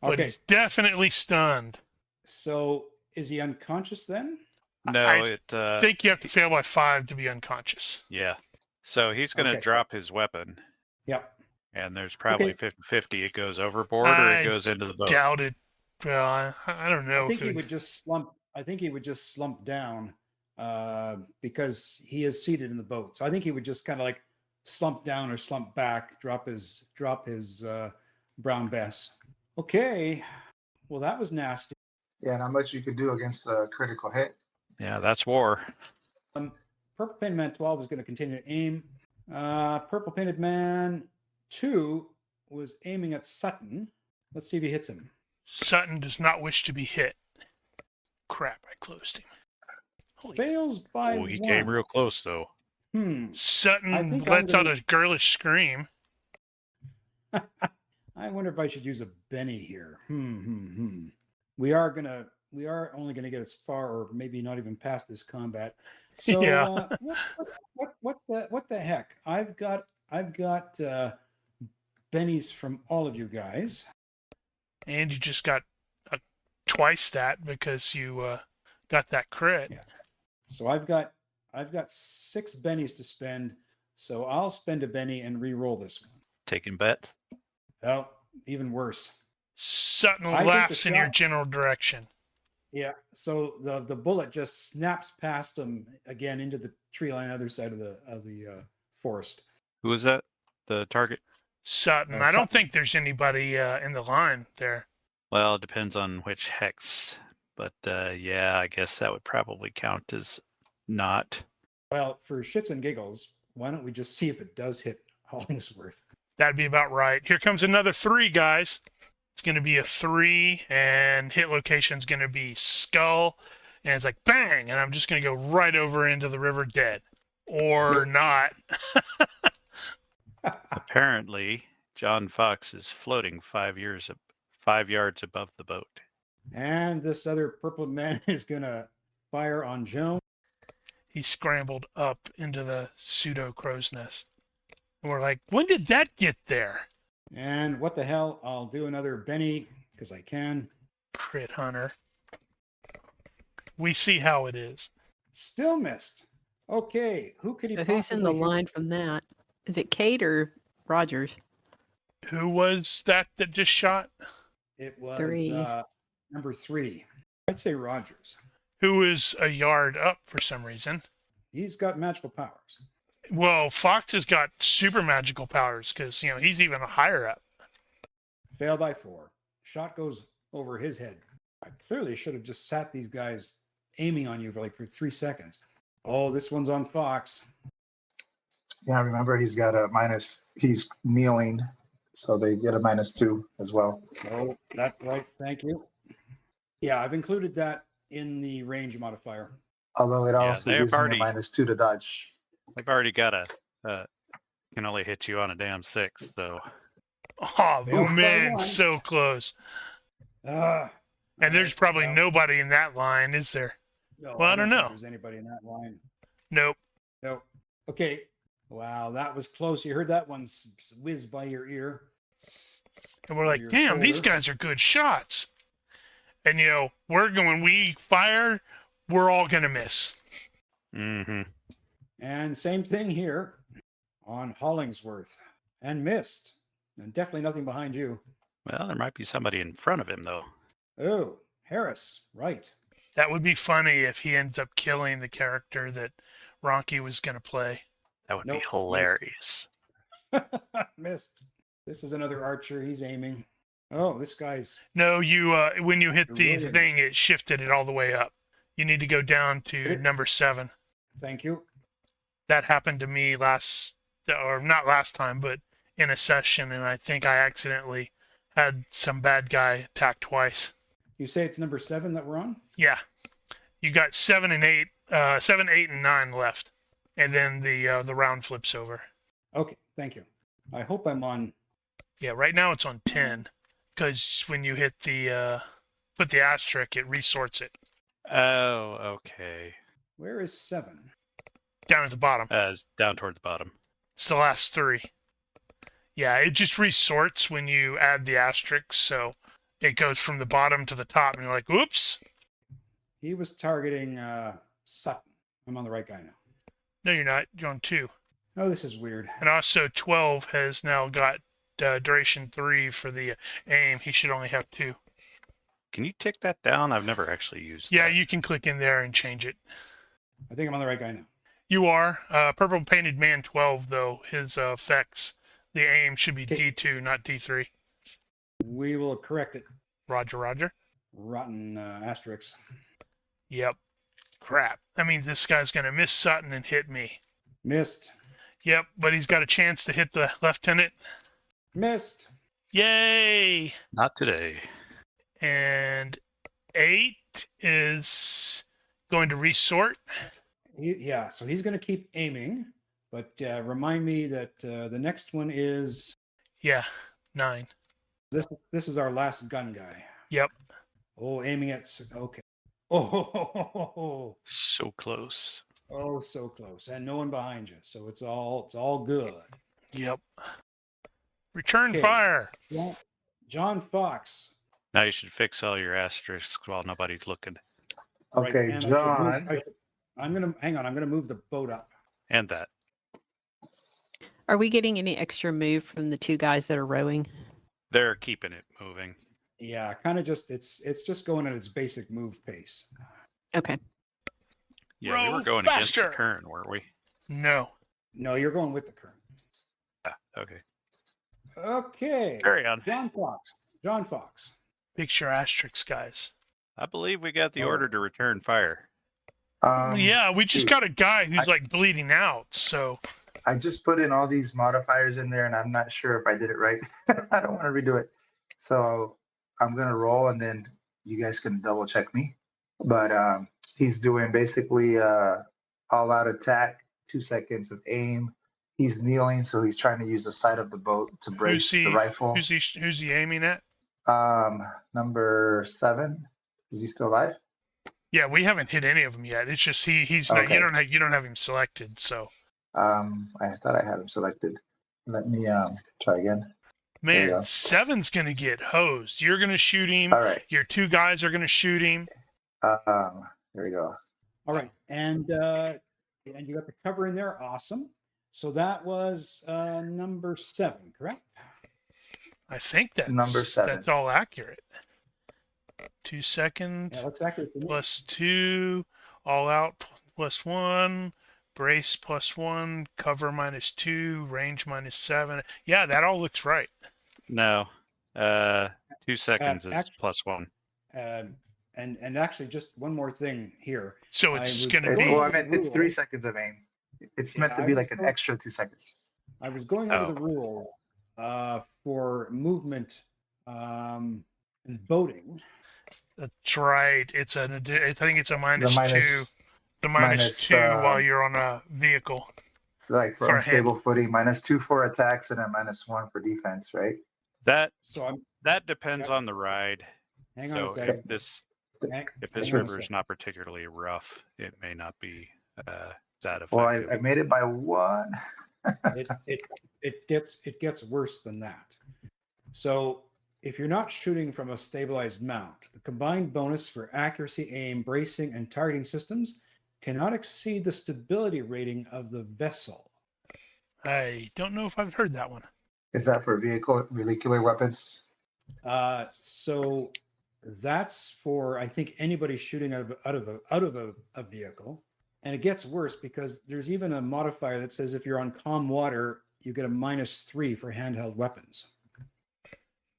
But Okay, he's definitely stunned. so is he unconscious then? No, I it. think you have to fail by 5 to be unconscious. Yeah. So he's going to Okay. drop his weapon, Yep. and there's probably Okay. 50-50. It goes overboard or I it goes into the boat. Doubt it. Well, I don't know I think if he it, would just slump. I think he would just slump down because he is seated in the boat. So I think he would just kind of like slump down or slump back, drop his brown bess. Okay. Well, that was nasty. Yeah, not much you could do against a critical hit. Yeah, that's war. Purple Painted Man 12 is going to continue to aim. Purple Painted Man 2 was aiming at Sutton. Let's see if he hits him. Sutton does not wish to be hit. Crap, I closed him. Holy Fails by Oh, he one. came real close, though. I Sutton think lets I'm out gonna- a girlish scream. I wonder if I should use a Benny here. we are only gonna get as far, or maybe not even past this combat. So Yeah. what the heck? I've got bennies from all of you guys. And you just got twice that because you got that crit. Yeah. So I've got 6 bennies to spend. So I'll spend a benny and re-roll this one. Taking bets. Oh, even worse. Sutton I think the laughs in your shot- general direction. Yeah. So the bullet just snaps past him again into the tree line on the other side of the forest. Who was that? The target? Sutton. I don't Sutton. think there's anybody in the line there. Well, it depends on which hex. But yeah, I guess that would probably count as not. Well, for shits and giggles, why don't we just see if it does hit Hollingsworth? That'd be about right. Here comes another 3, guys. It's going to be a 3, and hit location's going to be skull. And it's like, bang! And I'm just going to go right over into the river dead. Or not. Apparently, John Fox is floating 5 yards above the boat. And this other purple man is gonna fire on Joan. He scrambled up into the pseudo crow's nest. And we're like, when did that get there? And what the hell? I'll do another Benny because I can. Crit hunter. We see how it is. Still missed. Okay, who could he So who's in the possibly hit? line from that? Is it Kate or Rogers? Who was that just shot? It was 3. number 3. I'd say Rogers. Who is a yard up for some reason? He's got magical powers. Well, Fox has got super magical powers because, he's even higher up. Fail by 4. Shot goes over his head. I clearly should have just sat these guys aiming on you for 3 seconds. Oh, this one's on Fox. Yeah, remember he's got a minus. He's kneeling, so they get a -2 as well. Oh, that's right. Thank you. Yeah, I've included that in the range modifier. Although it also they've gives me a already- -2 to dodge. They've already got can only hit you on a damn 6, so. Oh, Failed by man, 1. so close. Ah, And there's probably well, nobody in that line, is there? no, well, I don't think know. There's anybody in that line? Nope. No. Okay. Wow, that was close. You heard that one whiz by your ear. And we're like, Your damn, these shoulder. guys are good shots. And, when we fire, we're all going to miss. Mm-hmm. And same thing here on Hollingsworth. And missed. And definitely nothing behind you. Well, there might be somebody in front of him, though. Oh, Harris. Right. That would be funny if he ends up killing the character that Ronky was going to play. That would Nope. be hilarious. Missed. This is another archer. He's aiming. Oh, this guy's. No, when you hit You're the rolling. thing, it shifted it all the way up. You need to go down to Okay. number 7. Thank you. That happened to me not last time, but in a session, and I think I accidentally had some bad guy attack twice. You say it's number 7 that we're on? Yeah, you got 7 and 8, 7, 8, and 9 left, and then the round flips over. Okay, thank you. I hope I'm on. Yeah, right now it's on 10, because when you hit put the asterisk, it resorts it Oh, okay. Where is 7? down at the bottom. It's down towards the bottom. It's the last 3. Yeah, it just resorts when you add the asterisk, so it goes from the bottom to the top, and you're like, oops. He was targeting Sutton. I'm on the right guy now. No, you're not. You're on 2. Oh, this is weird. And also 12 has now got duration 3 for the aim. He should only have 2. Can you tick that down? I've never actually used Yeah, that. you can click in there and change it. I think I'm on the right guy now. You are. Purple Painted Man 12, though, his effects, the aim should be Okay. D2, not D3. We will correct it. Roger, roger. Rotten asterisks. Yep. Crap. That means this guy's going to miss Sutton and hit me. Missed. Yep, but he's got a chance to hit the lieutenant. Missed. Yay! Not today. And 8 is going to resort. Yeah, so he's going to keep aiming, but remind me that the next one is Yeah, 9. this. This is our last gun guy. Yep. Oh, aiming at. Okay. Oh, So close. oh, so close, and no one behind you, so it's all good. Yep. Return Okay. fire. John Fox. Now you should fix all your asterisks while nobody's looking. Right, Okay, and John. I'm gonna hang on. I'm gonna move the boat up. And that. Are we getting any extra move from the two guys that are rowing? They're keeping it moving. Yeah, kind of just it's just going at its basic move pace. Okay. Yeah, we Row were going against faster. the current, weren't we? No. No, you're going with the current. Ah, okay. Okay. Carry on. John Fox. John Fox. Fix your asterisks, guys. I believe we got the Oh. order to return fire. Yeah, we just dude, got a guy who's like bleeding out, so I just put in all these modifiers in there, and I'm not sure if I did it right. I don't want to redo it. So I'm gonna roll, and then you guys can double check me. But he's doing basically all-out attack, 2 seconds of aim. He's kneeling, so he's trying to use the side of the boat to brace the rifle. who's he aiming at? Number 7. Is he still alive? Yeah, we haven't hit any of them yet. It's just he's not, Okay. you don't have him selected, so I thought I had him selected. Let me try again. There you man, go. 7's gonna get hosed. You're gonna shoot him. All right. Your 2 guys are gonna shoot him. There we go. All right, and you got the cover in there. Awesome. So that was number 7, correct? I think that's Number 7. That's all accurate. 2 seconds Yeah, that's accurate. for me. plus 2, all out plus 1, brace plus 1, cover minus 2, range minus 7. Yeah, that all looks right. No. 2 seconds is act- +1. And actually, just one more thing here. So I it's was gonna going be Well, I over the meant it's rule. 3 seconds of aim. It's meant to Yeah, be I like was an going- extra 2 seconds. I was going over the rule for movement and boating. that's right. I think it's a minus The 2. minus, The minus minus, 2 while you're on a vehicle. like for for unstable footing, -2 for attacks and a -1 for defense, right? That So that depends Yeah. on the ride. hang So on a if second. this Hang- if hang this on a river is second. not particularly rough, it may not be that effective. Well, I made it by 1. It gets worse than that. So if you're not shooting from a stabilized mount, the combined bonus for accuracy, aim, bracing, and targeting systems cannot exceed the stability rating of the vessel. I don't know if I've heard that one. Is that for vehicular weapons? So that's for, I think, anybody shooting out of a vehicle. And it gets worse because there's even a modifier that says if you're on calm water, you get a -3 for handheld weapons.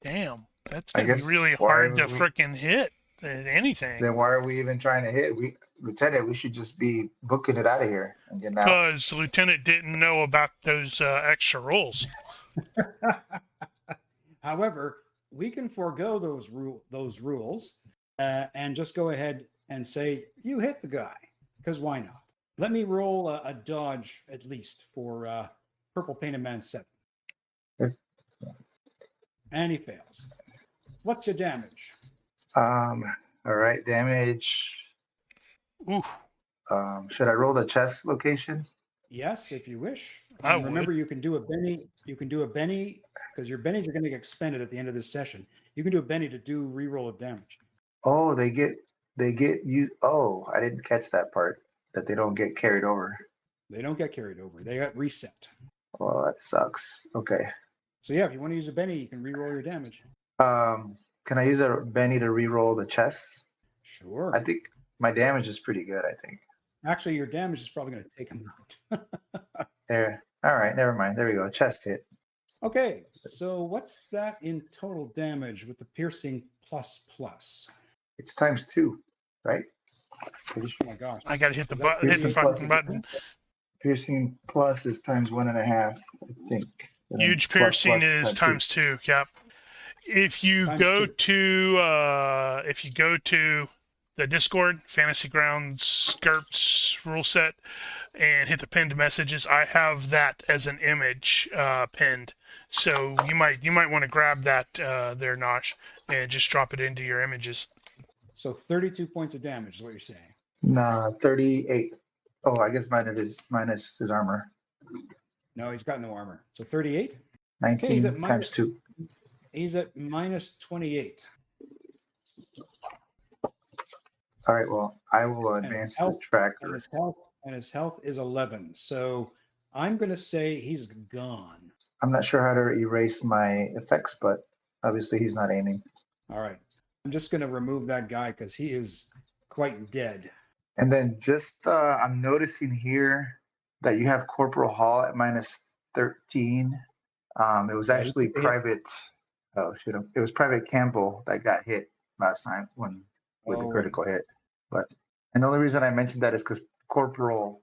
Damn, that's I gonna be guess really why hard to would we- frickin' hit anything. Then why are we even trying to hit? Lieutenant, we should just be booking it out of here and getting out. Because the lieutenant didn't know about those extra rolls. However, we can forego those rules and just go ahead and say you hit the guy, because why not? Let me roll a dodge at least for Purple Painted Man 7. Okay. And he fails. What's your damage? All right, damage. Ooh, Should I roll the chest location? Yes, if you wish. I And remember, would. you can do a Benny. You can do a Benny because your Bennies are going to get expended at the end of this session. You can do a Benny to do reroll of damage. Oh, they get you. Oh, I didn't catch that part. That they don't get carried over. They don't get carried over. They got reset. Well, that sucks. Okay. So yeah, if you want to use a Benny, you can reroll your damage. Can I use a Benny to re-roll the chest? Sure. I think my damage is pretty good. I think. Actually, your damage is probably going to take him out. There. All right. Never mind. There we go. Chest hit. Okay, so what's that in total damage with the piercing plus? It's ×2, right? Oh my gosh. I gotta hit the Is that button. Hit the piercing fucking plus? button. Piercing plus is ×1.5, I think. And then Huge plus piercing plus is ×2. ×2. Yep. If you Times go 2. to the Discord Fantasy Grounds GURPS rule set and hit the pinned messages, I have that as an image pinned. So you might want to grab that there, Nosh, and just drop it into your images. So 32 points of damage is what you're saying. Nah, 38. Oh, I guess minus his armor. No, he's got no armor. So 38. 19 he's at times minus- 2. He's at minus 28. All right, well, I will advance the tracker. And his health is 11. So I'm going to say he's gone. I'm not sure how to erase my effects, but obviously he's not aiming. All right. I'm just going to remove that guy because he is quite dead. And then just, I'm noticing here that you have Corporal Hall at minus 13. It was actually Private, it was Private Campbell that got hit last time with the critical hit. And the only reason I mentioned that is because Corporal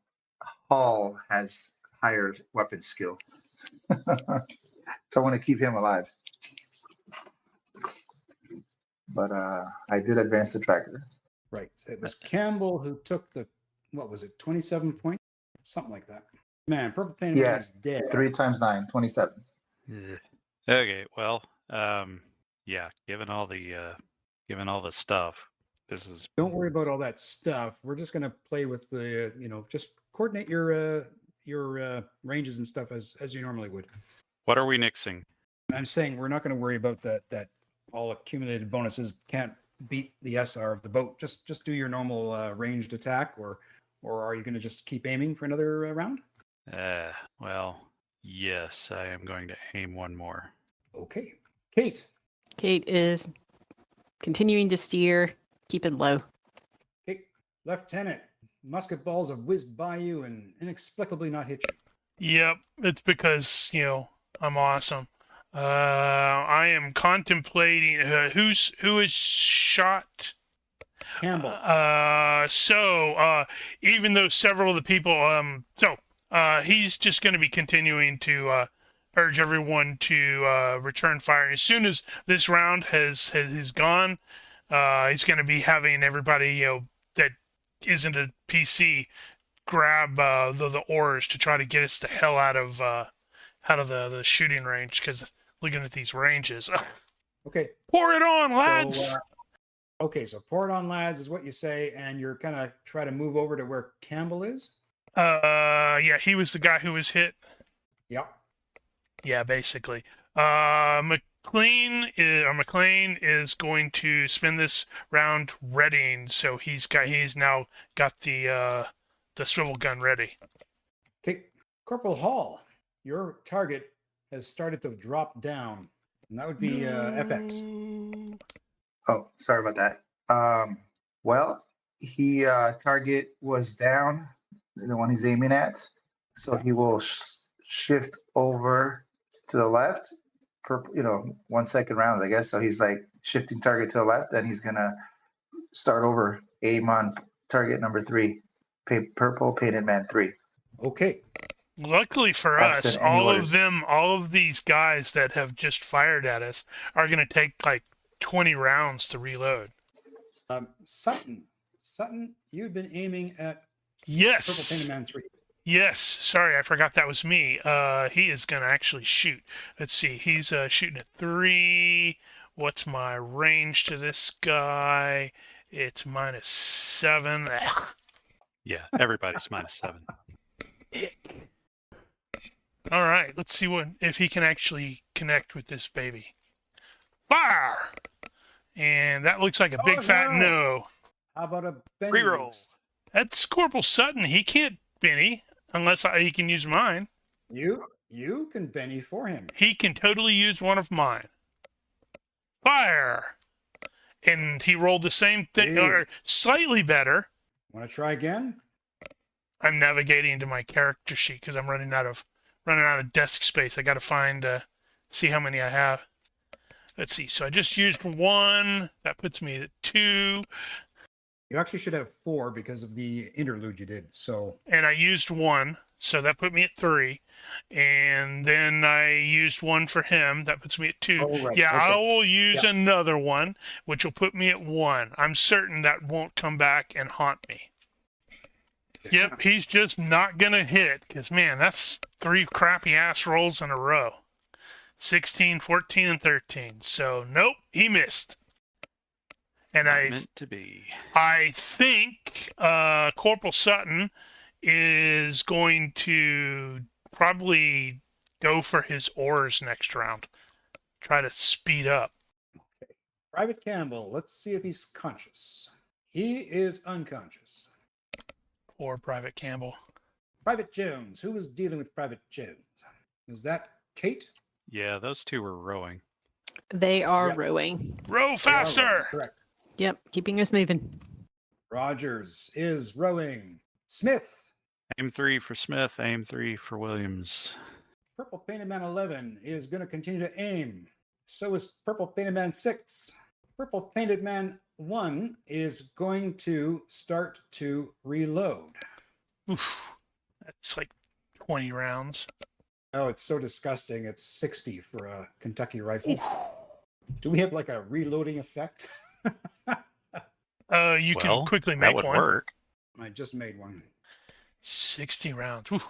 Hall has higher weapon skill. So I want to keep him alive. But I did advance the tracker. Right. It was Campbell who took the, 27 points? Something like that. Man, Purple Painted Man is dead. 3 times 9, 27. Okay, well, yeah, given all the stuff, this is. Don't worry about all that stuff. We're just going to play with the, just coordinate your ranges and stuff as you normally would. What are we nixing? I'm saying we're not going to worry about that all accumulated bonuses can't beat the SR of the boat. Just do your normal ranged attack, or are you going to just keep aiming for another round? Well, yes, I am going to aim one more. Okay. Kate. Kate is continuing to steer, keeping low. Okay. Lieutenant, musket balls have whizzed by you and inexplicably not hit you. Yep, it's because, I'm awesome. I am contemplating who is shot. Campbell. So even though several of the people, he's just going to be continuing to urge everyone to return fire. As soon as this round has gone, he's going to be having everybody, that isn't a PC grab the oars to try to get us the hell out of the shooting range, because looking at these ranges. Okay. Pour it on, lads! So pour it on, lads, is what you say, and you're kind of try to move over to where Campbell is? Yeah, he was the guy who was hit. Yep. Yeah, basically. McLean is going to spend this round readying, so he's now got the swivel gun ready. Okay. Corporal Hall, your target has started to drop down, and that would be FX. Oh, sorry about that. Well, he target was down, the one he's aiming at, so he will shift over to the left for 1 second round, I guess. So he's like shifting target to the left, and he's gonna start over, aim on target number 3, Purple Painted Man 3. Okay. Luckily for us, all of these guys that have just fired at us are going to take like 20 rounds to reload. Sutton, you've been aiming at Yes. Purple Painted Man 3. Yes. Sorry, I forgot that was me. He is going to actually shoot. Let's see. He's shooting at 3. What's my range to this guy? It's -7. Ugh. Yeah, everybody's -7. All right, let's see if he can actually connect with this baby. Fire! And that looks like a big fat no. How about a Benny? Reroll. That's Corporal Sutton. He can't Benny unless he can use mine. You can Benny for him. He can totally use one of mine. Fire! And he rolled the same thing, or slightly better. Want to try again? I'm navigating to my character sheet because I'm running out of desk space. I got to find see how many I have. Let's see. So I just used 1. That puts me at 2. You actually should have 4 because of the interlude you did. So. And I used 1, so that put me at 3. And then I used 1 for him. That puts me at 2. Oh, right. Yeah, Okay. I will use another one, which will put me at 1. I'm certain that won't come back and haunt me. Yep, he's just not going to hit because, man, that's 3 crappy-ass rolls in a row. 16, 14, and 13. So, nope, he missed. And Not meant to be. I think Corporal Sutton is going to probably go for his oars next round. Try to speed up. Okay. Private Campbell, let's see if he's conscious. He is unconscious. Poor Private Campbell. Private Jones, who was dealing with Private Jones? Is that Kate? Yeah, those two were rowing. They are Yep. rowing. Row They are faster! rowing, correct. Yep, keeping us moving. Rogers is rowing. Smith, Aim 3 for Smith, aim 3 for Williams. Purple Painted Man 11 is going to continue to aim. So is Purple Painted Man 6. Purple Painted Man 1 is going to start to reload. Oof. That's like 20 rounds. Oh, it's so disgusting. It's 60 for a Kentucky rifle. Oof. Do we have like a reloading effect? You can quickly make that would one. work. I just made one. 60 rounds. Oof.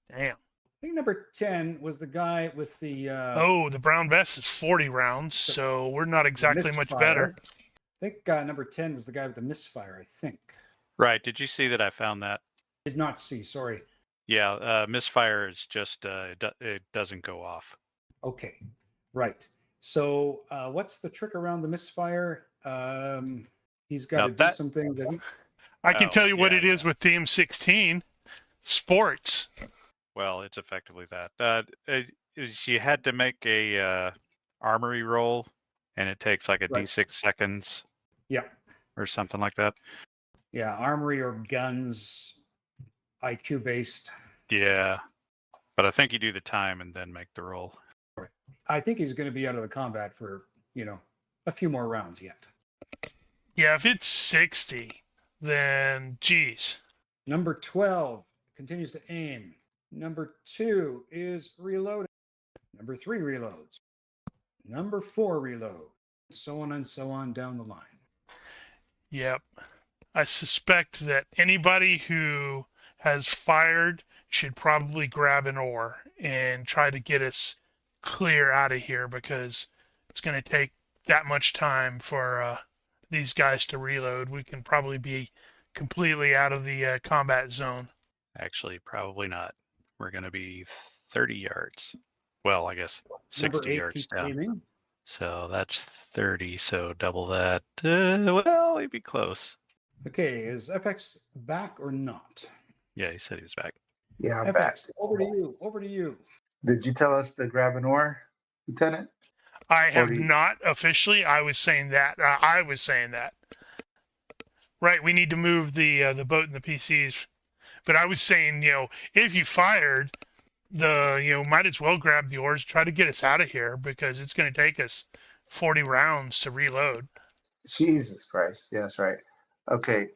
Damn. I think number 10 was the guy with the Oh, the brown vest is 40 rounds, so we're not exactly much misfire. better. I think number 10 was the guy with the misfire, I think. Right. Did you see that I found that? Did not see, sorry. Yeah, misfire is just it doesn't go off. Okay, right. So what's the trick around the misfire? He's got Now to do that- something that I can Oh, tell you what yeah, it is with the M16. Sports. Well, it's effectively that. She had to make a armory roll, and it takes like a Right. D6 seconds yeah, or something like that. yeah, armory or guns, IQ based. Yeah, but I think you do the time and then make the roll. I think he's going to be out of the combat for, a few more rounds yet. Yeah, if it's 60, then geez. Number 12 continues to aim. Number 2 is reloading. Number 3 reloads. Number 4 reload. So on and so on down the line. Yep. I suspect that anybody who has fired should probably grab an oar and try to get us clear out of here, because it's going to take that much time for these guys to reload. We can probably be completely out of the combat zone. Actually, probably not. We're going to be 30 yards. Well, I guess Number 60 8 yards keep down. aiming. So that's 30, so double that. Well, we'd be close. Okay, is FX back or not? Yeah, he said he was back. Yeah, I'm back. FX, over to you. Over to you. Did you tell us to grab an oar, Lieutenant? I have 40. not officially. I was saying that. Right, we need to move the boat and the PCs. But I was saying, if you fired, might as well grab the oars, try to get us out of here, because it's going to take us 40 rounds to reload. Jesus Christ. Yes, right. Okay.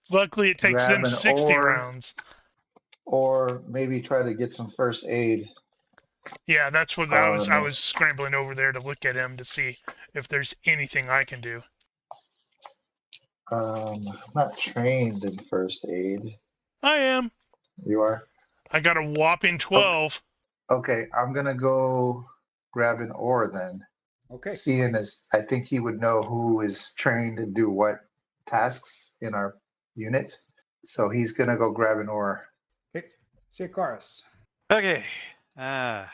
Luckily, it takes Grab them an 60 oar. rounds. Or maybe try to get some first aid. Yeah, that's what I was. I no. was scrambling over there to look at him to see if there's anything I can do. I'm not trained in first aid. I am. You are? I got a whopping 12. Okay, I'm gonna go grab an oar then. Okay. Seeing as I think he would know who is trained to do what tasks in our unit. So he's gonna go grab an oar. Okay. Siakaris. Okay. I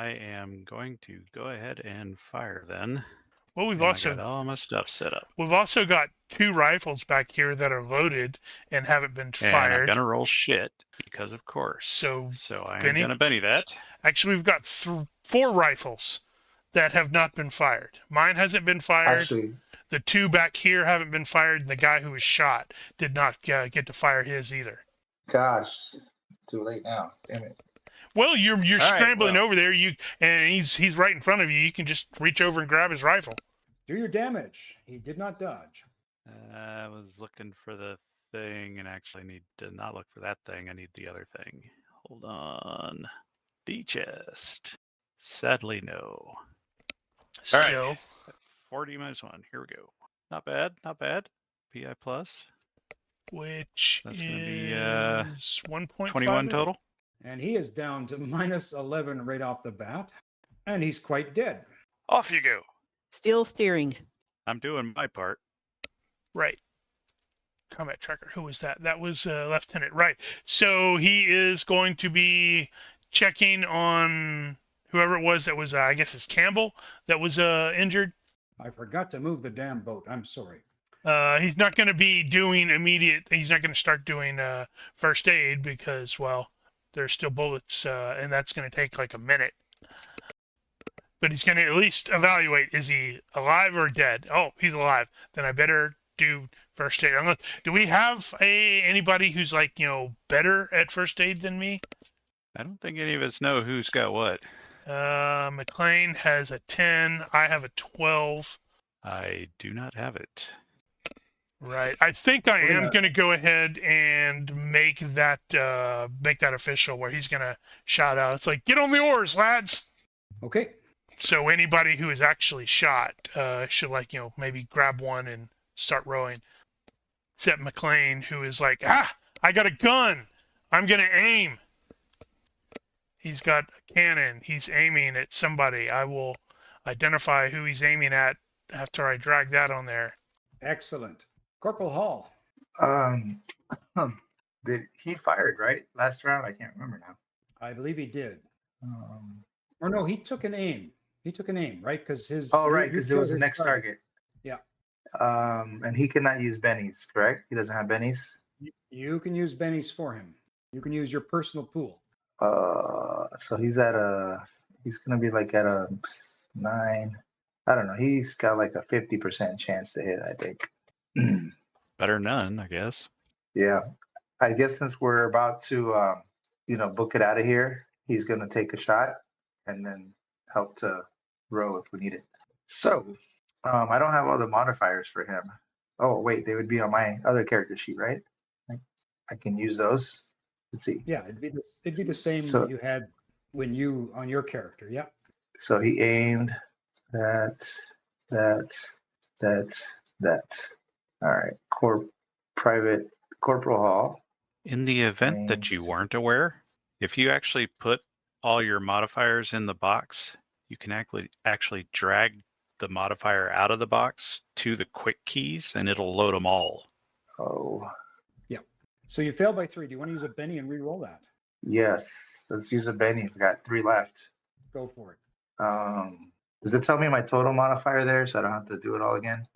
am going to go ahead and fire then. Well, we've And I also got all my stuff set up. we've also got 2 rifles back here that are loaded and haven't been And I'm fired. gonna roll shit because of course. So I'm Benny? gonna Benny that. actually, we've got 4 rifles that have not been fired. Mine hasn't been fired. Actually, The 2 back here haven't been fired, and the guy who was shot did not get to fire his either. gosh, too late now. Damn it. Well, you're All right, scrambling well. over there. And he's right in front of you. You can just reach over and grab his rifle. Do your damage. He did not dodge. I was looking for the thing and actually need to not look for that thing. I need the other thing. Hold on. The chest. Sadly, no. All right. Still, 40 minus 1. Here we go. Not bad. Not bad. PI plus. which That's gonna be, is 1.5. 21 total. And he is down to minus 11 right off the bat. And he's quite dead. Off you go. Still steering. I'm doing my part. Right. Combat tracker. Who was that? That was Lieutenant. Right. So he is going to be checking on whoever it was that was, I guess it's Campbell that was injured. I forgot to move the damn boat. I'm sorry. He's not going to be doing he's not going to start doing first aid because, well, there's still bullets, and that's going to take like a minute. But he's going to at least evaluate, is he alive or dead? Oh, he's alive. Then I better do first aid. Do we have anybody who's like, better at first aid than me? I don't think any of us know who's got what. McLean has a 10. I have a 12. I do not have it. Right. I think I am going to go ahead and make that official where he's going to shout out. It's like, get on the oars, lads. Okay. So anybody who is actually shot should maybe grab one and start rowing. Except McLean, who is like, I got a gun. I'm going to aim. He's got a cannon. He's aiming at somebody. I will identify who he's aiming at after I drag that on there. Excellent. Corporal Hall. Did he fired right last round? I can't remember now. I believe he did. Or no, he took an aim. He took an aim, right? Because his. Right, because it was the next target. Yeah. And he cannot use bennies, correct? He doesn't have bennies. You can use bennies for him. You can use your personal pool. So he's gonna be like at a 9. I don't know. He's got like a 50% chance to hit, I think. Better none, I guess. Yeah. I guess since we're about to, book it out of here, he's going to take a shot and then help to row if we need it. So, I don't have all the modifiers for him. Oh, wait, they would be on my other character sheet, right? I can use those. Let's see. Yeah, it'd be the same that you had when you on your character. Yeah. So he aimed that. All right. Private Corporal Hall. In the event that you weren't aware, if you actually put all your modifiers in the box, you can actually drag the modifier out of the box to the quick keys and it'll load them all. Oh. Yeah. So you failed by 3. Do you want to use a Benny and re-roll that? Yes. Let's use a Benny. I've got 3 left. Go for it. Does it tell me my total modifier there so I don't have to do it all again?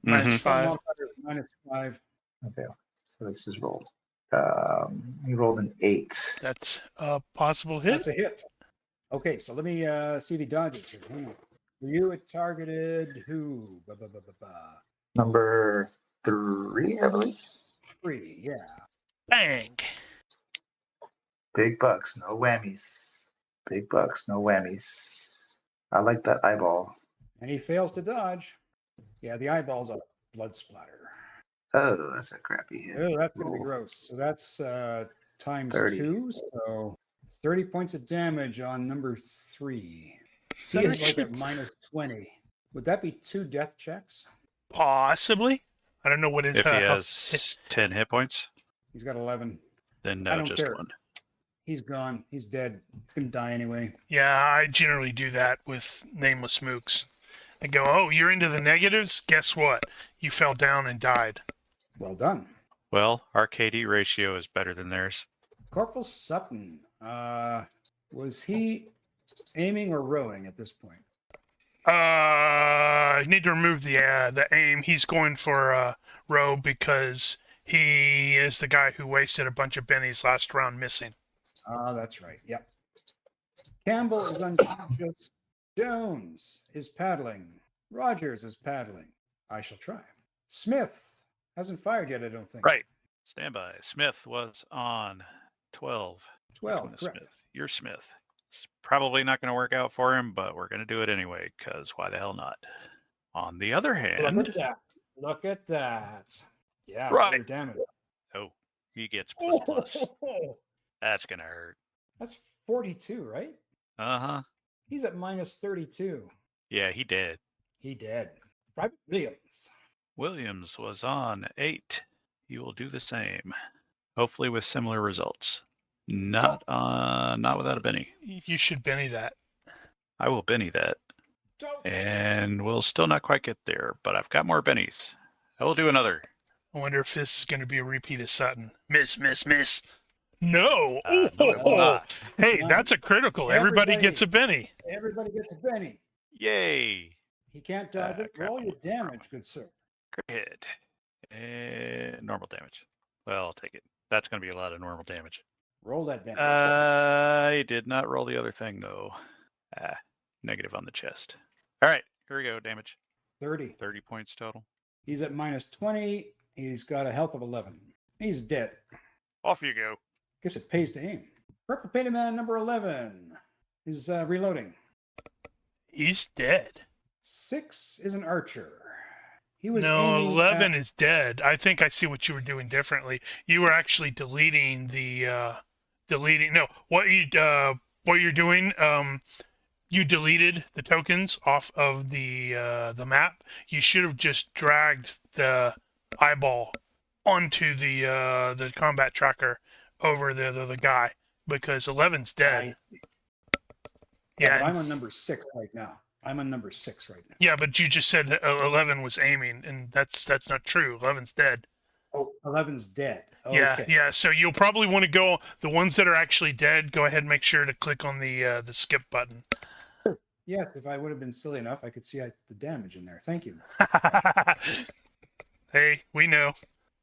Minus 5. Minus 5. Okay. So let's just roll. He rolled an 8. That's a possible hit. That's a hit. Okay, so let me see the dodges here. Hang on. For you, it targeted who? Number 3, I believe. 3, yeah. Bang. Big bucks, no whammies. Big bucks, no whammies. I like that eyeball. And he fails to dodge. Yeah, the eyeball's a blood splatter. Oh, that's a crappy hit. Oh, that's going to be gross. So that's times 30. 2. So 30 points of damage on number 3. He that is like actually- at minus 20. Would that be 2 death checks? Possibly. I don't know what his. If he has 10 hit points, He's got 11. then I no, don't just care. 1. He's gone. He's dead. He's going to die anyway. Yeah, I generally do that with nameless mooks. I go, oh, you're into the negatives? Guess what? You fell down and died. Well done. Well, our KD ratio is better than theirs. Corporal Sutton, was he aiming or rowing at this point? You need to remove the aim. He's going for row because he is the guy who wasted a bunch of bennies last round missing. That's right. Yep. Campbell is unconscious. Jones is paddling. Rogers is paddling. I shall try. Smith hasn't fired yet, I don't think. Right. Stand by. Smith was on 12. 12, Which one is correct. Smith? You're Smith. It's probably not going to work out for him, but we're going to do it anyway, because why the hell not? On the other hand... Look at that. Look at that. Yeah, Right. very damage. Oh, he gets plus. That's going to hurt. That's 42, right? Uh-huh. He's at minus 32. Yeah, he did. He dead. Private Williams. Williams was on 8. He will do the same. Hopefully with similar results. Not without a Benny. You should Benny that. I will Benny that. And we'll still not quite get there, but I've got more bennies. I will do another. I wonder if this is going to be a repeat of Sutton. Miss. No. No, it will not. Hey, that's a critical. Everybody gets a Benny. Everybody gets a Benny. Yay! He can't dodge it. crap, Roll I'm your looking for damage, good sir. Great hit. And normal damage. Well, I'll take it. That's going to be a lot of normal damage. Roll that damage. I did not roll the other thing, though. Negative on the chest. All right, here we go. Damage. 30. 30 points total. He's at minus 20. He's got a health of 11. He's dead. Off you go. Guess it pays to aim. Purple Painted Man number 11 is reloading. He's dead. 6 is an archer. He was No, aiming 11 at- is dead. I think I see what you were doing differently. You were actually deleting the no, what you're doing, you deleted the tokens off of the map. You should have just dragged the eyeball onto the combat tracker over the guy, because 11's dead. Yeah, but I'm on number 6 right now. Yeah, but you just said 11 was aiming, and that's not true. 11's dead. Oh, 11's dead. Yeah. So you'll probably want to go the ones that are actually dead. Go ahead and make sure to click on the skip button. Yes, if I would have been silly enough, I could see the damage in there. Thank you. Hey, we know.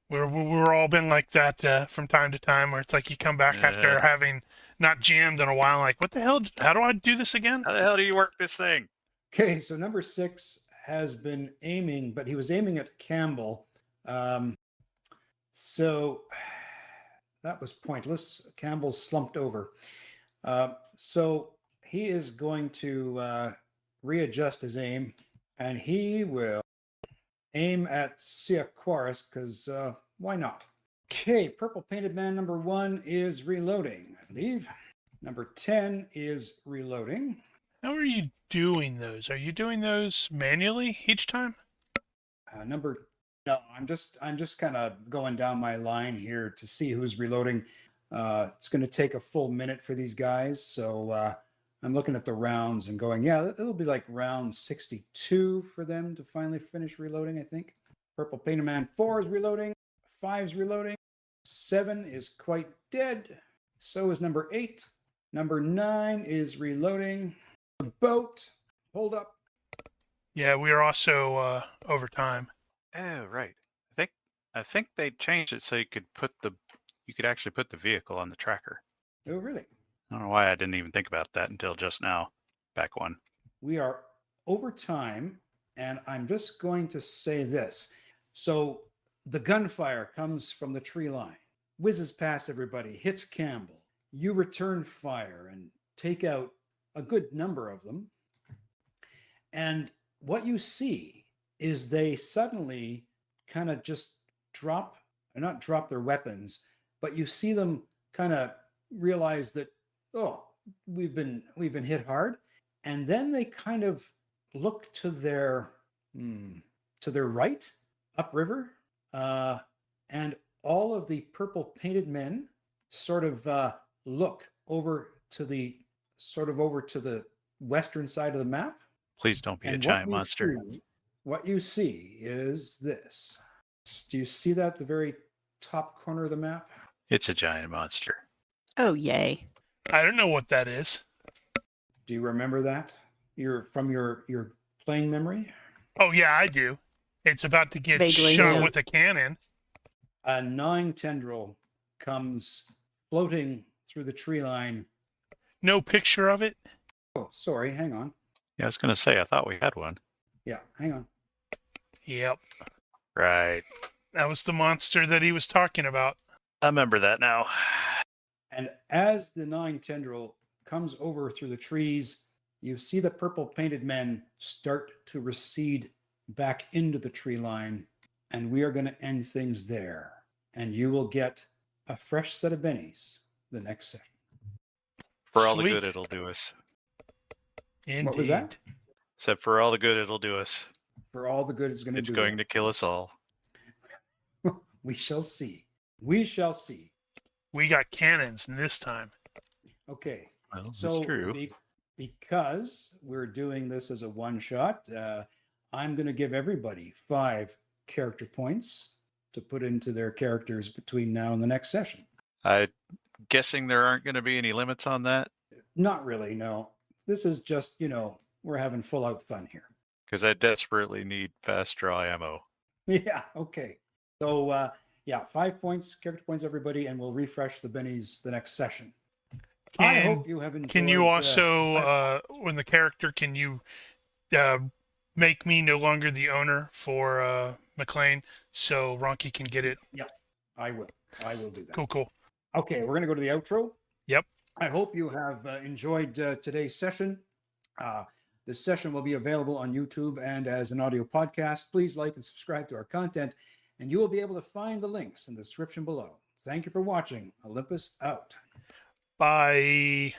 We're all been like that from time to time, where it's like you come back after having not jammed in a while, like, what the hell? How do I do this again? How the hell do you work this thing? Okay, so number 6 has been aiming, but he was aiming at Campbell. So that was pointless. Campbell slumped over. So he is going to readjust his aim, and he will aim at Siaquaris, because why not? Okay, Purple Painted Man number 1 is reloading, I believe. Number 10 is reloading. How are you doing those? Are you doing those manually each time? No, I'm just kind of going down my line here to see who's reloading. It's going to take a full minute for these guys, so I'm looking at the rounds and going, yeah, it'll be like round 62 for them to finally finish reloading, I think. Purple Painted Man 4 is reloading. 5 is reloading. 7 is quite dead. So is number 8. Number 9 is reloading. The boat, hold up. Yeah, we are also over time. Oh, right. I think they changed it so you could actually put the vehicle on the tracker. Oh, really? I don't know why I didn't even think about that until just now. Back one. We are over time, and I'm just going to say this. So the gunfire comes from the tree line, whizzes past everybody, hits Campbell. You return fire and take out a good number of them. And what you see is they suddenly kind of just not drop their weapons, but you see them kind of realize that, oh, we've been hit hard. And then they kind of look to their right, upriver, and all of the Purple Painted Men sort of look over to the western side of the map. Please don't be a And giant monster. What you see is this. Do you see that at the very top corner of the map? It's a giant monster. Oh, yay. I don't know what that is. Do you remember that? From your playing memory? Oh, yeah, I do. It's about to get Vaguely, shot yeah. with a cannon. A 9 tendril comes floating through the tree line. No picture of it? Oh, sorry, hang on. Yeah, I was going to say, I thought we had one. Yeah, hang on. Yep. Right. That was the monster that he was talking about. I remember that now. And as the 9 tendril comes over through the trees, you see the Purple Painted Men start to recede back into the tree line, and we are going to end things there. And you will get a fresh set of bennies the next session. For all the Sweet. good it'll do us. Indeed. What was that? Except for all the good it'll do us. For all the good it's going to do. It's going to kill us all. We shall see. We shall see. We got cannons this time. Okay. Well, So that's true. because we're doing this as a one-shot, I'm going to give everybody 5 character points to put into their characters between now and the next session. I'm guessing there aren't going to be any limits on that Not really, no. This is just, we're having full out fun here. because I desperately need fast draw ammo. Yeah, okay. So, 5 points, character points, everybody, and we'll refresh the bennies the next session. I Can- hope you have enjoyed. Can you also, when the character, can you make me no longer the owner for McLean so Ronky can get it? I will do that. Cool. Okay, we're going to go to the outro. Yep. I hope you have enjoyed today's session. This session will be available on YouTube and as an audio podcast. Please like and subscribe to our content, and you will be able to find the links in the description below. Thank you for watching. Olympus out. Bye.